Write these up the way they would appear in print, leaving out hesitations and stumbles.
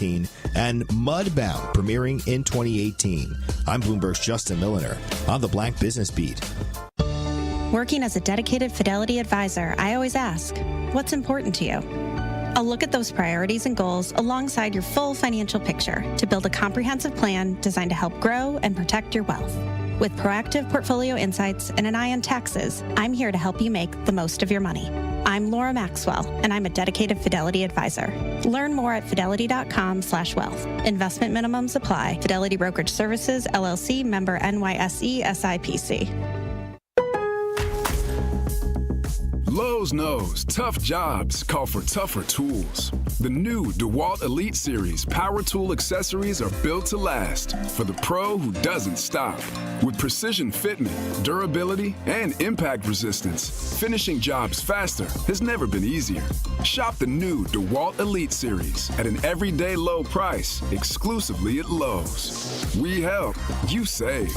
2017, and Mudbound premiering in 2018. I'm Bloomberg's Justin Milliner on the Blank Business Beat. Working as a dedicated Fidelity advisor, I always ask, what's important to you? I'll look at those priorities and goals alongside your full financial picture to build a comprehensive plan designed to help grow and protect your wealth. With proactive portfolio insights and an eye on taxes, I'm here to help you make the most of your money. I'm Laura Maxwell, and I'm a dedicated Fidelity advisor. Learn more at fidelity.com/wealth. Investment minimums apply. Fidelity Brokerage Services, LLC, member NYSE, SIPC. Lowe's knows tough jobs call for tougher tools. The new DeWalt Elite Series power tool accessories are built to last for the pro who doesn't stop. With precision fitment, durability, and impact resistance, finishing jobs faster has never been easier. Shop the new DeWalt Elite Series at an everyday low price exclusively at Lowe's. We help, you save.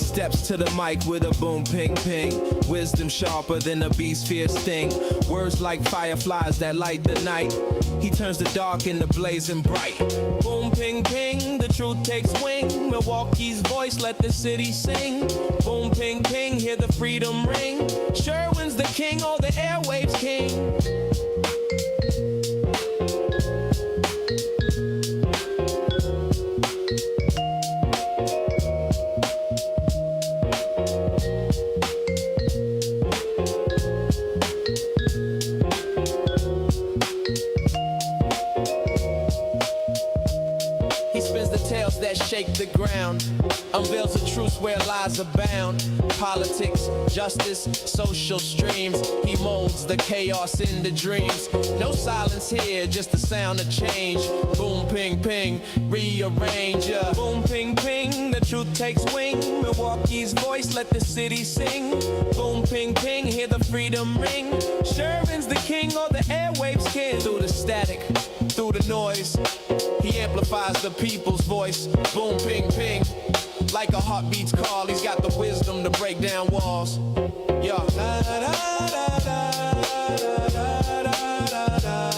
Steps to the mic with a boom, ping, ping. Wisdom sharper than a beast's fierce sting. Words like fireflies that light the night. He turns the dark into blazing bright. Boom, ping, ping, the truth takes wing. Milwaukee's voice, let the city sing. Boom, ping, ping, hear the freedom ring. Sherwin's the king, oh, the airwaves king. Shake the ground, unveils the truth where lies abound. Politics, justice, social streams. He molds the chaos into dreams. No silence here, just the sound of change. Boom, ping, ping, rearrange. Boom, ping, ping, the truth takes wing. Milwaukee's voice, let the city sing. Boom, ping, ping, hear the freedom ring. Sherwin's the king, or the airwaves king. Through the static, through the noise, he amplifies the people's voice. Boom, ping, ping, like a heartbeat's call. He's got the wisdom to break down walls. Yeah. Da, da, da, da, da, da, da, da, da.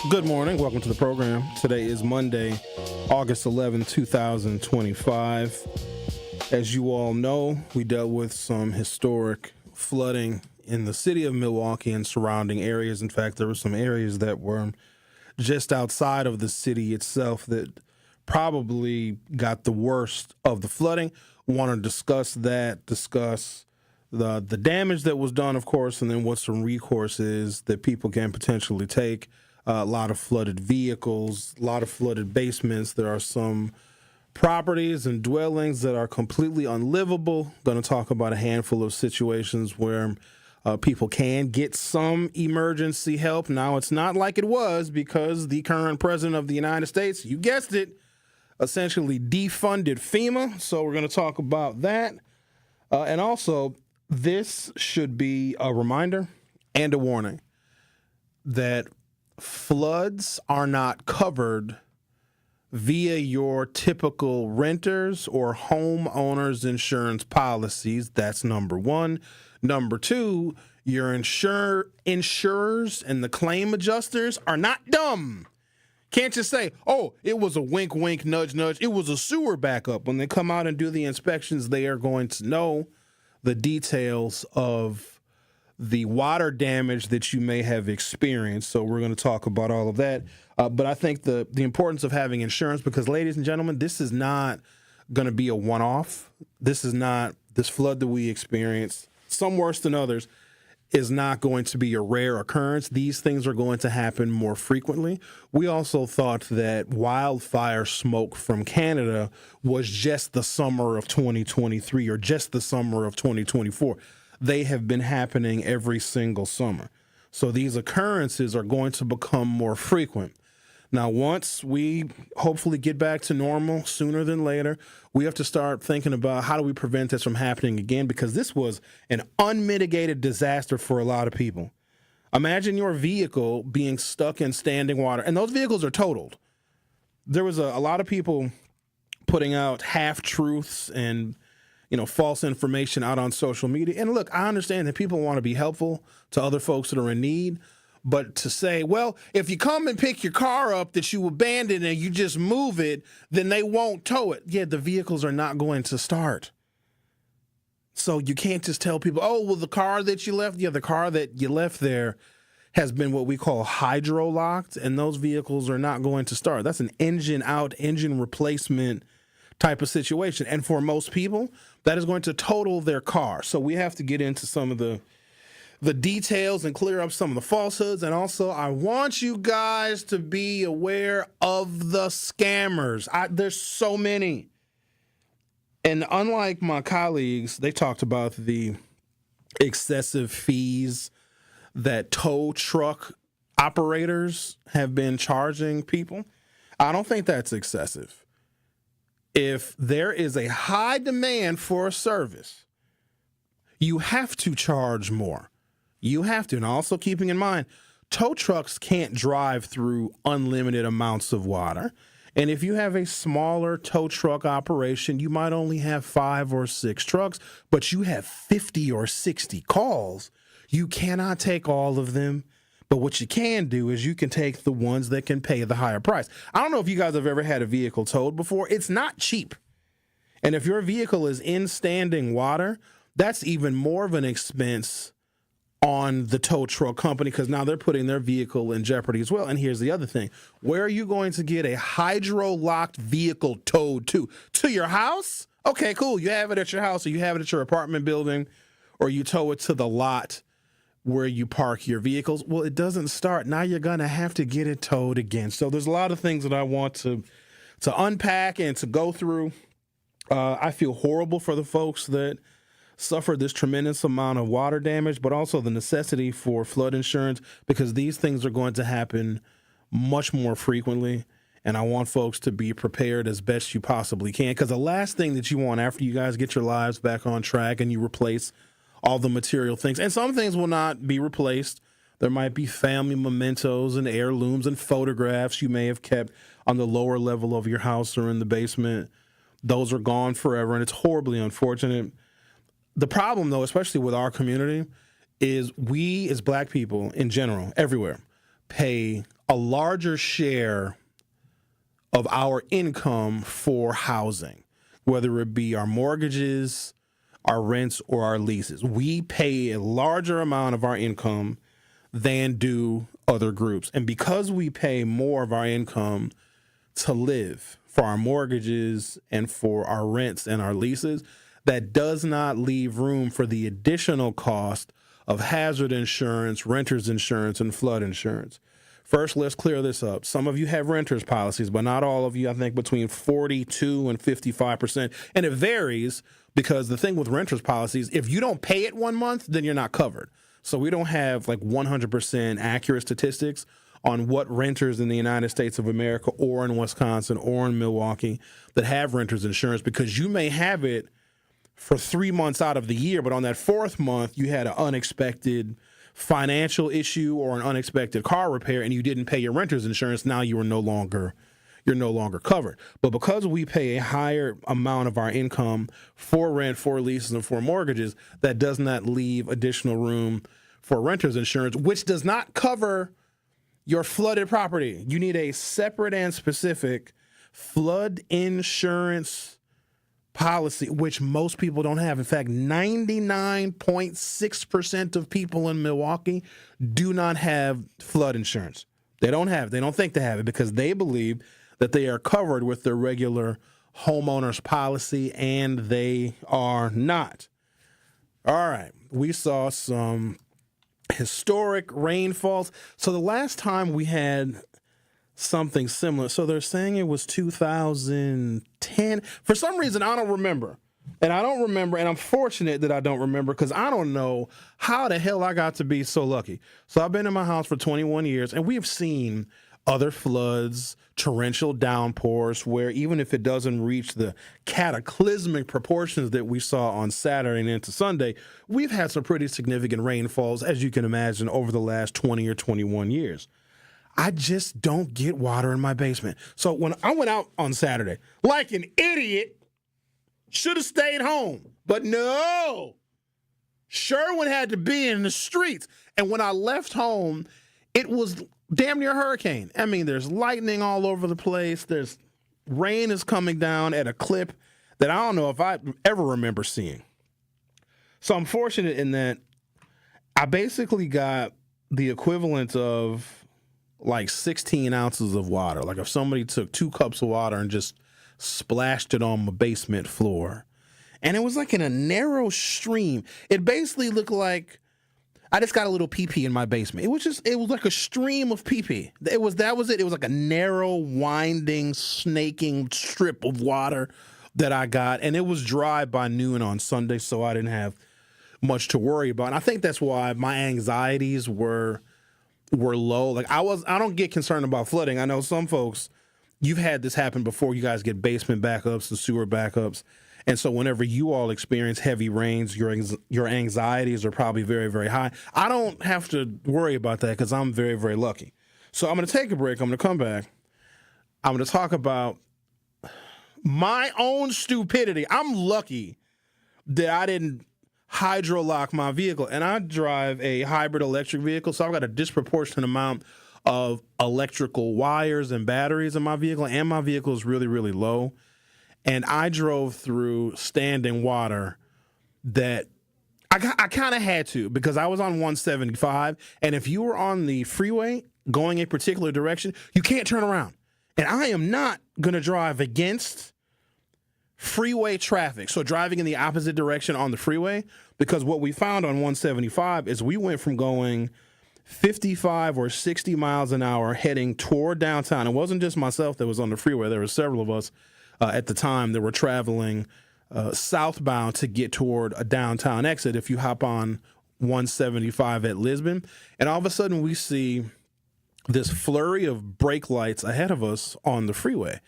Good morning. Welcome to the program. Today is Monday, August 11, 2025. As you all know, we dealt with some historic flooding in the city of Milwaukee and surrounding areas. In fact, there were some areas that were just outside of the city itself that probably got the worst of the flooding. Want to discuss that, discuss the damage that was done, of course, and then what some recourse is that people can potentially take. A lot of flooded vehicles, a lot of flooded basements. There are some properties and dwellings that are completely unlivable. Going to talk about a handful of situations where people can get some emergency help. Now, it's not like it was because the current president of the United States, you guessed it, essentially defunded FEMA. So we're going to talk about that. And also, this should be a reminder and a warning that floods are not covered via your typical renters or homeowners insurance policies. That's number one. Number two, your insurers and the claim adjusters are not dumb. Can't just say, oh, it was a wink, wink, nudge, nudge. It was a sewer backup. When they come out and do the inspections, they are going to know the details of the water damage that you may have experienced. So we're going to talk about all of that. But I think the importance of having insurance, because, ladies and gentlemen, this is not going to be a one-off. This is not this flood that we experienced, some worse than others. is not going to be a rare occurrence. These things are going to happen more frequently. We also thought that wildfire smoke from Canada was just the summer of 2023 or just the summer of 2024. They have been happening every single summer. So these occurrences are going to become more frequent. Now, once we hopefully get back to normal sooner than later, we have to start thinking about how do we prevent this from happening again, because this was an unmitigated disaster for a lot of people. Imagine your vehicle being stuck in standing water, and those vehicles are totaled. There was a lot of people putting out half-truths and false information out on social media. And look, I understand that people want to be helpful to other folks that are in need. But to say, well, if you come and pick your car up that you abandoned and you just move it, then they won't tow it. Yeah, the vehicles are not going to start. So you can't just tell people, oh, well, the car that you left, the car that you left there has been what we call hydro-locked, and those vehicles are not going to start. That's an engine out, engine replacement type of situation. And for most people, that is going to total their car. So we have to get into some of the details and clear up some of the falsehoods. And also, I want you guys to be aware of the scammers. There's so many. And unlike my colleagues, they talked about the excessive fees that tow truck operators have been charging people. I don't think that's excessive. If there is a high demand for a service, you have to charge more. You have to. And also keeping in mind, tow trucks can't drive through unlimited amounts of water. And if you have a smaller tow truck operation, you might only have 5 or 6 trucks, but you have 50 or 60 calls. You cannot take all of them. But what you can do is you can take the ones that can pay the higher price. I don't know if you guys have ever had a vehicle towed before. It's not cheap. And if your vehicle is in standing water, that's even more of an expense on the tow truck company, because now they're putting their vehicle in jeopardy as well. And here's the other thing. Where are you going to get a hydro-locked vehicle towed to? To your house? Okay, cool. You have it at your house, or you have it at your apartment building, or you tow it to the lot where you park your vehicles. Well, it doesn't start. Now you're going to have to get it towed again. So there's a lot of things that I want to unpack and to go through. I feel horrible for the folks that suffered this tremendous amount of water damage, but also the necessity for flood insurance, because these things are going to happen much more frequently. And I want folks to be prepared as best you possibly can, because the last thing that you want after you guys get your lives back on track and you replace all the material things, and some things will not be replaced. There might be family mementos and heirlooms and photographs you may have kept on the lower level of your house or in the basement. Those are gone forever, and it's horribly unfortunate. The problem, though, especially with our community, is we as Black people in general, everywhere, pay a larger share of our income for housing, whether it be our mortgages, our rents, or our leases. We pay a larger amount of our income than do other groups. And because we pay more of our income to live, for our mortgages and for our rents and our leases, that does not leave room for the additional cost of hazard insurance, renter's insurance, and flood insurance. First, let's clear this up. Some of you have renter's policies, but not all of you. I think between 42 and 55%. And it varies, because the thing with renter's policies, if you don't pay it 1 month, then you're not covered. So we don't have like 100% accurate statistics on what renters in the United States of America or in Wisconsin or in Milwaukee that have renter's insurance, because you may have it for 3 months out of the year, but on that 4th month, you had an unexpected financial issue or an unexpected car repair, and you didn't pay your renter's insurance. Now you're no longer covered. But because we pay a higher amount of our income for rent, for leases, and for mortgages, that does not leave additional room for renter's insurance, which does not cover your flooded property. You need a separate and specific flood insurance policy, which most people don't have. In fact, 99.6% of people in Milwaukee do not have flood insurance. They don't think they have it, because they believe that they are covered with their regular homeowner's policy, and they are not. All right. We saw some historic rainfalls. So the last time we had something similar, so they're saying it was 2010. For some reason, I don't remember. And I'm fortunate that I don't remember because I don't know how the hell I got to be so lucky. So I've been in my house for 21 years, and we have seen other floods, torrential downpours, where even if it doesn't reach the cataclysmic proportions that we saw on Saturday and into Sunday, we've had some pretty significant rainfalls, as you can imagine, over the last 20 or 21 years. I just don't get water in my basement. So when I went out on Saturday, like an idiot, should have stayed home. But no, Sherwin had to be in the streets. And when I left home, it was damn near a hurricane. I mean, there's lightning all over the place. There's rain is coming down at a clip that I don't know if I ever remember seeing. So I'm fortunate in that I basically got the equivalent of like 16 ounces of water. Like if somebody took 2 cups of water and just splashed it on my basement floor. And it was like in a narrow stream. It basically looked like I just got a little pee-pee in my basement. It was like a stream of pee-pee. That was it. It was like a narrow, winding, snaking strip of water that I got. And it was dry by noon on Sunday, so I didn't have much to worry about. And I think that's why my anxieties were low. Like I don't get concerned about flooding. I know some folks, you've had this happen before. You guys get basement backups and sewer backups. And so whenever you all experience heavy rains, your anxieties are probably very, very high. I don't have to worry about that because I'm very, very lucky. So I'm going to take a break. I'm going to come back. I'm going to talk about my own stupidity. I'm lucky that I didn't hydrolock my vehicle. And I drive a hybrid electric vehicle, so I've got a disproportionate amount of electrical wires and batteries in my vehicle, and my vehicle is really, really low. And I drove through standing water that I kind of had to because I was on 175. And if you were on the freeway going a particular direction, you can't turn around. And I am not going to drive against freeway traffic. So driving in the opposite direction on the freeway, because what we found on 175 is we went from going 55 or 60 miles an hour heading toward downtown. It wasn't just myself that was on the freeway. There were several of us at the time that were traveling southbound to get toward a downtown exit if you hop on 175 at Lisbon. And all of a sudden we see this flurry of brake lights ahead of us on the freeway.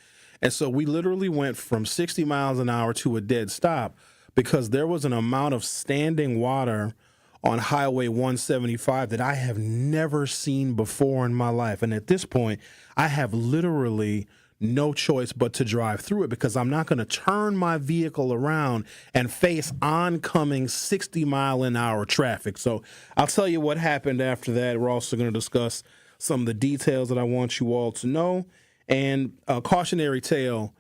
And so we literally went from 60 miles an hour to a dead stop because there was an amount of standing water on Highway 175 that I have never seen before in my life. And at this point, I have literally no choice but to drive through it because I'm not going to turn my vehicle around and face oncoming 60-mile-an-hour traffic. So I'll tell you what happened after that. We're also going to discuss some of the details that I want you all to know. And a cautionary tale,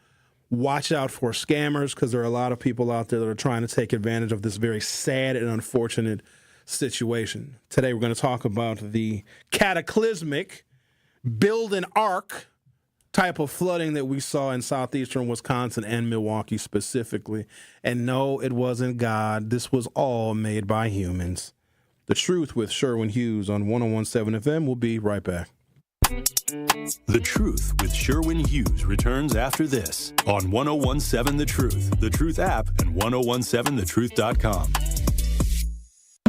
watch out for scammers because there are a lot of people out there that are trying to take advantage of this very sad and unfortunate situation. Today we're going to talk about the cataclysmic build an ark type of flooding that we saw in southeastern Wisconsin and Milwaukee specifically. And no, it wasn't God. This was all made by humans. The Truth with Sherwin Hughes on 101.7 FM. We'll be right back. The Truth with Sherwin Hughes returns after this on 101.7 The Truth app and 1017thetruth.com.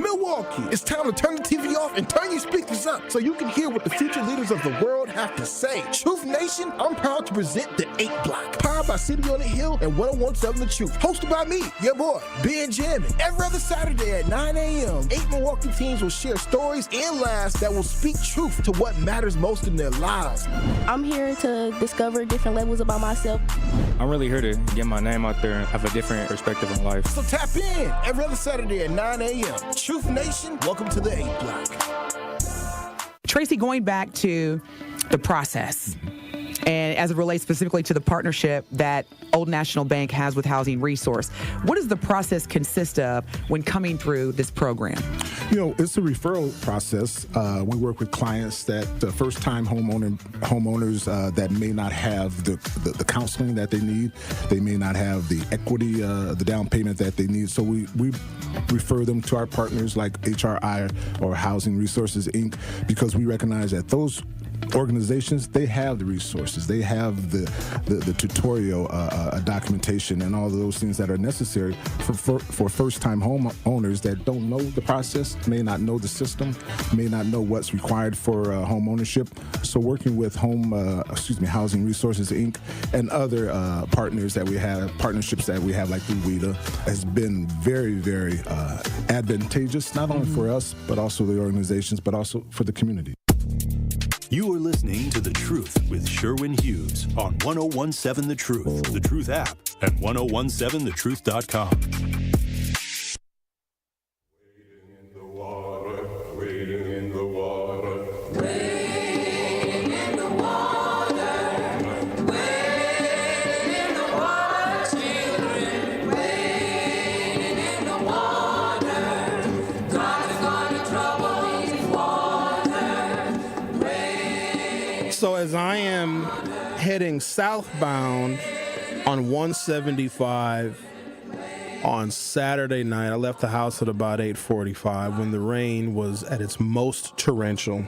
Milwaukee, it's time to turn the TV off and turn your speakers up so you can hear what the future leaders of the world have to say. Truth Nation, I'm proud to present the 8 Block, powered by City on the Hill and 1017 The Truth, hosted by me, your boy, Ben Jammin. Every other Saturday at 9 a.m., 8 Milwaukee teams will share stories and laughs that will speak truth to what matters most in their lives. I'm here to discover different levels about myself. I'm really here to get my name out there and have a different perspective on life. So tap in every other Saturday at 9 a.m. Truth Nation, welcome to the 8 Block. Tracy, going back to the process And as it relates specifically to the partnership that Old National Bank has with Housing Resource, what does the process consist of when coming through this program? It's a referral process. We work with clients that first-time homeowners that may not have the counseling that they need. They may not have the equity, the down payment that they need. So we refer them to our partners like HRI or Housing Resources, Inc., because we recognize that those organizations, they have the resources, they have the tutorial documentation and all of those things that are necessary for first-time homeowners that don't know the process, may not know the system, may not know what's required for home ownership. So working with Housing Resources, Inc. and other partnerships that we have like through WIDA has been very, very advantageous, not only for us, but also the organizations, but also for the community. You are listening to The Truth with Sherwin Hughes on 1017 The Truth, The Truth app, and 1017thetruth.com. Waiting in the water, waiting in the water, waiting in the water, waiting in the water, children, waiting in the water. God is gonna trouble these waters. So as I am heading southbound on 175 on Saturday night, I left the house at about 8:45 when the rain was at its most torrential.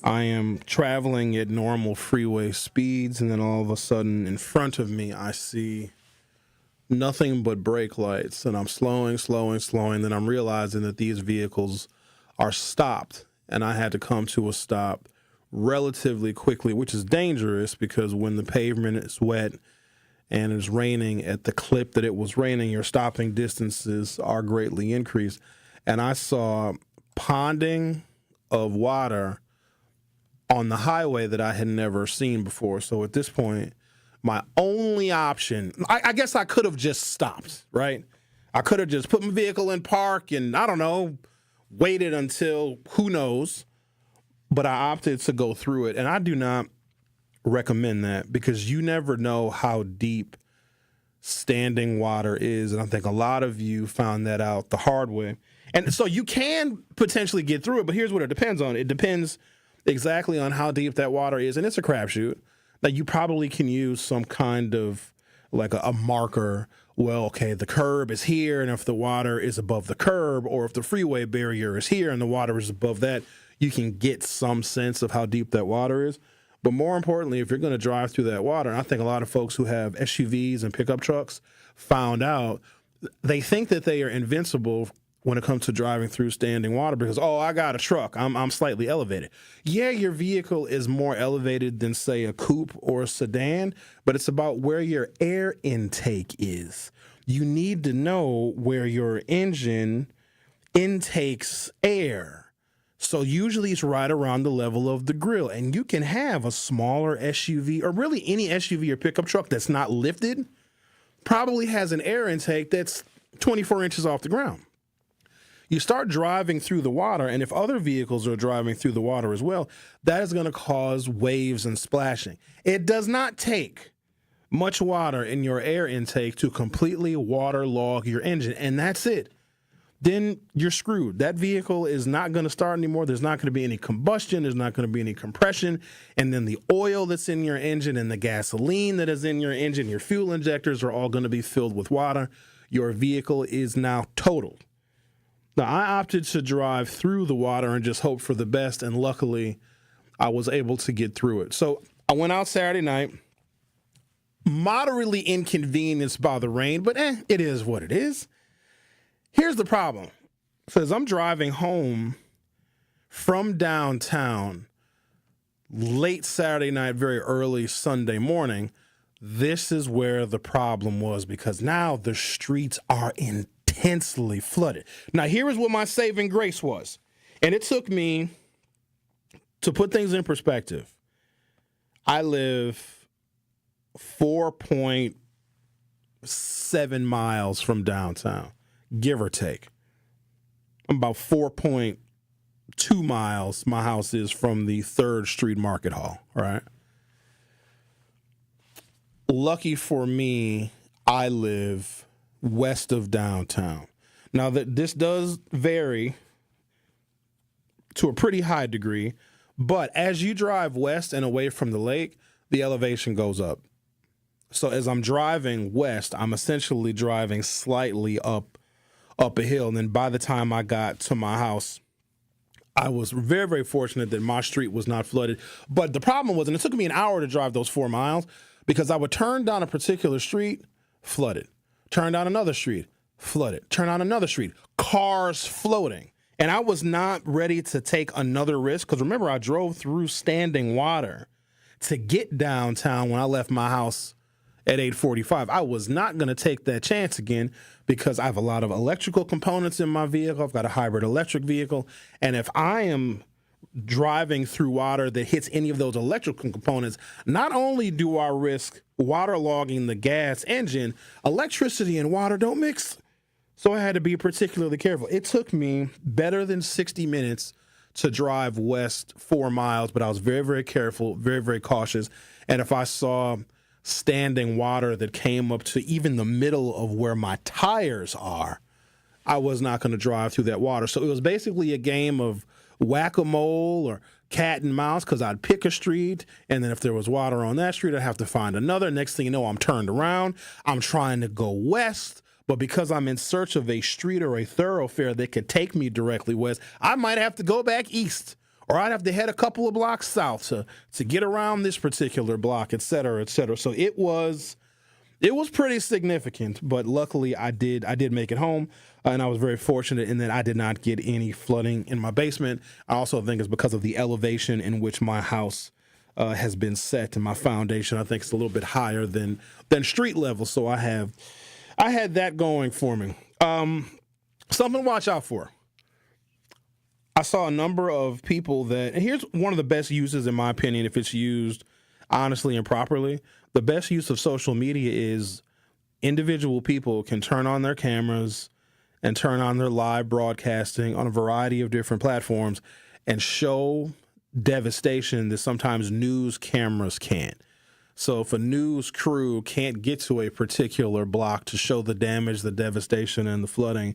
I am traveling at normal freeway speeds, and then all of a sudden in front of me I see nothing but brake lights, and I'm slowing. Then I'm realizing that these vehicles are stopped, and I had to come to a stop relatively quickly, which is dangerous because when the pavement is wet and it's raining at the clip that it was raining, your stopping distances are greatly increased. And I saw ponding of water on the highway that I had never seen before. So at this point, my only option, I guess I could have just stopped, right? I could have just put my vehicle in park and, I don't know, waited until who knows. But I opted to go through it, and I do not recommend that because you never know how deep standing water is, and I think a lot of you found that out the hard way. And so you can potentially get through it, but here's what it depends on. It depends exactly on how deep that water is, and it's a crapshoot. Like you probably can use some kind of like a marker. Well, okay, the curb is here, and if the water is above the curb, or if the freeway barrier is here and the water is above that, you can get some sense of how deep that water is. But more importantly, if you're going to drive through that water, and I think a lot of folks who have SUVs and pickup trucks found out, they think that they are invincible when it comes to driving through standing water because, oh, I got a truck, I'm slightly elevated. Yeah, your vehicle is more elevated than, say, a coupe or a sedan, but it's about where your air intake is. You need to know where your engine intakes air. So usually it's right around the level of the grill, and you can have a smaller SUV or really any SUV or pickup truck that's not lifted probably has an air intake that's 24 inches off the ground. You start driving through the water, and if other vehicles are driving through the water as well, that is going to cause waves and splashing. It does not take much water in your air intake to completely waterlog your engine, and that's it. Then you're screwed. That vehicle is not going to start anymore. There's not going to be any combustion. There's not going to be any compression. And then the oil that's in your engine and the gasoline that is in your engine, your fuel injectors are all going to be filled with water. Your vehicle is now totaled. Now, I opted to drive through the water and just hope for the best, and luckily I was able to get through it. So I went out Saturday night, moderately inconvenienced by the rain, but it is what it is. Here's the problem. So as I'm driving home from downtown late Saturday night, very early Sunday morning, this is where the problem was because now the streets are intensely flooded. Now, here is what my saving grace was. And it took me, to put things in perspective, I live 4.7 miles from downtown. Give or take. About 4.2 miles my house is from the 3rd Street Market Hall, right? lucky for me, I live west of downtown. Now, this does vary to a pretty high degree, but as you drive west and away from the lake, the elevation goes up. So as I'm driving west, I'm essentially driving slightly up a hill. And then by the time I got to my house, I was very, very fortunate that my street was not flooded. But the problem was, and it took me an hour to drive those 4 miles, because I would turn down a particular street, flooded. Turn down another street, flooded. Turn down another street, cars floating. And I was not ready to take another risk, because remember, I drove through standing water to get downtown when I left my house at 8:45. I was not going to take that chance again, because I have a lot of electrical components in my vehicle. I've got a hybrid electric vehicle. And if I am driving through water that hits any of those electrical components, not only do I risk waterlogging the gas engine, electricity and water don't mix. So I had to be particularly careful. It took me better than 60 minutes to drive west 4 miles, but I was very, very careful, very, very cautious. And if I saw standing water that came up to even the middle of where my tires are, I was not going to drive through that water. So it was basically a game of whack-a-mole or cat and mouse, because I'd pick a street, and then if there was water on that street, I'd have to find another. Next thing you know, I'm turned around. I'm trying to go west, but because I'm in search of a street or a thoroughfare that could take me directly west, I might have to go back east, or I'd have to head a couple of blocks south to get around this particular block, et cetera, et cetera. So it was pretty significant, but luckily I did make it home, and I was very fortunate in that I did not get any flooding in my basement. I also think it's because of the elevation in which my house has been set, and my foundation, I think, is a little bit higher than street level. So I had that going for me. Something to watch out for. I saw a number of people and here's one of the best uses, in my opinion, if it's used honestly and properly. The best use of social media is individual people can turn on their cameras and turn on their live broadcasting on a variety of different platforms and show devastation that sometimes news cameras can't. So if a news crew can't get to a particular block to show the damage, the devastation, and the flooding,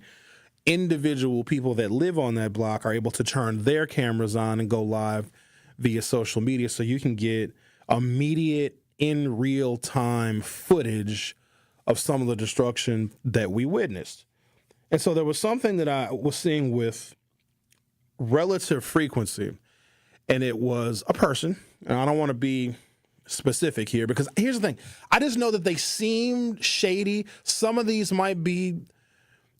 individual people that live on that block are able to turn their cameras on and go live via social media, so you can get immediate, in real time footage of some of the destruction that we witnessed. And so there was something that I was seeing with relative frequency, and it was a person, and I don't want to be specific here, because here's the thing. I just know that they seemed shady. Some of these might be,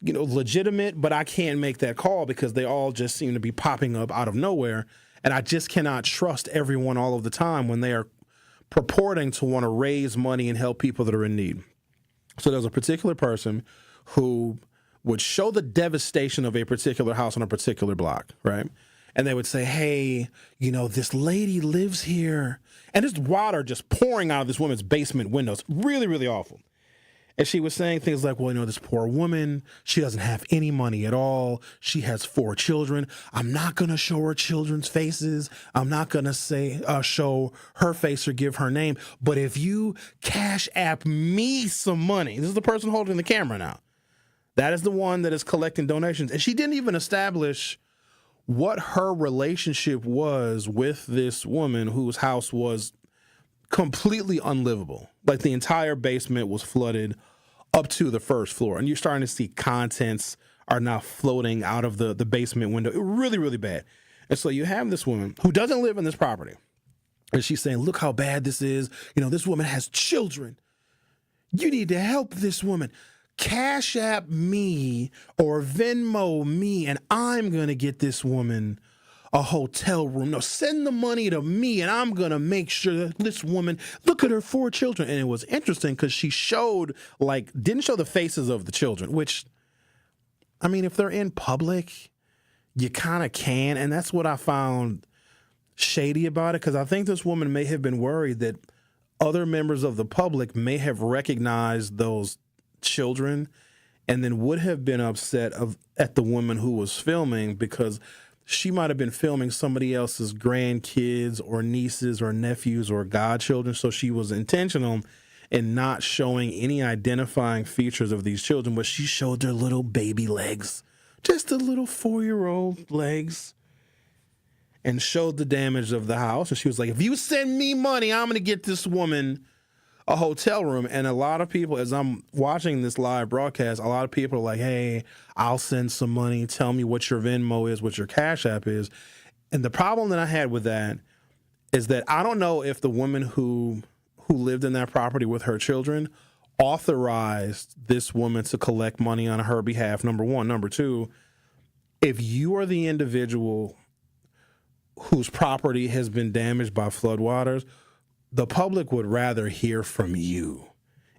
legitimate, but I can't make that call because they all just seem to be popping up out of nowhere. And I just cannot trust everyone all of the time when they are purporting to want to raise money and help people that are in need. So there's a particular person who would show the devastation of a particular house on a particular block, right? And they would say, hey, this lady lives here. And there's water just pouring out of this woman's basement windows. Really, really awful. And she was saying things like, well, this poor woman, she doesn't have any money at all. She has 4 children. I'm not going to show her children's faces. I'm not going to show her face or give her name. But if you Cash App me some money, this is the person holding the camera now. That is the one that is collecting donations. And she didn't even establish what her relationship was with this woman whose house was completely unlivable. Like the entire basement was flooded up to the first floor. And you're starting to see contents are now floating out of the basement window. Really, really bad. And so you have this woman who doesn't live in this property. And she's saying, look how bad this is. This woman has children. You need to help this woman. Cash App me or Venmo me, and I'm going to get this woman a hotel room. No, send the money to me, and I'm going to make sure that this woman, look at her 4 children. And it was interesting because she didn't show the faces of the children, which, if they're in public, you kind of can. And that's what I found shady about it, because I think this woman may have been worried that other members of the public may have recognized those children and then would have been upset at the woman who was filming, because she might have been filming somebody else's grandkids or nieces or nephews or godchildren. So she was intentional in not showing any identifying features of these children, but she showed their little baby legs, just the little 4-year-old legs, and showed the damage of the house. And she was like, if you send me money, I'm going to get this woman a hotel room. And a lot of people, as I'm watching this live broadcast, a lot of people are like, hey, I'll send some money. Tell me what your Venmo is, what your Cash App is. And the problem that I had with that is that I don't know if the woman who lived in that property with her children authorized this woman to collect money on her behalf, number one. Number two, if you are the individual whose property has been damaged by floodwaters, the public would rather hear from you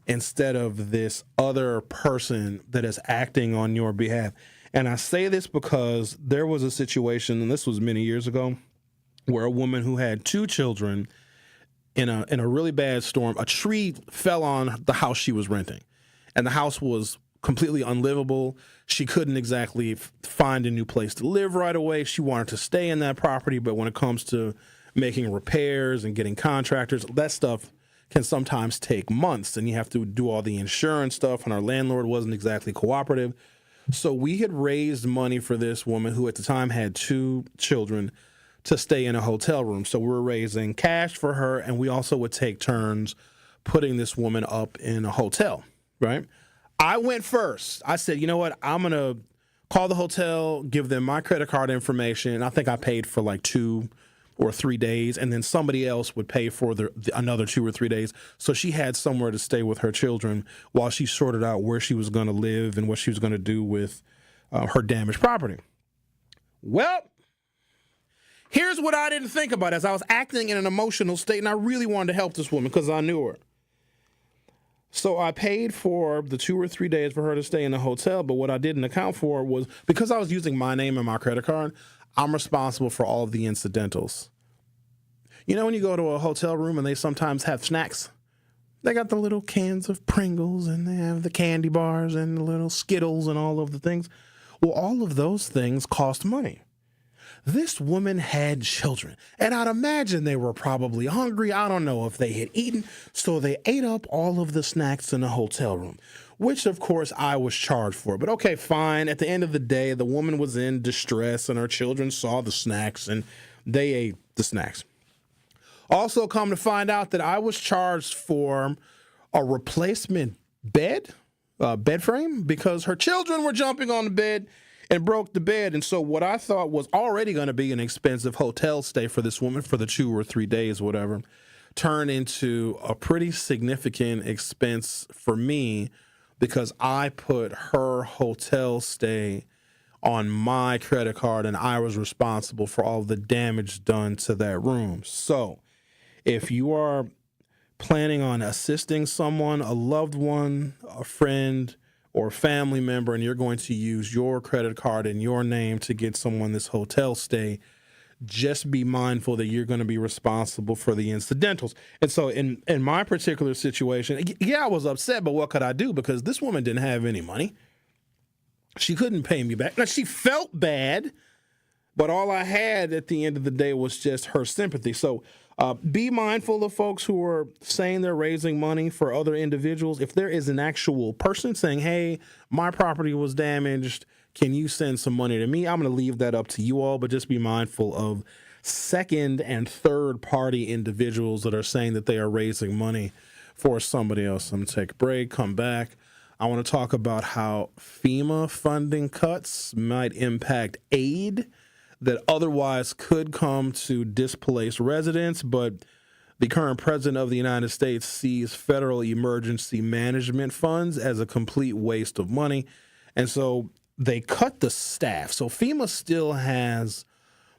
instead of this other person that is acting on your behalf. And I say this because there was a situation, and this was many years ago, where a woman who had 2 children in a really bad storm, a tree fell on the house she was renting, and the house was completely unlivable. She couldn't exactly find a new place to live right away. She wanted to stay in that property, but when it comes to making repairs and getting contractors, that stuff can sometimes take months, and you have to do all the insurance stuff, and our landlord wasn't exactly cooperative. So we had raised money for this woman who at the time had 2 children to stay in a hotel room. So we were raising cash for her, and we also would take turns putting this woman up in a hotel, right? I went first. I said, you know what? I'm going to call the hotel, give them my credit card information. I think I paid for like 2 or 3 days, and then somebody else would pay for another 2 or 3 days. So she had somewhere to stay with her children while she sorted out where she was going to live and what she was going to do with her damaged property. Well, here's what I didn't think about as I was acting in an emotional state, and I really wanted to help this woman because I knew her. So I paid for the 2 or 3 days for her to stay in the hotel, but what I didn't account for was, because I was using my name and my credit card, I'm responsible for all of the incidentals. You know when you go to a hotel room and they sometimes have snacks? They got the little cans of Pringles, and they have the candy bars and the little Skittles and all of the things. Well, all of those things cost money. This woman had children, and I'd imagine they were probably hungry. I don't know if they had eaten, so they ate up all of the snacks in the hotel room, which, of course, I was charged for. But okay, fine. At the end of the day, the woman was in distress, and her children saw the snacks, and they ate the snacks. Also, come to find out that I was charged for a replacement bed frame, because her children were jumping on the bed and broke the bed. And so what I thought was already going to be an expensive hotel stay for this woman for the 2 or 3 days, whatever, turned into a pretty significant expense for me, because I put her hotel stay on my credit card, and I was responsible for all the damage done to that room. So if you are planning on assisting someone, a loved one, a friend, or family member, and you're going to use your credit card in your name to get someone this hotel stay, just be mindful that you're going to be responsible for the incidentals. And so in my particular situation, yeah, I was upset, but what could I do? Because this woman didn't have any money. She couldn't pay me back. Now, she felt bad, but all I had at the end of the day was just her sympathy. So be mindful of folks who are saying they're raising money for other individuals. If there is an actual person saying, hey, my property was damaged, can you send some money to me? I'm going to leave that up to you all, but just be mindful of second and third party individuals that are saying that they are raising money for somebody else. I'm going to take a break, come back. I want to talk about how FEMA funding cuts might impact aid that otherwise could come to displaced residents, but the current president of the United States sees federal emergency management funds as a complete waste of money. And so they cut the staff. So FEMA still has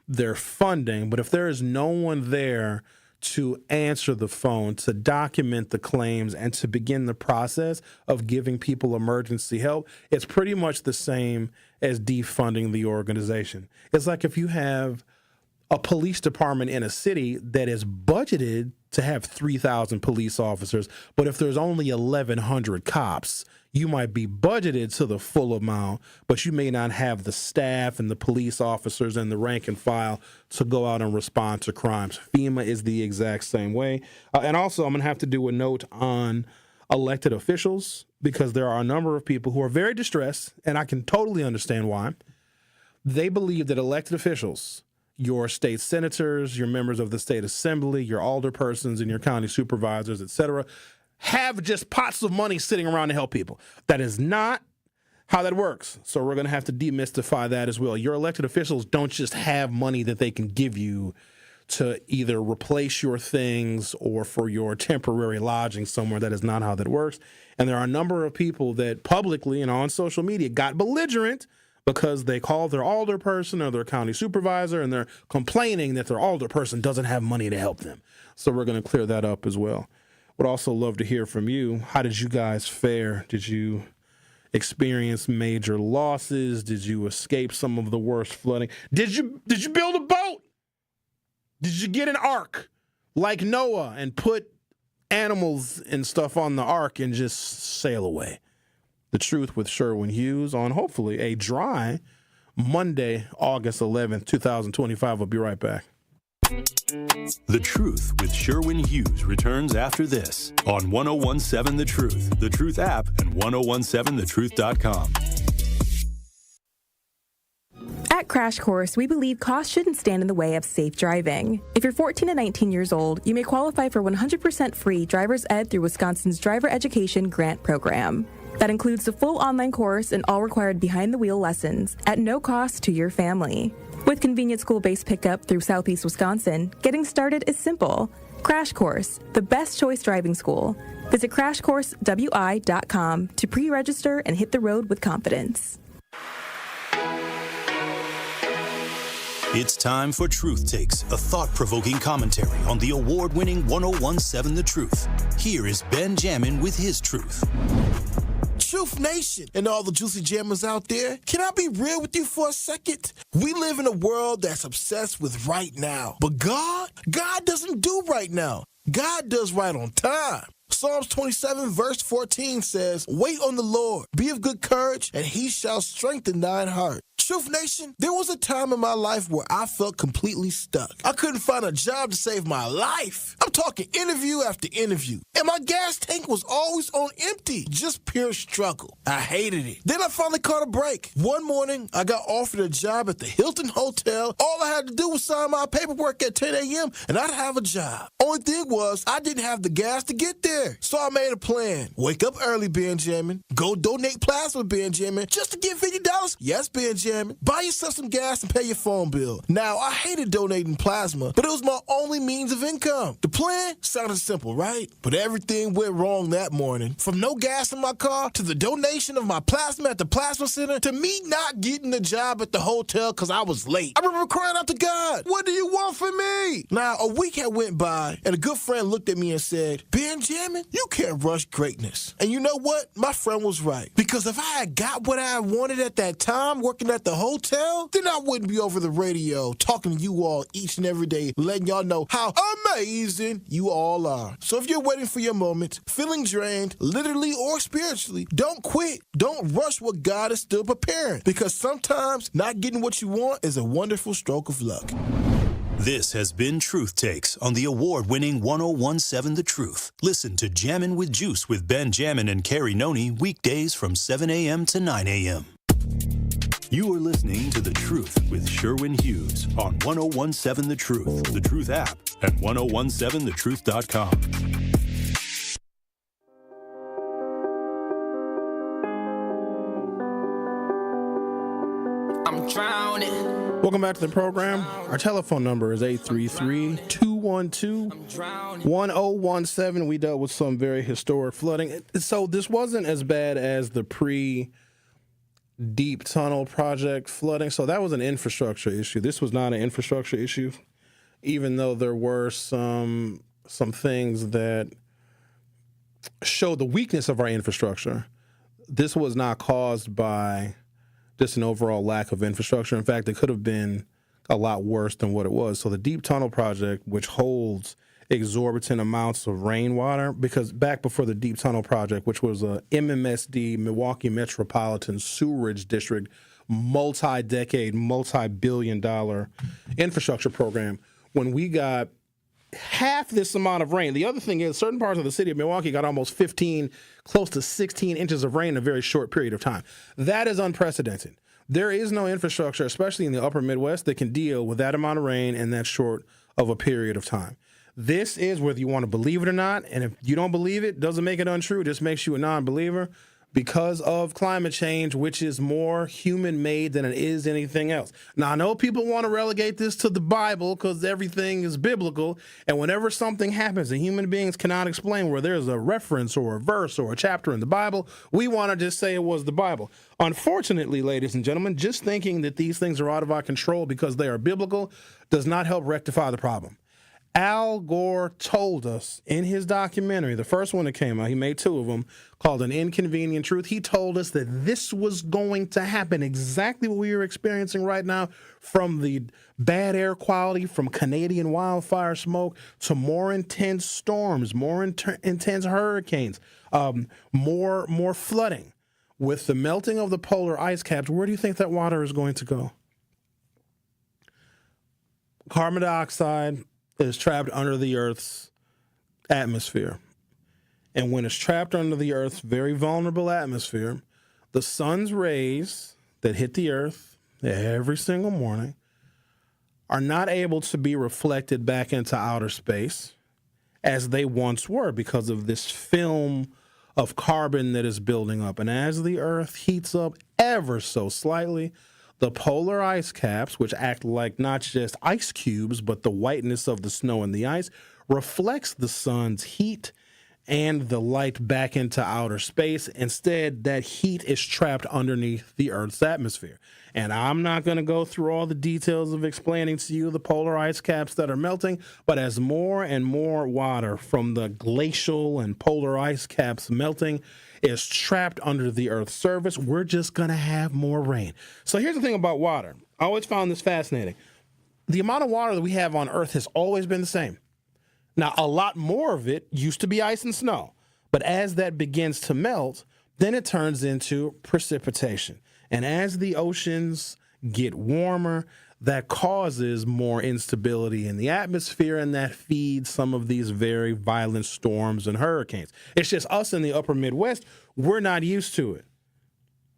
their funding, but if there is no one there to answer the phone, to document the claims, and to begin the process of giving people emergency help, it's pretty much the same as defunding the organization. It's like if you have a police department in a city that is budgeted to have 3,000 police officers, but if there's only 1,100 cops, you might be budgeted to the full amount, but you may not have the staff and the police officers and the rank and file to go out and respond to crimes. FEMA is the exact same way. And also, I'm going to have to do a note on elected officials, because there are a number of people who are very distressed, and I can totally understand why. They believe that elected officials, your state senators, your members of the state assembly, your alderpersons, and your county supervisors, etc., have just pots of money sitting around to help people. That is not how that works. So we're going to have to demystify that as well. Your elected officials don't just have money that they can give you to either replace your things or for your temporary lodging somewhere. That is not how that works. And there are a number of people that publicly and on social media got belligerent because they called their alderperson or their county supervisor and they're complaining that their alderperson doesn't have money to help them. So we're going to clear that up as well. Would also love to hear from you. How did you guys fare? Did you experience major losses? Did you escape some of the worst flooding? Did you build a boat? Did you get an ark like Noah and put animals and stuff on the ark and just sail away? The Truth with Sherwin Hughes on hopefully a dry Monday, August 11th, 2025. We'll be right back. The Truth with Sherwin Hughes returns after this on 1017 The Truth app, and 1017thetruth.com. At Crash Course, we believe cost shouldn't stand in the way of safe driving. If you're 14 to 19 years old, you may qualify for 100% free driver's ed through Wisconsin's Driver Education Grant Program. That includes the full online course and all required behind-the-wheel lessons at no cost to your family. With convenient school-based pickup through Southeast Wisconsin, getting started is simple. Crash Course, the best choice driving school. Visit crashcoursewi.com to pre-register and hit the road with confidence. It's time for Truth Takes, a thought-provoking commentary on the award-winning 1017 The Truth. Here is Ben Jammin with his truth. Truth Nation and all the juicy jammers out there, can I be real with you for a second? We live in a world that's obsessed with right now. But God doesn't do right now. God does right on time. Psalms 27 verse 14 says, "Wait on the Lord, be of good courage, and he shall strengthen thine heart." Truth Nation, there was a time in my life where I felt completely stuck. I couldn't find a job to save my life. I'm talking interview after interview. And my gas tank was always on empty. Just pure struggle. I hated it. Then I finally caught a break. One morning, I got offered a job at the Hilton Hotel. All I had to do was sign my paperwork at 10 a.m. and I'd have a job. Only thing was, I didn't have the gas to get there. So I made a plan. Wake up early, Benjamin. Go donate plasma, Benjamin. Just to get $50. Yes, Benjamin. Buy yourself some gas and pay your phone bill. Now, I hated donating plasma, but it was my only means of income. The plan sounded simple, right? But everything went wrong that morning. From no gas in my car, to the donation of my plasma at the plasma center, to me not getting the job at the hotel because I was late. I remember crying out to God, "What do you want from me?" Now, a week had went by, and a good friend looked at me and said, "Benjamin, you can't rush greatness." And you know what? My friend was right. Because if I had got what I wanted at that time, working at the hotel, then I wouldn't be over the radio talking to you all each and every day, letting y'all know how amazing you all are. So if you're waiting for your moment, feeling drained, literally or spiritually, don't quit. Don't rush what God is still preparing. Because sometimes not getting what you want is a wonderful stroke of luck. This has been Truth Takes on the award-winning 1017 The Truth. Listen to Jammin' with Juice with Ben Jammin and Carrie Noni weekdays from 7 a.m. to 9 a.m. You are listening to The Truth with Sherwin Hughes on 1017 The Truth, The Truth app, and 1017thetruth.com. I'm drowning. Welcome back to the program. Our telephone number is 833-212-1017. We dealt with some very historic flooding. So this wasn't as bad as the pre-deep tunnel project flooding. So that was an infrastructure issue. This was not an infrastructure issue, even though there were some things that showed the weakness of our infrastructure. This was not caused by just an overall lack of infrastructure. In fact, it could have been a lot worse than what it was. So the Deep Tunnel Project, which holds exorbitant amounts of rainwater, because back before the Deep Tunnel Project, which was a MMSD, Milwaukee Metropolitan Sewerage District, multi-decade, multi-billion-dollar infrastructure program, when we got half this amount of rain. The other thing is certain parts of the city of Milwaukee got almost 15, close to 16 inches of rain in a very short period of time. That is unprecedented. There is no infrastructure, especially in the upper Midwest, that can deal with that amount of rain in that short of a period of time. This is, whether you want to believe it or not, and if you don't believe it, doesn't make it untrue, it just makes you a non-believer, because of climate change, which is more human-made than it is anything else. Now, I know people want to relegate this to the Bible because everything is biblical, and whenever something happens and human beings cannot explain where there's a reference or a verse or a chapter in the Bible, we want to just say it was the Bible. Unfortunately, ladies and gentlemen, just thinking that these things are out of our control because they are biblical does not help rectify the problem. Al Gore told us in his documentary, the first one that came out, he made two of them, called An Inconvenient Truth. He told us that this was going to happen, exactly what we are experiencing right now, from the bad air quality, from Canadian wildfire smoke, to more intense storms, more intense hurricanes, more flooding. With the melting of the polar ice caps, where do you think that water is going to go? Carbon dioxide is trapped under the Earth's atmosphere. And when it's trapped under the Earth's very vulnerable atmosphere, the sun's rays that hit the Earth every single morning are not able to be reflected back into outer space as they once were because of this film of carbon that is building up. And as the Earth heats up ever so slightly, the polar ice caps, which act like not just ice cubes, but the whiteness of the snow and the ice, reflects the sun's heat and the light back into outer space. Instead, that heat is trapped underneath the Earth's atmosphere. And I'm not going to go through all the details of explaining to you the polar ice caps that are melting, but as more and more water from the glacial and polar ice caps melting is trapped under the Earth's surface, we're just going to have more rain. So here's the thing about water. I always found this fascinating. The amount of water that we have on Earth has always been the same. Now, a lot more of it used to be ice and snow, but as that begins to melt, then it turns into precipitation. And as the oceans get warmer, that causes more instability in the atmosphere, and that feeds some of these very violent storms and hurricanes. It's just us in the upper Midwest, we're not used to it.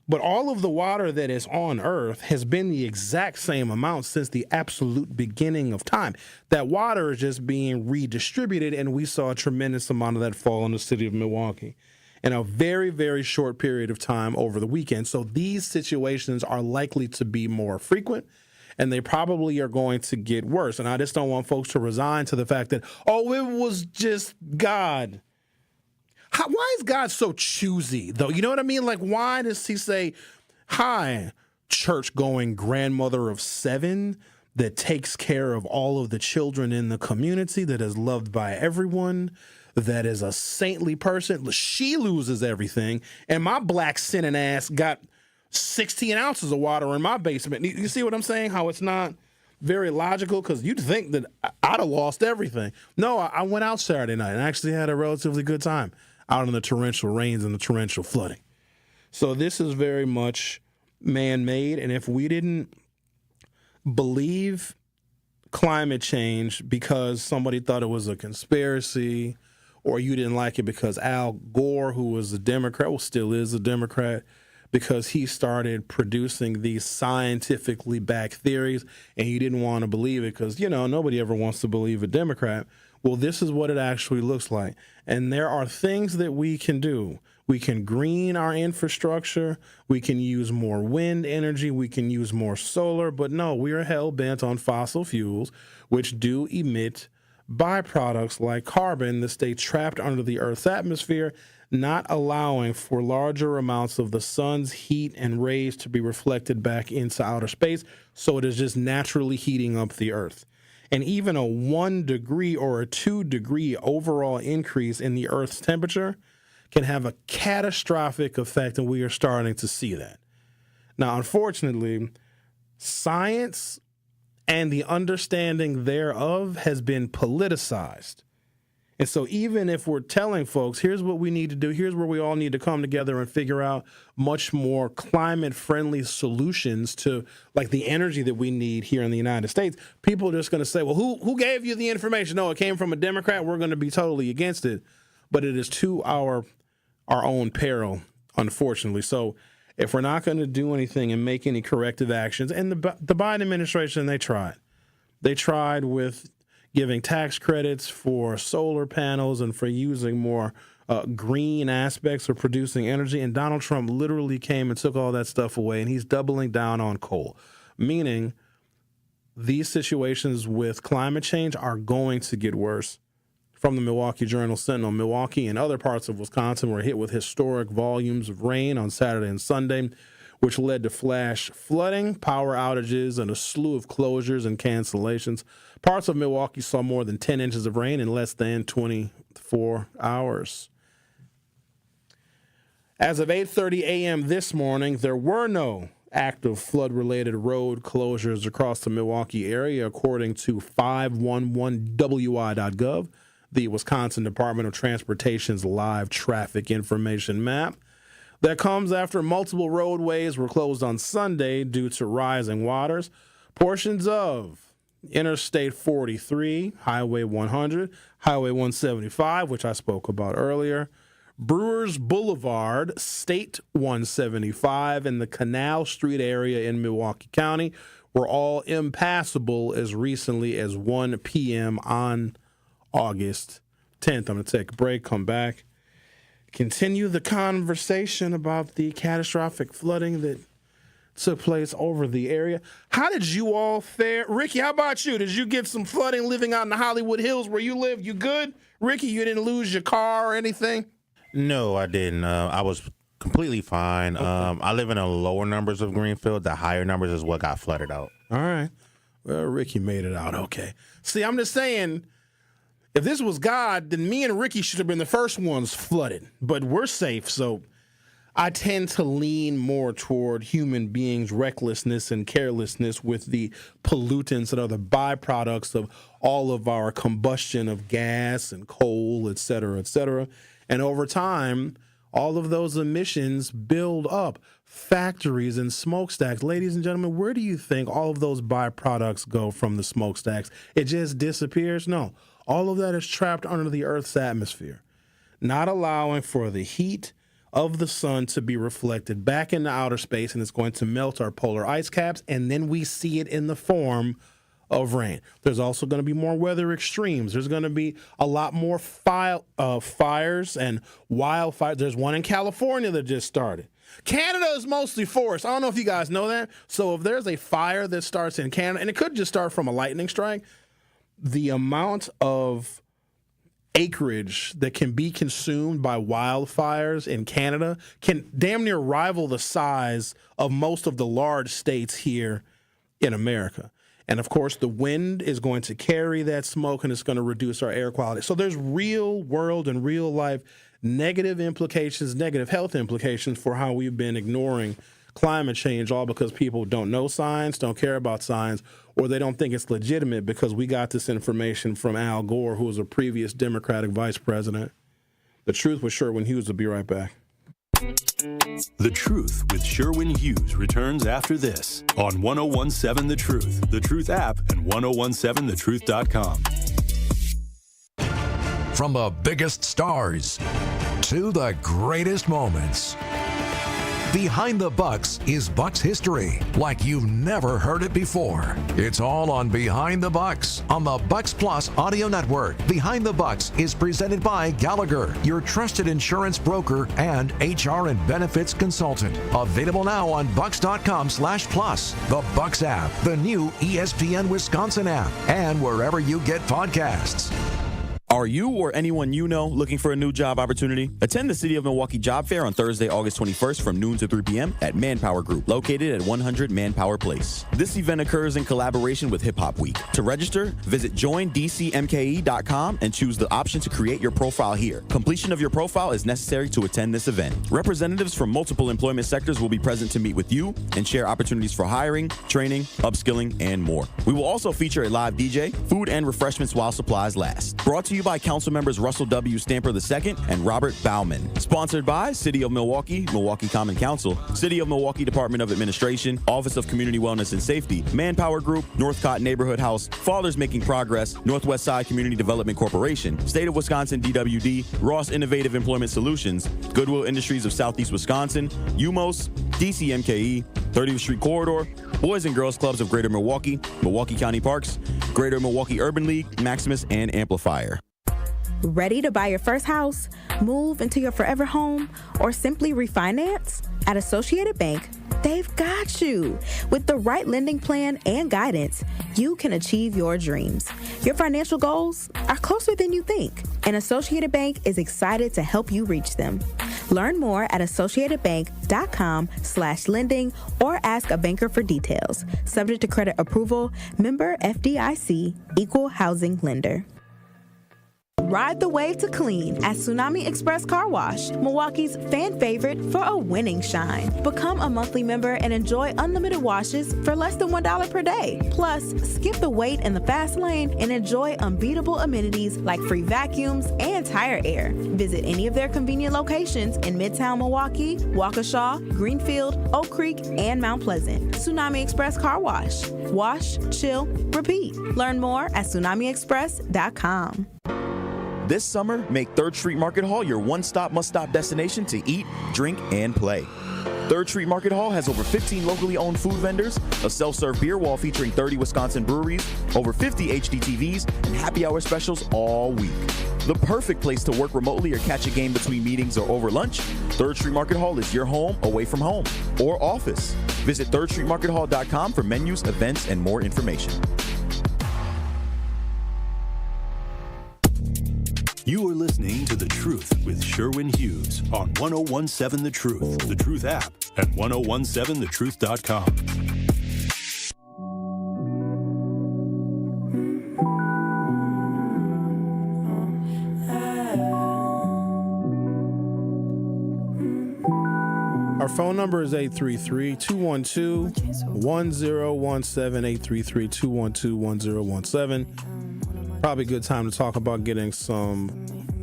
But all of the water that is on Earth has been the exact same amount since the absolute beginning of time. That water is just being redistributed, and we saw a tremendous amount of that fall in the city of Milwaukee in a very, very short period of time over the weekend. So these situations are likely to be more frequent, and they probably are going to get worse. And I just don't want folks to resign to the fact that, oh, it was just God. Why is God so choosy, though? You know what I mean? Like, why does he say, hi, church-going grandmother of 7 that takes care of all of the children in the community, that is loved by everyone, that is a saintly person? She loses everything, and my black sinning ass got 16 ounces of water in my basement. You see what I'm saying? How it's not very logical, because you'd think that I'd have lost everything. No, I went out Saturday night and actually had a relatively good time out in the torrential rains and the torrential flooding. So this is very much man-made, and if we didn't believe climate change because somebody thought it was a conspiracy, or you didn't like it because Al Gore, who was a Democrat, well, still is a Democrat, because he started producing these scientifically backed theories, and you didn't want to believe it because, you know, nobody ever wants to believe a Democrat. Well, this is what it actually looks like. And there are things that we can do. We can green our infrastructure. We can use more wind energy. We can use more solar. But no, we are hell-bent on fossil fuels, which do emit byproducts like carbon that stay trapped under the Earth's atmosphere, not allowing for larger amounts of the sun's heat and rays to be reflected back into outer space. So it is just naturally heating up the Earth. And even a 1 degree or a 2 degree overall increase in the Earth's temperature can have a catastrophic effect, and we are starting to see that. Now, unfortunately, science and the understanding thereof has been politicized. And so even if we're telling folks, here's what we need to do, here's where we all need to come together and figure out much more climate-friendly solutions to, like, the energy that we need here in the United States, people are just going to say, well, who gave you the information? No, it came from a Democrat. We're going to be totally against it. But it is to our own peril, unfortunately. So if we're not going to do anything and make any corrective actions, and the Biden administration, they tried. They tried with giving tax credits for solar panels and for using more green aspects of producing energy. And Donald Trump literally came and took all that stuff away, and he's doubling down on coal, meaning these situations with climate change are going to get worse. From the Milwaukee Journal-Sentinel, Milwaukee and other parts of Wisconsin were hit with historic volumes of rain on Saturday and Sunday, which led to flash flooding, power outages, and a slew of closures and cancellations. Parts of Milwaukee saw more than 10 inches of rain in less than 24 hours. As of 8:30 a.m. this morning, there were no active flood-related road closures across the Milwaukee area, according to 511wi.gov, the Wisconsin Department of Transportation's live traffic information map. That comes after multiple roadways were closed on Sunday due to rising waters. Portions of Interstate 43, Highway 100, Highway 175, which I spoke about earlier, Brewers Boulevard, State 175, and the Canal Street area in Milwaukee County were all impassable as recently as 1 p.m. on August 10th. I'm going to take a break, come back, continue the conversation about the catastrophic flooding that took place over the area. How did you all fare? Ricky, how about you? Did you get some flooding living out in the Hollywood Hills where you live? You good? Ricky, you didn't lose your car or anything? No, I didn't. I was completely fine. Okay. I live in the lower numbers of Greenfield. The higher numbers is what got flooded out. All right. Well, Ricky made it out okay. See, I'm just saying, if this was God, then me and Ricky should have been the first ones flooded. But we're safe, so I tend to lean more toward human beings' recklessness and carelessness with the pollutants that are the byproducts of all of our combustion of gas and coal, et cetera, et cetera. And over time, all of those emissions build up. Factories and smokestacks. Ladies and gentlemen, where do you think all of those byproducts go from the smokestacks? It just disappears? No. All of that is trapped under the Earth's atmosphere, not allowing for the heat of the sun to be reflected back into outer space, and it's going to melt our polar ice caps, and then we see it in the form of rain. There's also going to be more weather extremes. There's going to be a lot more fires and wildfires. There's one in California that just started. Canada is mostly forest. I don't know if you guys know that. So if there's a fire that starts in Canada, and it could just start from a lightning strike, the amount of acreage that can be consumed by wildfires in Canada can damn near rival the size of most of the large states here in America. And, of course, the wind is going to carry that smoke, and it's going to reduce our air quality. So there's real world and real life negative implications, negative health implications for how we've been ignoring climate change, all because people don't know science, don't care about science, or they don't think it's legitimate because we got this information from Al Gore, who was a previous Democratic vice president. The Truth with Sherwin Hughes will be right back. The Truth with Sherwin Hughes returns after this on 1017 The Truth, The Truth app, and 1017thetruth.com. From the biggest stars to the greatest moments, Behind the Bucks is Bucks history like you've never heard it before. It's all on Behind the Bucks on the Bucks Plus audio network. Behind the Bucks is presented by Gallagher, your trusted insurance broker and HR and benefits consultant. Available now on bucks.com/plus, the Bucks app, the new ESPN Wisconsin app, and wherever you get podcasts. Are you or anyone you know looking for a new job opportunity? Attend the City of Milwaukee Job Fair on Thursday, August 21st from noon to 3 p.m. at Manpower Group, located at 100 Manpower Place. This event occurs in collaboration with Hip Hop Week. To register, visit joindcmke.com and choose the option to create your profile here. Completion of your profile is necessary to attend this event. Representatives from multiple employment sectors will be present to meet with you and share opportunities for hiring, training, upskilling, and more. We will also feature a live DJ, food and refreshments while supplies last. Brought to you you by council members Russell W. Stamper II and Robert Bauman. Sponsored by City of Milwaukee, Milwaukee Common Council, City of Milwaukee Department of Administration, Office of Community Wellness and Safety, Manpower Group, Northcott Neighborhood House, Fathers Making Progress, Northwest Side Community Development Corporation, State of Wisconsin DWD, Ross Innovative Employment Solutions, Goodwill Industries of Southeast Wisconsin, UMOS, DCMKE, 30th Street Corridor, Boys and Girls Clubs of Greater Milwaukee, Milwaukee County Parks, Greater Milwaukee Urban League, Maximus, and Amplifier. Ready to buy your first house, move into your forever home, or simply refinance? At Associated Bank, they've got you. With the right lending plan and guidance, you can achieve your dreams. Your financial goals are closer than you think, and Associated Bank is excited to help you reach them. Learn more at associatedbank.com/lending or ask a banker for details. Subject to credit approval, member FDIC, equal housing lender. Ride the wave to clean at Tsunami Express Car Wash, Milwaukee's fan favorite for a winning shine. Become a monthly member and enjoy unlimited washes for less than $1 per day. Plus, skip the wait in the fast lane and enjoy unbeatable amenities like free vacuums and tire air. Visit any of their convenient locations in Midtown Milwaukee, Waukesha, Greenfield, Oak Creek, and Mount Pleasant. Tsunami Express Car Wash. Wash, chill, repeat. Learn more at tsunamiexpress.com. This summer, make 3rd Street Market Hall your one-stop, must-stop destination to eat, drink, and play. 3rd Street Market Hall has over 15 locally owned food vendors, a self-serve beer wall featuring 30 Wisconsin breweries, over 50 HDTVs, and happy hour specials all week. The perfect place to work remotely or catch a game between meetings or over lunch, 3rd Street Market Hall is your home away from home or office. Visit 3rdstreetmarkethall.com for menus, events, and more information. You are listening to The Truth with Sherwin Hughes on 1017 The Truth, The Truth app, and 1017thetruth.com. Our phone number is 833-212-1017, 833-212-1017. Probably a good time to talk about getting some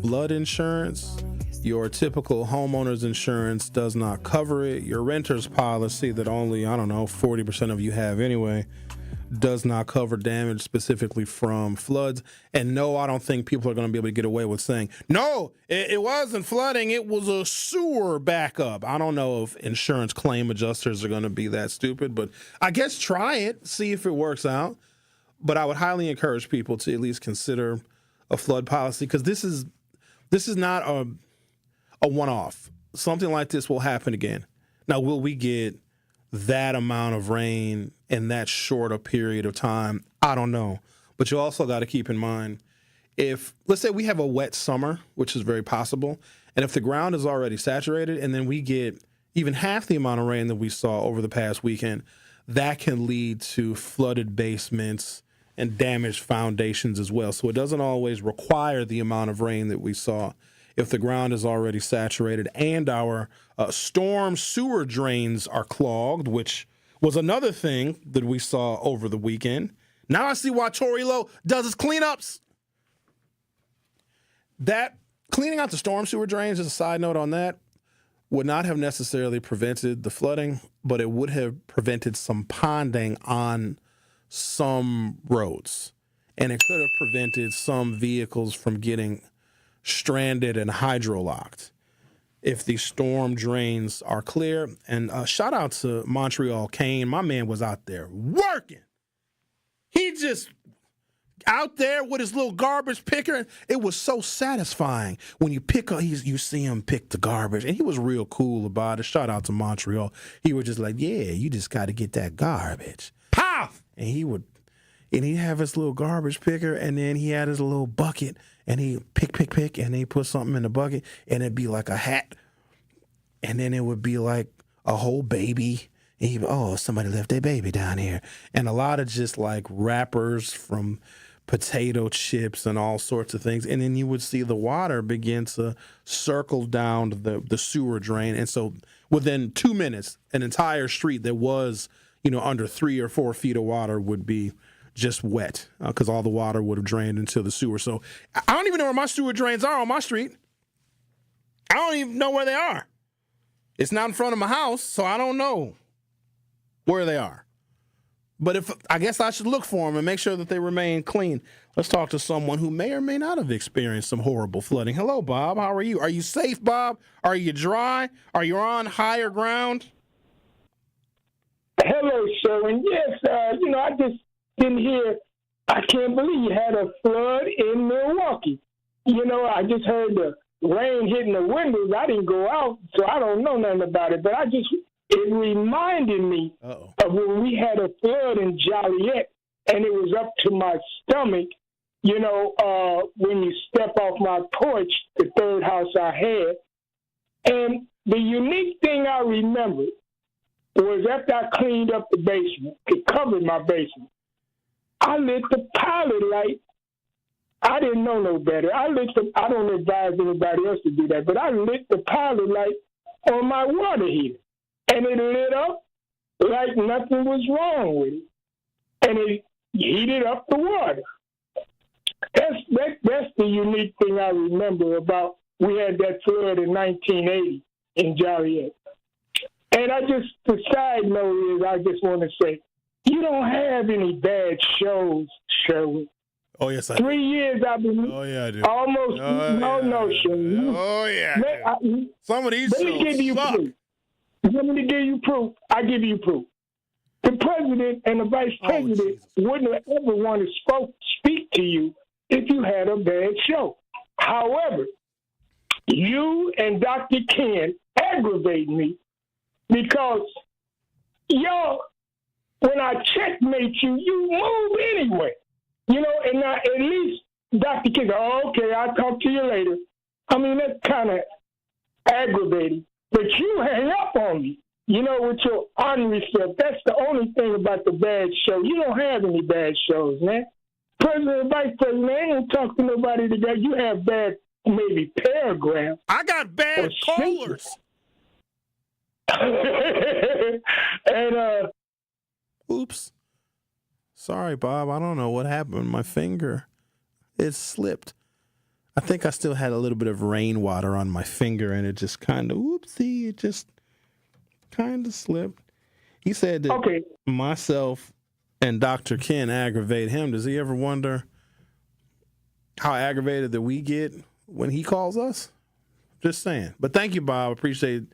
flood insurance. Your typical homeowner's insurance does not cover it. Your renter's policy that only, 40% of you have anyway, does not cover damage specifically from floods. And no, I don't think people are going to be able to get away with saying, no, it wasn't flooding, it was a sewer backup. I don't know if insurance claim adjusters are going to be that stupid, but I guess try it, see if it works out. But I would highly encourage people to at least consider a flood policy, because this is not a one-off. Something like this will happen again. Now, will we get that amount of rain in that short a period of time? I don't know. But you also got to keep in mind, if, let's say we have a wet summer, which is very possible, and if the ground is already saturated and then we get even half the amount of rain that we saw over the past weekend, that can lead to flooded basements and damaged foundations as well. So it doesn't always require the amount of rain that we saw. If the ground is already saturated and our storm sewer drains are clogged, which was another thing that we saw over the weekend. Now I see why Tory Lowe does his cleanups. That cleaning out the storm sewer drains, as a side note on that, would not have necessarily prevented the flooding, but it would have prevented some ponding on some roads. And it could have prevented some vehicles from getting stranded and hydrolocked if the storm drains are clear. And shout out to Montreal Kane. My man was out there working. He just out there with his little garbage picker. It was so satisfying when you you see him pick the garbage, and he was real cool about it. Shout out to Montreal. He was just like, yeah, you just got to get that garbage. Pow! And he'd have his little garbage picker, and then he had his little bucket, and he pick, and he put something in the bucket, and it'd be like a hat, and then it would be like a whole baby. And somebody left their baby down here. And a lot of just like wrappers from potato chips and all sorts of things. And then you would see the water begin to circle down the sewer drain. And so within 2 minutes, an entire street that was, under 3 or 4 feet of water would be just wet because all the water would have drained into the sewer. So I don't even know where my sewer drains are on my street. I don't even know where they are. It's not in front of my house, so I don't know where they are. But I guess I should look for them and make sure that they remain clean. Let's talk to someone who may or may not have experienced some horrible flooding. Hello, Bob. How are you? Are you safe, Bob? Are you dry? Are you on higher ground? Hello, Sherwin. Yes, I just didn't hear. I can't believe you had a flood in Milwaukee. I just heard the rain hitting the windows. I didn't go out, so I don't know nothing about it. But it reminded me of when we had a flood in Joliet, and it was up to my stomach. When you step off my porch, the third house I had. And the unique thing I remember was after I cleaned up the basement, it covered my basement, I lit the pilot light. I didn't know no better. I don't advise anybody else to do that, but I lit the pilot light on my water heater, and it lit up like nothing was wrong with it, and it heated up the water. That's the unique thing I remember about. We had that flood in 1980 in Joliet. And the side note is I just want to say, you don't have any bad shows, Sherwin. Oh, yes, I do. 3 years I've been. Oh, yeah, I do. Almost. No, Sherwin. Oh, yeah. Some of these shows suck. Let me give you proof. I give you proof. The president and the vice president wouldn't have ever want to speak to you if you had a bad show. However, you and Dr. Ken aggravate me because, y'all, when I checkmate you, you move anyway. And now at least Dr. Ken, okay, I'll talk to you later. I mean, that's kind of aggravating. But you hang up on me, with your ornery stuff. That's the only thing about the bad show. You don't have any bad shows, man. President and vice president, I ain't talk to nobody today. You have bad, maybe paragraphs. I got bad callers. And oops. Sorry, Bob. I don't know what happened. My finger, it slipped. I think I still had a little bit of rainwater on my finger, and it just kind of, it just kind of slipped. He said that myself and Dr. Ken aggravate him. Does he ever wonder how aggravated that we get when he calls us? Just saying. But thank you, Bob. Appreciate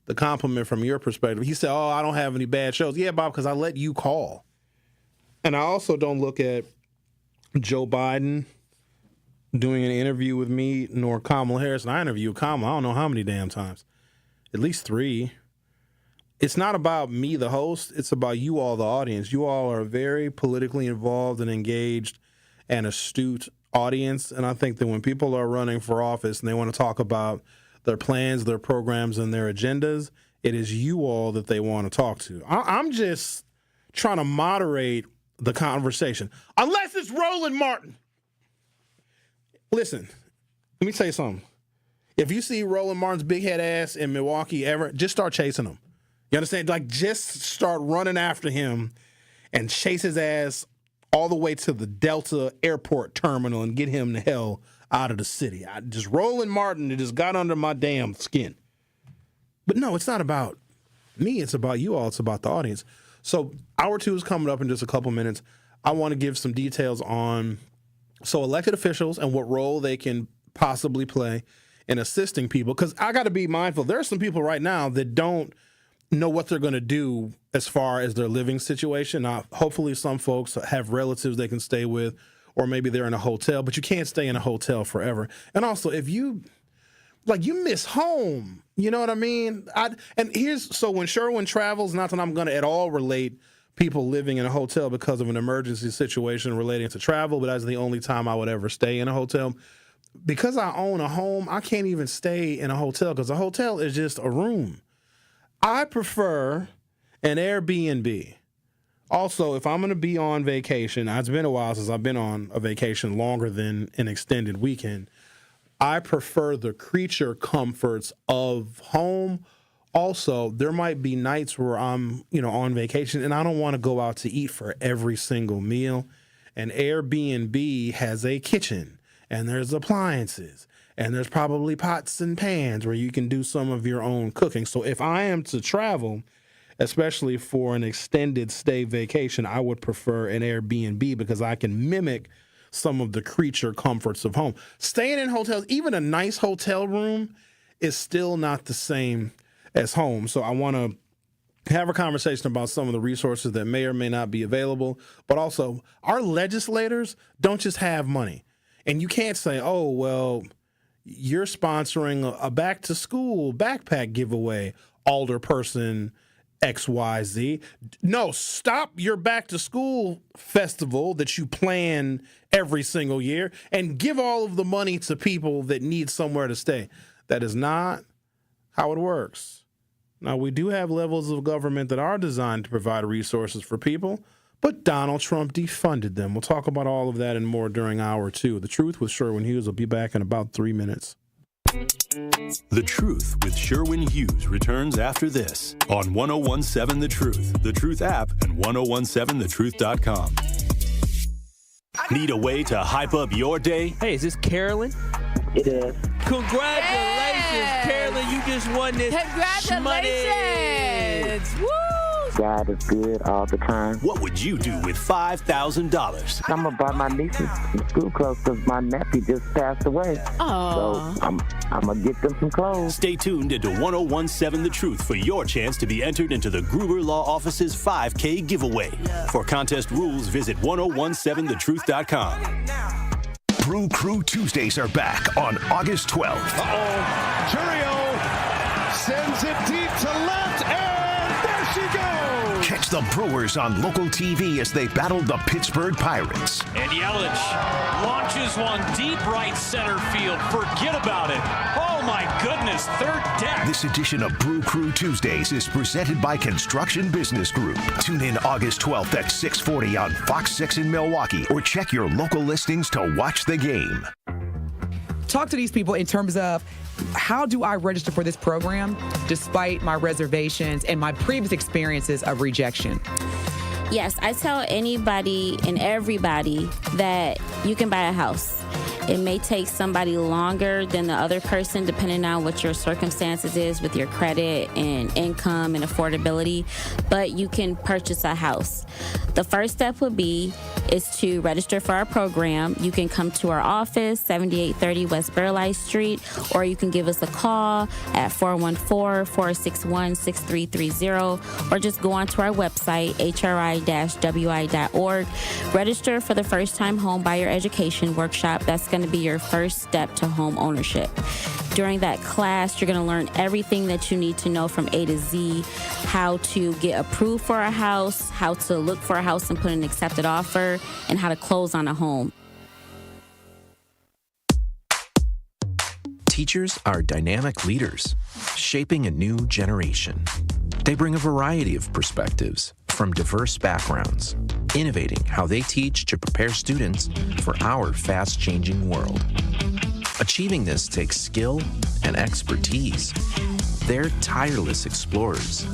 the compliment from your perspective. He said, I don't have any bad shows. Yeah, Bob, because I let you call. And I also don't look at Joe Biden doing an interview with me, nor Kamala Harris. And I interviewed Kamala, I don't know how many damn times. At least 3. It's not about me, the host. It's about you all, the audience. You all are very politically involved and engaged and astute audience. And I think that when people are running for office and they want to talk about their plans, their programs, and their agendas, it is you all that they want to talk to. I'm just trying to moderate the conversation. Unless it's Roland Martin. Listen, let me tell you something. If you see Roland Martin's big head ass in Milwaukee ever, just start chasing him. You understand? Like, just start running after him and chase his ass all the way to the Delta Airport terminal and get him the hell out of the city. Roland Martin, it just got under my damn skin. But no, it's not about me. It's about you all. It's about the audience. So hour 2 is coming up in just a couple minutes. I want to give some details on elected officials and what role they can possibly play in assisting people. Because I got to be mindful. There are some people right now that don't know what they're going to do as far as their living situation. Now, hopefully some folks have relatives they can stay with, or maybe they're in a hotel, but you can't stay in a hotel forever. And also, if you miss home, you know what I mean? When Sherwin travels, not that I'm going to at all relate people living in a hotel because of an emergency situation relating to travel, but that's the only time I would ever stay in a hotel. Because I own a home, I can't even stay in a hotel because a hotel is just a room. I prefer an Airbnb. Also, if I'm going to be on vacation, it's been a while since I've been on a vacation longer than an extended weekend. I prefer the creature comforts of home Also, there might be nights where I'm, on vacation and I don't want to go out to eat for every single meal. And Airbnb has a kitchen and there's appliances and there's probably pots and pans where you can do some of your own cooking. So if I am to travel, especially for an extended stay vacation, I would prefer an Airbnb because I can mimic some of the creature comforts of home. Staying in hotels, even a nice hotel room, is still not the same as home. So I want to have a conversation about some of the resources that may or may not be available, but also our legislators don't just have money. And you can't say, oh, well, you're sponsoring a back-to-school backpack giveaway, alderperson XYZ. No, stop your back-to-school festival that you plan every single year and give all of the money to people that need somewhere to stay. That is not how it works. Now, we do have levels of government that are designed to provide resources for people, but Donald Trump defunded them. We'll talk about all of that and more during Hour 2. The Truth with Sherwin Hughes will be back in about 3 minutes. The Truth with Sherwin Hughes returns after this on 1017 The Truth, The Truth app, and 1017thetruth.com. Need a way to hype up your day? Hey, is this Carolyn? It is. Congratulations, Carolyn. You just won this Congratulations. Woo! God is good all the time. What would you do with $5,000? I'm going to buy my nieces some school clothes because my nephew just passed away. Aww. So I'm going to get them some clothes. Stay tuned into 1017 The Truth for your chance to be entered into the Gruber Law Office's 5K giveaway. For contest rules, visit 1017thetruth.com. Brew Crew Tuesdays are back on August 12th. Churio sends it deep to left, and there she goes. Catch the Brewers on local TV as they battle the Pittsburgh Pirates. And Yelich launches one deep right center field. Forget about it. Oh, my goodness, third deck. This edition of Brew Crew Tuesdays is presented by Construction Business Group. Tune in August 12th at 6:40 on Fox 6 in Milwaukee, or check your local listings to watch the game. Talk to these people in terms of how do I register for this program despite my reservations and my previous experiences of rejection? Yes, I tell anybody and everybody that you can buy a house. It may take somebody longer than the other person depending on what your circumstances is with your credit and income and affordability, but you can purchase a house. The first step would be is to register for our program. You can come to our office, 7830 West Burleigh Street, or you can give us a call at 414-461-6330, or just go onto our website, hri-wi.org. Register for the first-time home buyer education workshop. That's going to be your first step to home ownership. During that class, you're going to learn everything that you need to know from A to Z, how to get approved for a house, how to look for a house and put an accepted offer, and how to close on a home. Teachers are dynamic leaders, shaping a new generation. They bring a variety of perspectives from diverse backgrounds, innovating how they teach to prepare students for our fast-changing world. Achieving this takes skill and expertise. They're tireless explorers,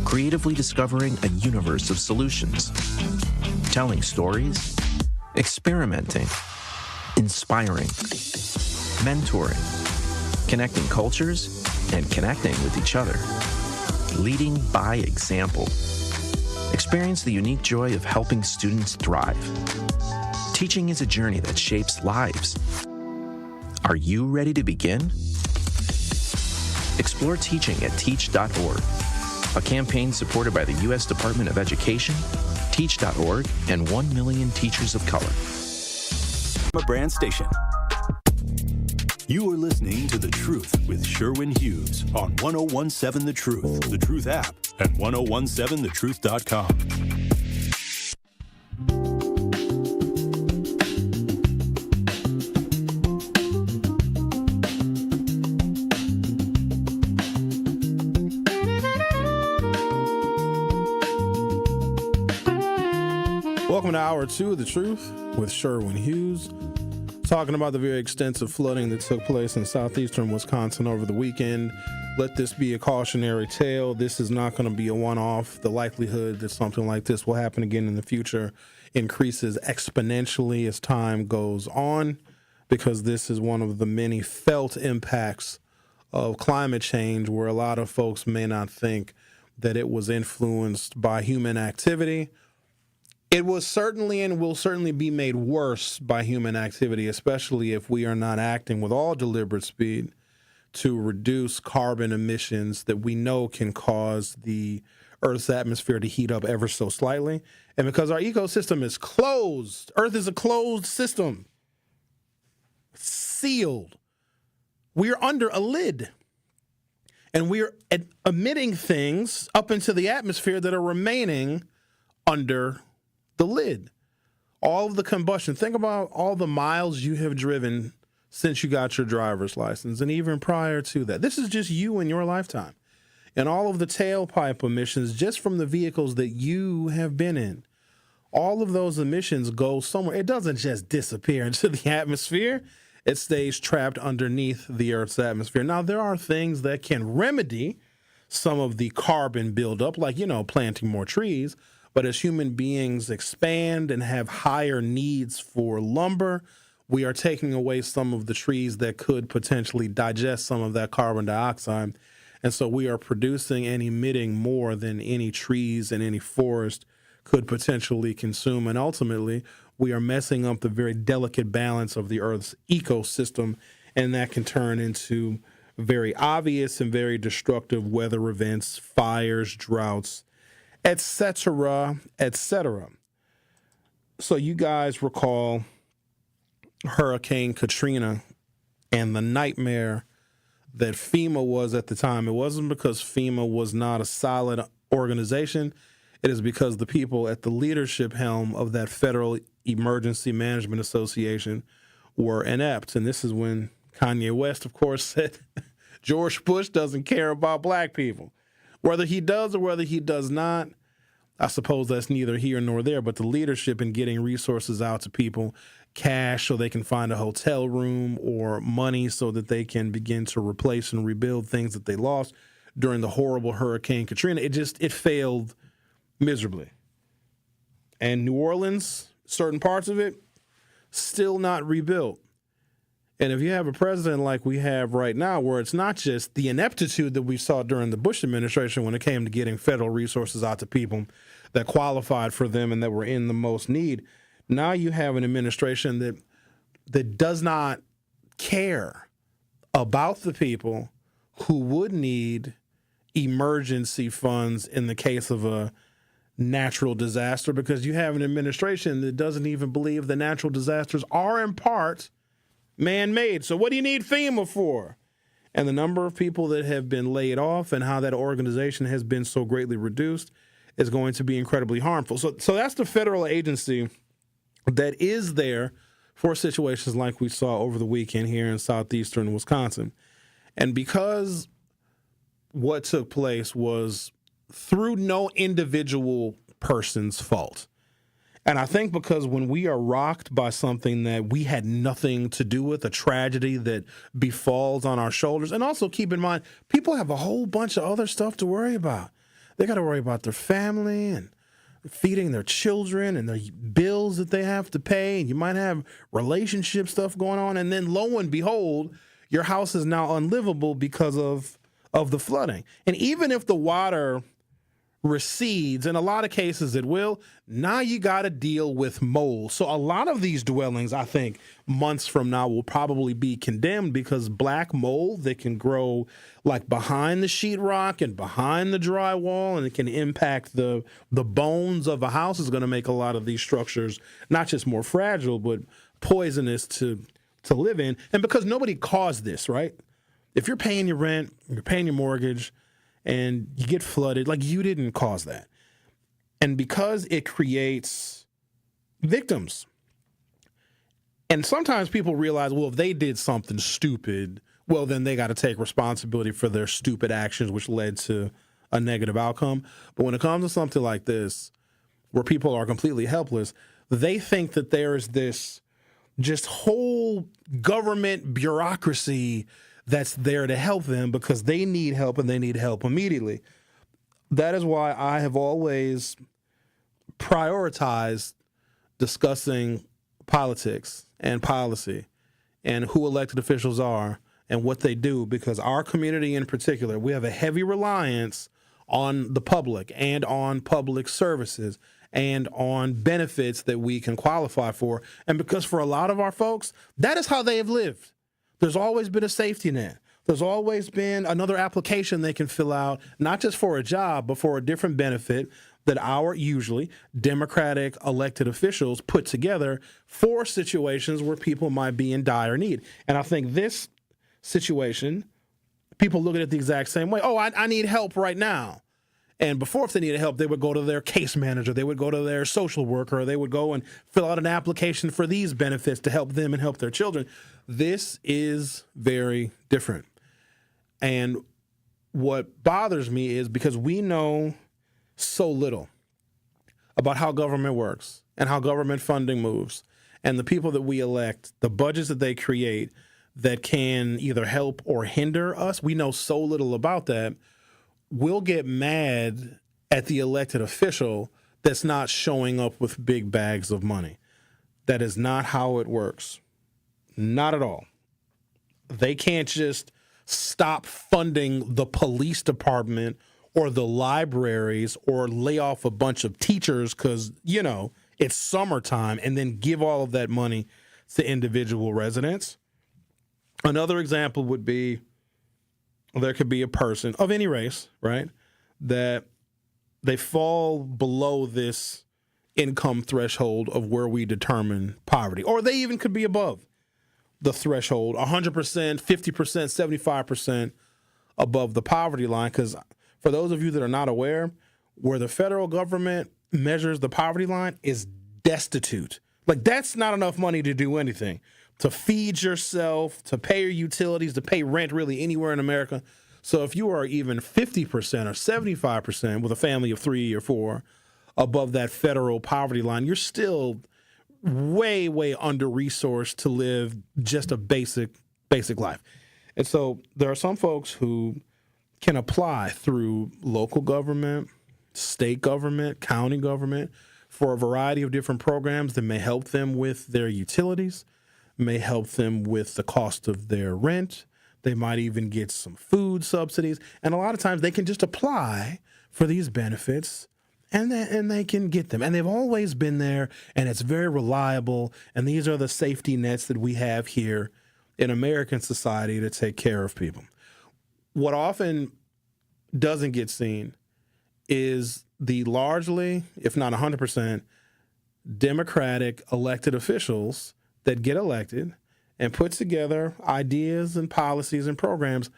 creatively discovering a universe of solutions, telling stories, experimenting, inspiring, mentoring, connecting cultures, and connecting with each other, leading by example. Experience the unique joy of helping students thrive. Teaching is a journey that shapes lives. Are you ready to begin? Explore teaching at teach.org, a campaign supported by the U.S. Department of Education, Teach.org, and 1 million teachers of color. A brand station. You are listening to The Truth with Sherwin Hughes on 1017 The Truth, The Truth app, and 1017thetruth.com. Welcome to Hour 2 of The Truth with Sherwin Hughes. talking about the very extensive flooding that took place in southeastern Wisconsin over the weekend. Let this be a cautionary tale. This is not going to be a one-off. The likelihood that something like this will happen again in the future increases exponentially as time goes on, because this is one of the many felt impacts of climate change, where a lot of folks may not think that it was influenced by human activity. It was certainly and will certainly be made worse by human activity, especially if we are not acting with all deliberate speed to reduce carbon emissions that we know can cause the Earth's atmosphere to heat up ever so slightly. And because our ecosystem is closed, Earth is a closed system, sealed. We are under a lid. And we're emitting things up into the atmosphere that are remaining under the lid. All of the combustion. Think about all the miles you have driven since you got your driver's license, and even prior to that. This is just you in your lifetime. And all of the tailpipe emissions just from the vehicles that you have been in. All of those emissions go somewhere. It doesn't just disappear into the atmosphere. It stays trapped underneath the Earth's atmosphere. Now, there are things that can remedy some of the carbon buildup, like, planting more trees. But as human beings expand and have higher needs for lumber, we are taking away some of the trees that could potentially digest some of that carbon dioxide. And so we are producing and emitting more than any trees and any forest could potentially consume. And ultimately, we are messing up the very delicate balance of the Earth's ecosystem, and that can turn into very obvious and very destructive weather events, fires, droughts, etc., etc. So you guys recall Hurricane Katrina and the nightmare that FEMA was at the time. It wasn't because FEMA was not a solid organization. It is because the people at the leadership helm of that Federal Emergency Management Association were inept. And this is when Kanye West, of course, said George Bush doesn't care about black people. Whether he does or whether he does not, I suppose that's neither here nor there. But the leadership in getting resources out to people, cash so they can find a hotel room, or money so that they can begin to replace and rebuild things that they lost during the horrible Hurricane Katrina, it failed miserably. And New Orleans, certain parts of it, still not rebuilt. And if you have a president like we have right now, where it's not just the ineptitude that we saw during the Bush administration when it came to getting federal resources out to people that qualified for them and that were in the most need, now you have an administration that does not care about the people who would need emergency funds in the case of a natural disaster, because you have an administration that doesn't even believe that natural disasters are in part man-made. So what do you need FEMA for? And the number of people that have been laid off and how that organization has been so greatly reduced is going to be incredibly harmful. So that's the federal agency that is there for situations like we saw over the weekend here in southeastern Wisconsin. And because what took place was through no individual person's fault, and I think because when we are rocked by something that we had nothing to do with, a tragedy that befalls on our shoulders, and also keep in mind, people have a whole bunch of other stuff to worry about. They got to worry about their family and feeding their children and their bills that they have to pay. And you might have relationship stuff going on. And then lo and behold, your house is now unlivable because of the flooding. And even if the water recedes, in a lot of cases it will, now you got to deal with mold. So a lot of these dwellings, I think, months from now will probably be condemned because black mold that can grow like behind the sheetrock and behind the drywall, and it can impact the bones of a house, is going to make a lot of these structures not just more fragile, but poisonous to live in. And because nobody caused this, right? If you're paying your rent, you're paying your mortgage, and you get flooded, like, you didn't cause that. And because it creates victims. And sometimes people realize, well, if they did something stupid, well, then they got to take responsibility for their stupid actions, which led to a negative outcome. But when it comes to something like this, where people are completely helpless, they think that there is this just whole government bureaucracy that's there to help them because they need help and they need help immediately. That is why I have always prioritized discussing politics and policy and who elected officials are and what they do, because our community in particular, we have a heavy reliance on the public and on public services and on benefits that we can qualify for. And because for a lot of our folks, that is how they have lived. There's always been a safety net. There's always been another application they can fill out, not just for a job, but for a different benefit that our usually Democratic elected officials put together for situations where people might be in dire need. And I think this situation, people look at it the exact same way. Oh, I need help right now. And before, if they needed help, they would go to their case manager, they would go to their social worker, or they would go and fill out an application for these benefits to help them and help their children. This is very different. And what bothers me is because we know so little about how government works and how government funding moves, and the people that we elect, the budgets that they create that can either help or hinder us. We know so little about that. We'll get mad at the elected official that's not showing up with big bags of money. That is not how it works. Not at all. They can't just stop funding the police department or the libraries or lay off a bunch of teachers because, you know, it's summertime and then give all of that money to individual residents. Another example would be there could be a person of any race, right, that they fall below this income threshold of where we determine poverty, or they even could be above the threshold, 100%, 50%, 75% above the poverty line. Because for those of you that are not aware, where the federal government measures the poverty line is destitute. Like, that's not enough money to do anything, to feed yourself, to pay your utilities, to pay rent really anywhere in America. So if you are even 50% or 75% with a family of 3 or 4 above that federal poverty line, you're still way, way under-resourced to live just a basic life. And so there are some folks who can apply through local government, state government, county government for a variety of different programs that may help them with their utilities, may help them with the cost of their rent. They might even get some food subsidies. And a lot of times they can just apply for these benefits and they can get them. And they've always been there, and it's very reliable. And these are the safety nets that we have here in American society to take care of people. What often doesn't get seen is the largely, if not 100%, Democratic elected officials that get elected and put together ideas and policies and programs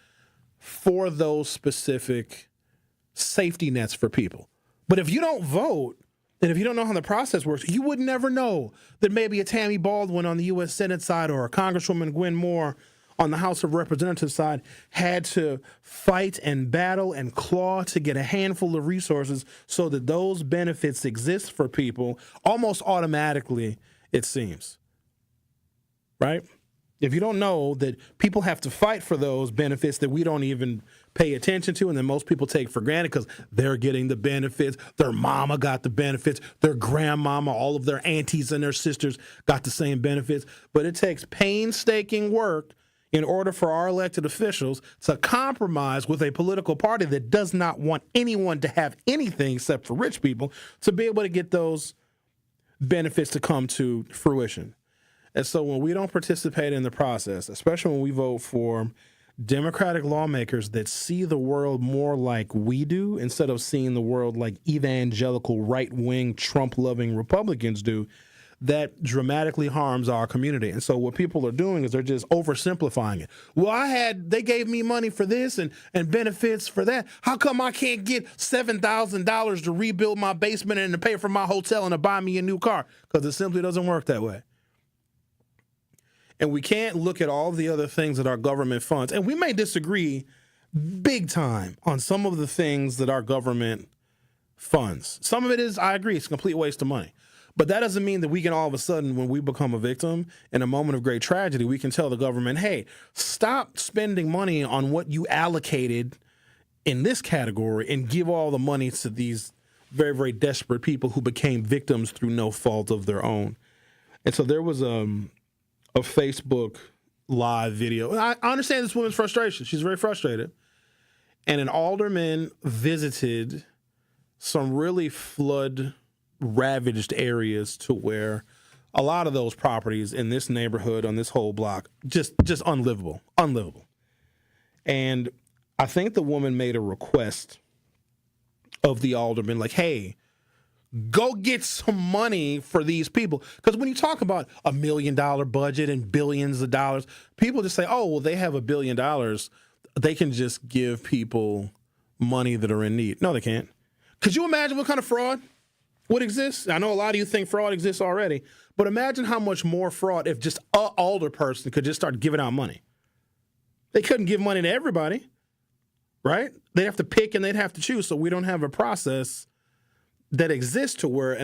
for those specific safety nets for people. But if you don't vote, and if you don't know how the process works, you would never know that maybe a Tammy Baldwin on the U.S. Senate side or a Congresswoman Gwen Moore on the House of Representatives side had to fight and battle and claw to get a handful of resources so that those benefits exist for people almost automatically, it seems. Right? If you don't know that people have to fight for those benefits that we don't even pay attention to and that most people take for granted because they're getting the benefits, their mama got the benefits, their grandmama, all of their aunties and their sisters got the same benefits. But it takes painstaking work in order for our elected officials to compromise with a political party that does not want anyone to have anything except for rich people to be able to get those benefits to come to fruition. And so when we don't participate in the process, especially when we vote for Democratic lawmakers that see the world more like we do instead of seeing the world like evangelical, right-wing, Trump-loving Republicans do, that dramatically harms our community. And so what people are doing is they're just oversimplifying it. Well, they gave me money for this and benefits for that. How come I can't get $7,000 to rebuild my basement and to pay for my hotel and to buy me a new car? Because it simply doesn't work that way. And we can't look at all the other things that our government funds. And we may disagree big time on some of the things that our government funds. Some of it is, I agree, it's a complete waste of money. But that doesn't mean that we can all of a sudden, when we become a victim in a moment of great tragedy, we can tell the government, hey, stop spending money on what you allocated in this category and give all the money to these very, very desperate people who became victims through no fault of their own. And so there was a Facebook live video. I understand this woman's frustration. She's very frustrated. And an alderman visited some really flood-ravaged areas to where a lot of those properties in this neighborhood, on this whole block, just unlivable. And I think the woman made a request of the alderman, like, hey, go get some money for these people. Because when you talk about $1 million budget and billions of dollars, people just say, oh, well, they have $1 billion. They can just give people money that are in need. No, they can't. Could you imagine what kind of fraud would exist? I know a lot of you think fraud exists already, but imagine how much more fraud if just an older person could just start giving out money. They couldn't give money to everybody, right? They'd have to pick and they'd have to choose. So we don't have a process that exists to where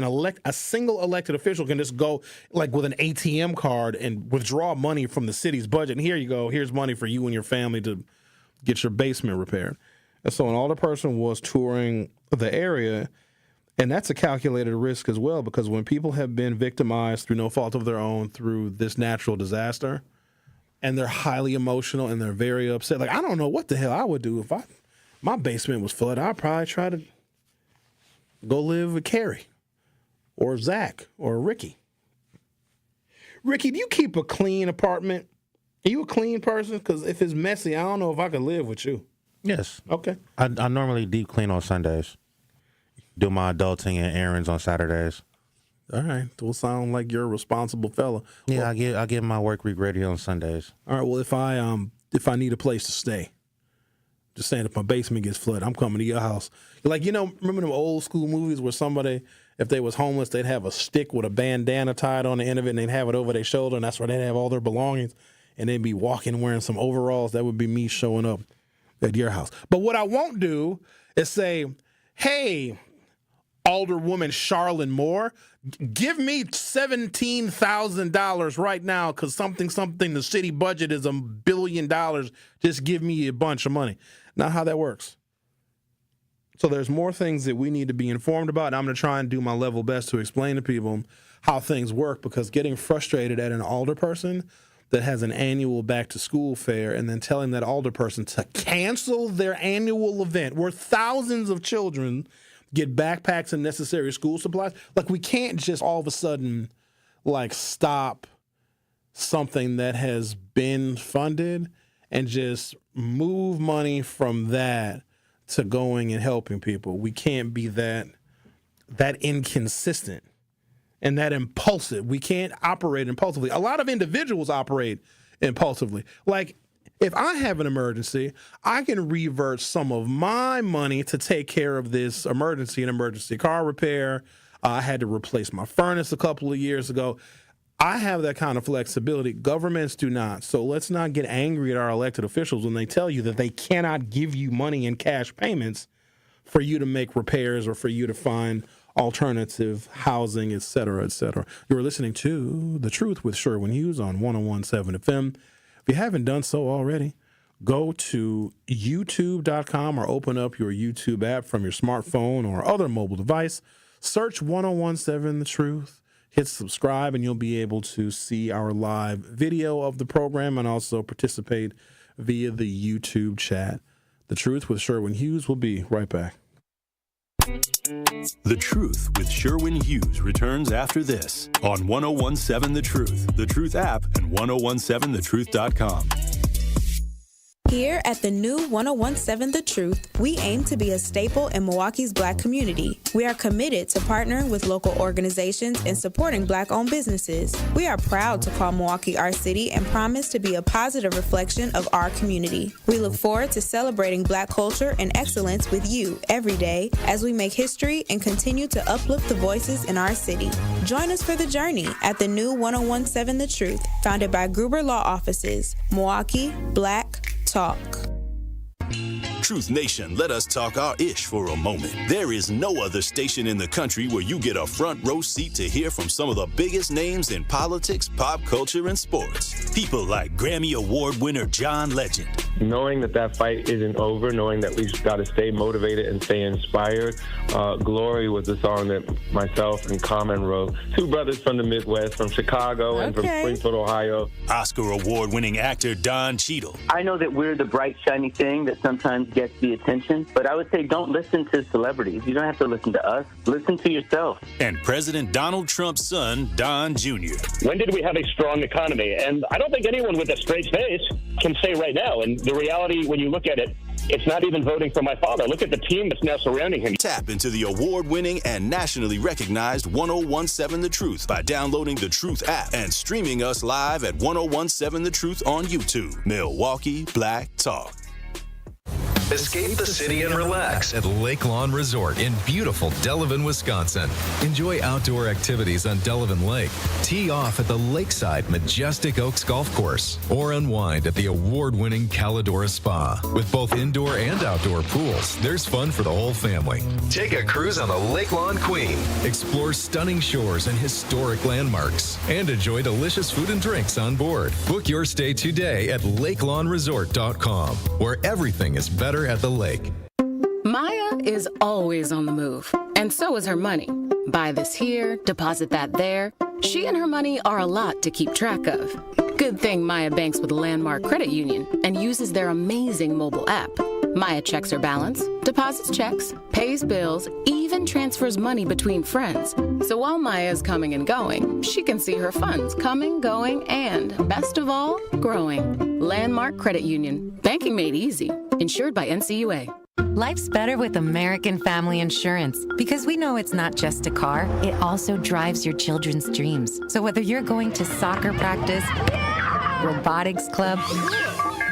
a single elected official can just go like with an ATM card and withdraw money from the city's budget. And here you go. Here's money for you and your family to get your basement repaired. And so an older person was touring the area, and that's a calculated risk as well, because when people have been victimized through no fault of their own through this natural disaster, and they're highly emotional and they're very upset. Like, I don't know what the hell I would do if my basement was flooded. I'd probably try to go live with Carrie or Zach or Ricky. Ricky, do you keep a clean apartment? Are you a clean person? Because if it's messy, I don't know if I could live with you. Yes. Okay. I normally deep clean on Sundays. Do my adulting and errands on Saturdays. All right. Will sound like you're a responsible fella. Yeah, well, I get my work week ready on Sundays. All right. Well, if I need a place to stay, just saying, if my basement gets flooded, I'm coming to your house. Like, remember them old school movies where somebody, if they was homeless, they'd have a stick with a bandana tied on the end of it, and they'd have it over their shoulder, and that's where they'd have all their belongings, and they'd be walking wearing some overalls. That would be me showing up at your house. But what I won't do is say, hey, Alderwoman Charlene Moore, give me $17,000 right now because something, the city budget is $1 billion. Just give me a bunch of money. Not how that works. So there's more things that we need to be informed about, and I'm going to try and do my level best to explain to people how things work, because getting frustrated at an alder person that has an annual back-to-school fair and then telling that alder person to cancel their annual event where thousands of children get backpacks and necessary school supplies. Like, we can't just all of a sudden, stop something that has been funded and just move money from that to going and helping people. We can't be that inconsistent and that impulsive. We can't operate impulsively. A lot of individuals operate impulsively. Like, if I have an emergency, I can revert some of my money to take care of this emergency, an emergency car repair. I had to replace my furnace a couple of years ago. I have that kind of flexibility. Governments do not. So let's not get angry at our elected officials when they tell you that they cannot give you money in cash payments for you to make repairs or for you to find alternative housing, et cetera, et cetera. You're listening to The Truth with Sherwin Hughes on 101.7 FM. If you haven't done so already, go to youtube.com or open up your YouTube app from your smartphone or other mobile device. Search 101.7 The Truth. Hit subscribe, and you'll be able to see our live video of the program and also participate via the YouTube chat. The Truth with Sherwin Hughes will be right back. The Truth with Sherwin Hughes returns after this on 101.7 The Truth, The Truth app, and 101.7thetruth.com. Here at the new 101.7 The Truth, we aim to be a staple in Milwaukee's Black community. We are committed to partnering with local organizations and supporting Black-owned businesses. We are proud to call Milwaukee our city and promise to be a positive reflection of our community. We look forward to celebrating Black culture and excellence with you every day as we make history and continue to uplift the voices in our city. Join us for the journey at the new 101.7 The Truth, founded by Gruber Law Offices, Milwaukee Black Talk. Truth Nation, let us talk our ish for a moment. There is no other station in the country where you get a front row seat to hear from some of the biggest names in politics, pop culture, and sports. People like Grammy Award winner John Legend. Knowing that fight isn't over, knowing that we've got to stay motivated and stay inspired. Glory was the song that myself and Common wrote. Two brothers from the Midwest, from Chicago and from Springfield, Ohio. Oscar Award winning actor Don Cheadle. I know that we're the bright, shiny thing that sometimes gets the attention, but I would say don't listen to celebrities. You don't have to listen to us. Listen to yourself. And President Donald Trump's son, Don Jr. When did we have a strong economy? And I don't think anyone with a straight face can say right now. And the reality, when you look at it, it's not even voting for my father. Look at the team that's now surrounding him. Tap into the award-winning and nationally recognized 1017 The Truth by downloading the Truth app and streaming us live at 1017 The Truth on YouTube. Milwaukee Black Talk. Escape the city and relax at Lake Lawn Resort in beautiful Delavan, Wisconsin. Enjoy outdoor activities on Delavan Lake. Tee off at the lakeside Majestic Oaks Golf Course or unwind at the award-winning Calidora Spa. With both indoor and outdoor pools, there's fun for the whole family. Take a cruise on the Lake Lawn Queen. Explore stunning shores and historic landmarks and enjoy delicious food and drinks on board. Book your stay today at lakelawnresort.com, where everything is better at the lake. Maya is always on the move, and so is her money. Buy this here, deposit that there. She and her money are a lot to keep track of. Good thing Maya banks with Landmark Credit Union and uses their amazing mobile app. Maya checks her balance, deposits checks, pays bills, even transfers money between friends. So while Maya is coming and going, she can see her funds coming, going, and, best of all, growing. Landmark Credit Union. Banking made easy. Insured by NCUA. Life's better with American Family Insurance because we know it's not just a car, it also drives your children's dreams. So whether you're going to soccer practice, robotics club,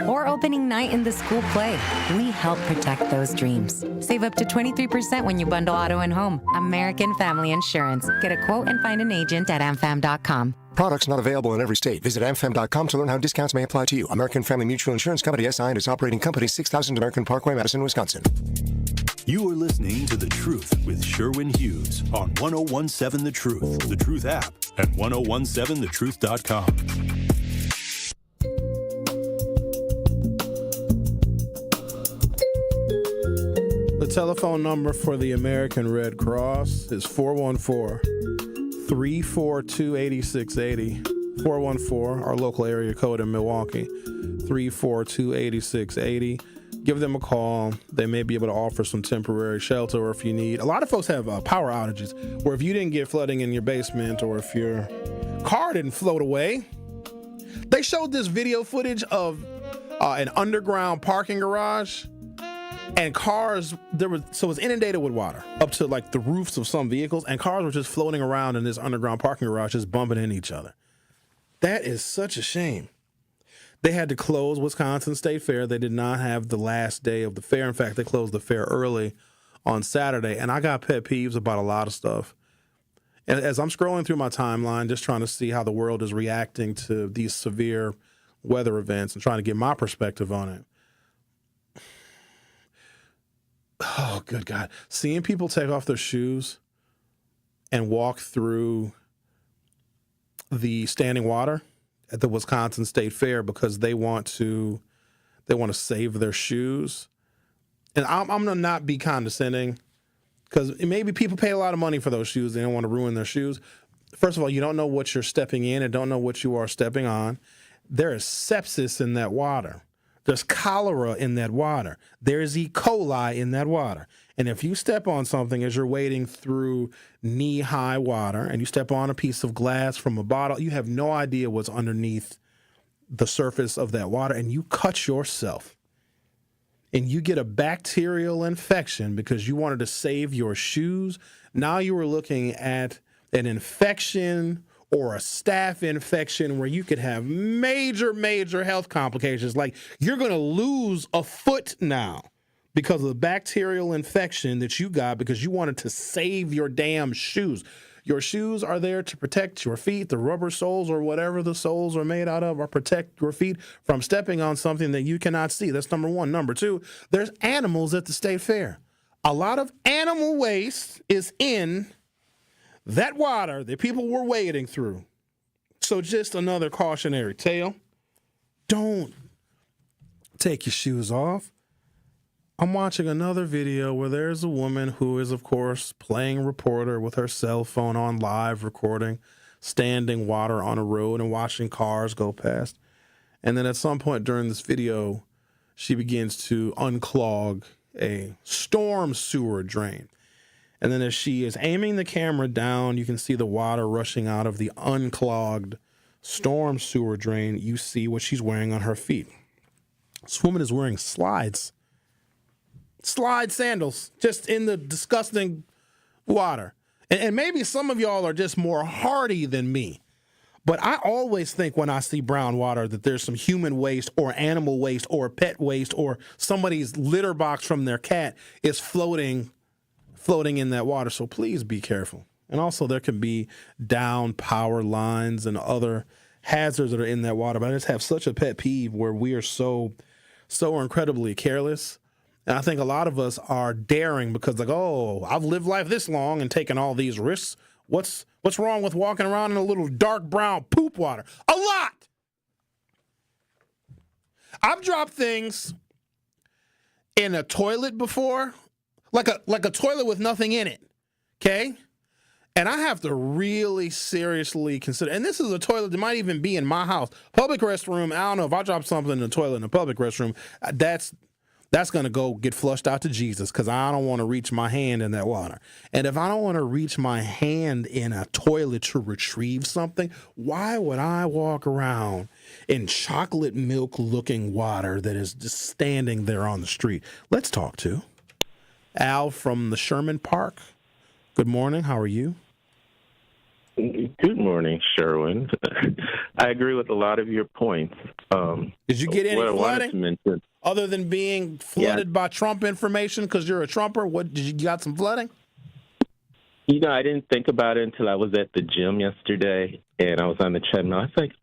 or opening night in the school play, we help protect those dreams. Save up to 23% when you bundle auto and home. American Family Insurance. Get a quote and find an agent at amfam.com. Products not available in every state. Visit amfam.com to learn how discounts may apply to you. American Family Mutual Insurance Company, SI, and its operating company, 6000 American Parkway, Madison, Wisconsin. You are listening to The Truth with Sherwin Hughes on 1017 The Truth, The Truth app, and 1017thetruth.com. The telephone number for the American Red Cross is 414-342-8680. 414, our local area code in Milwaukee, 342-8680. Give them a call. They may be able to offer some temporary shelter, or if you need. A lot of folks have power outages where if you didn't get flooding in your basement or if your car didn't float away. They showed this video footage of an underground parking garage. And cars, so it was inundated with water up to like the roofs of some vehicles, and cars were just floating around in this underground parking garage, just bumping into each other. That is such a shame. They had to close Wisconsin State Fair. They did not have the last day of the fair. In fact, they closed the fair early on Saturday, and I got pet peeves about a lot of stuff. And as I'm scrolling through my timeline, just trying to see how the world is reacting to these severe weather events and trying to get my perspective on it. Oh, good God. Seeing people take off their shoes and walk through the standing water at the Wisconsin State Fair because they want to save their shoes. And I'm going to not be condescending because maybe people pay a lot of money for those shoes. They don't want to ruin their shoes. First of all, you don't know what you're stepping in and don't know what you are stepping on. There is sepsis in that water. There's cholera in that water. There's E. coli in that water. And if you step on something as you're wading through knee-high water and you step on a piece of glass from a bottle, you have no idea what's underneath the surface of that water, and you cut yourself. And you get a bacterial infection because you wanted to save your shoes. Now you are looking at an infection or a staph infection where you could have major, major health complications. Like you're going to lose a foot now because of the bacterial infection that you got because you wanted to save your damn shoes. Your shoes are there to protect your feet. The rubber soles or whatever the soles are made out of are protect your feet from stepping on something that you cannot see. That's number one. Number two, there's animals at the state fair. A lot of animal waste is in that water that people were wading through. So just another cautionary tale. Don't take your shoes off. I'm watching another video where there's a woman who is, of course, playing reporter with her cell phone on live recording, standing water on a road and watching cars go past. And then at some point during this video, she begins to unclog a storm sewer drain. And then as she is aiming the camera down, you can see the water rushing out of the unclogged storm sewer drain. You see what she's wearing on her feet. This woman is wearing slide sandals, just in the disgusting water. And maybe some of y'all are just more hardy than me. But I always think when I see brown water that there's some human waste or animal waste or pet waste or somebody's litter box from their cat is floating in that water. So please be careful. And also there can be down power lines and other hazards that are in that water. But I just have such a pet peeve where we are so incredibly careless. And I think a lot of us are daring because like, oh, I've lived life this long and taken all these risks. What's wrong with walking around in a little dark brown poop water? A lot. I've dropped things in a toilet before, like a toilet with nothing in it. Okay? And I have to really seriously consider, and this is a toilet that might even be in my house. Public restroom, I don't know if I drop something in the toilet in a public restroom, that's going to go get flushed out to Jesus because I don't want to reach my hand in that water. And if I don't want to reach my hand in a toilet to retrieve something, why would I walk around in chocolate milk looking water that is just standing there on the street? Let's talk to Al from the Sherman Park. Good morning. How are you? Good morning, Sherwin. I agree with a lot of your points. Did you get any flooding? Other than being flooded by Trump information because you're a Trumper? What did you got some flooding? You know, I didn't think about it until I was at the gym yesterday and I was on the treadmill. I was like,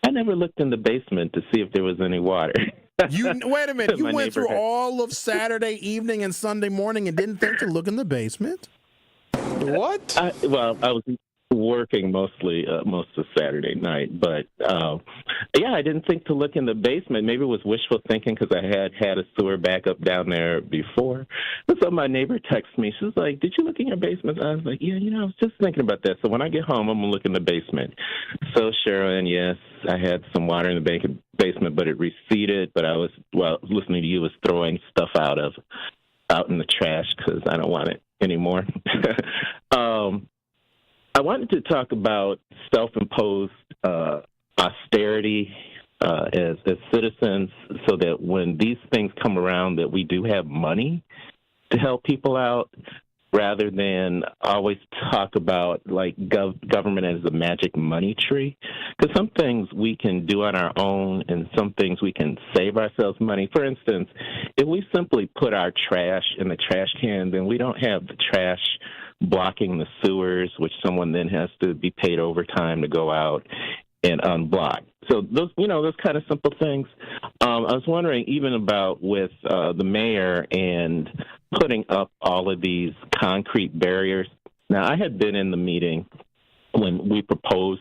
I never looked in the basement to see if there was any water. Wait a minute. You went through all of Saturday evening and Sunday morning and didn't think to look in the basement? What? I was working mostly most of Saturday night, but I didn't think to look in the basement. Maybe it was wishful thinking because I had a sewer backup down there before. And so my neighbor texted me. She was like, "Did you look in your basement?" I was like, "Yeah, I was just thinking about that. So when I get home, I'm gonna look in the basement." So Sherwin, yes, I had some water in the basement, but it receded. But I was listening to you was throwing stuff out in the trash because I don't want it anymore. I wanted to talk about self-imposed austerity as citizens so that when these things come around that we do have money to help people out rather than always talk about like government as a magic money tree. Because some things we can do on our own and some things we can save ourselves money. For instance, if we simply put our trash in the trash can, then we don't have the trash blocking the sewers, which someone then has to be paid overtime to go out and unblock. So those kind of simple things. I was wondering even about with the mayor and putting up all of these concrete barriers. Now, I had been in the meeting when we proposed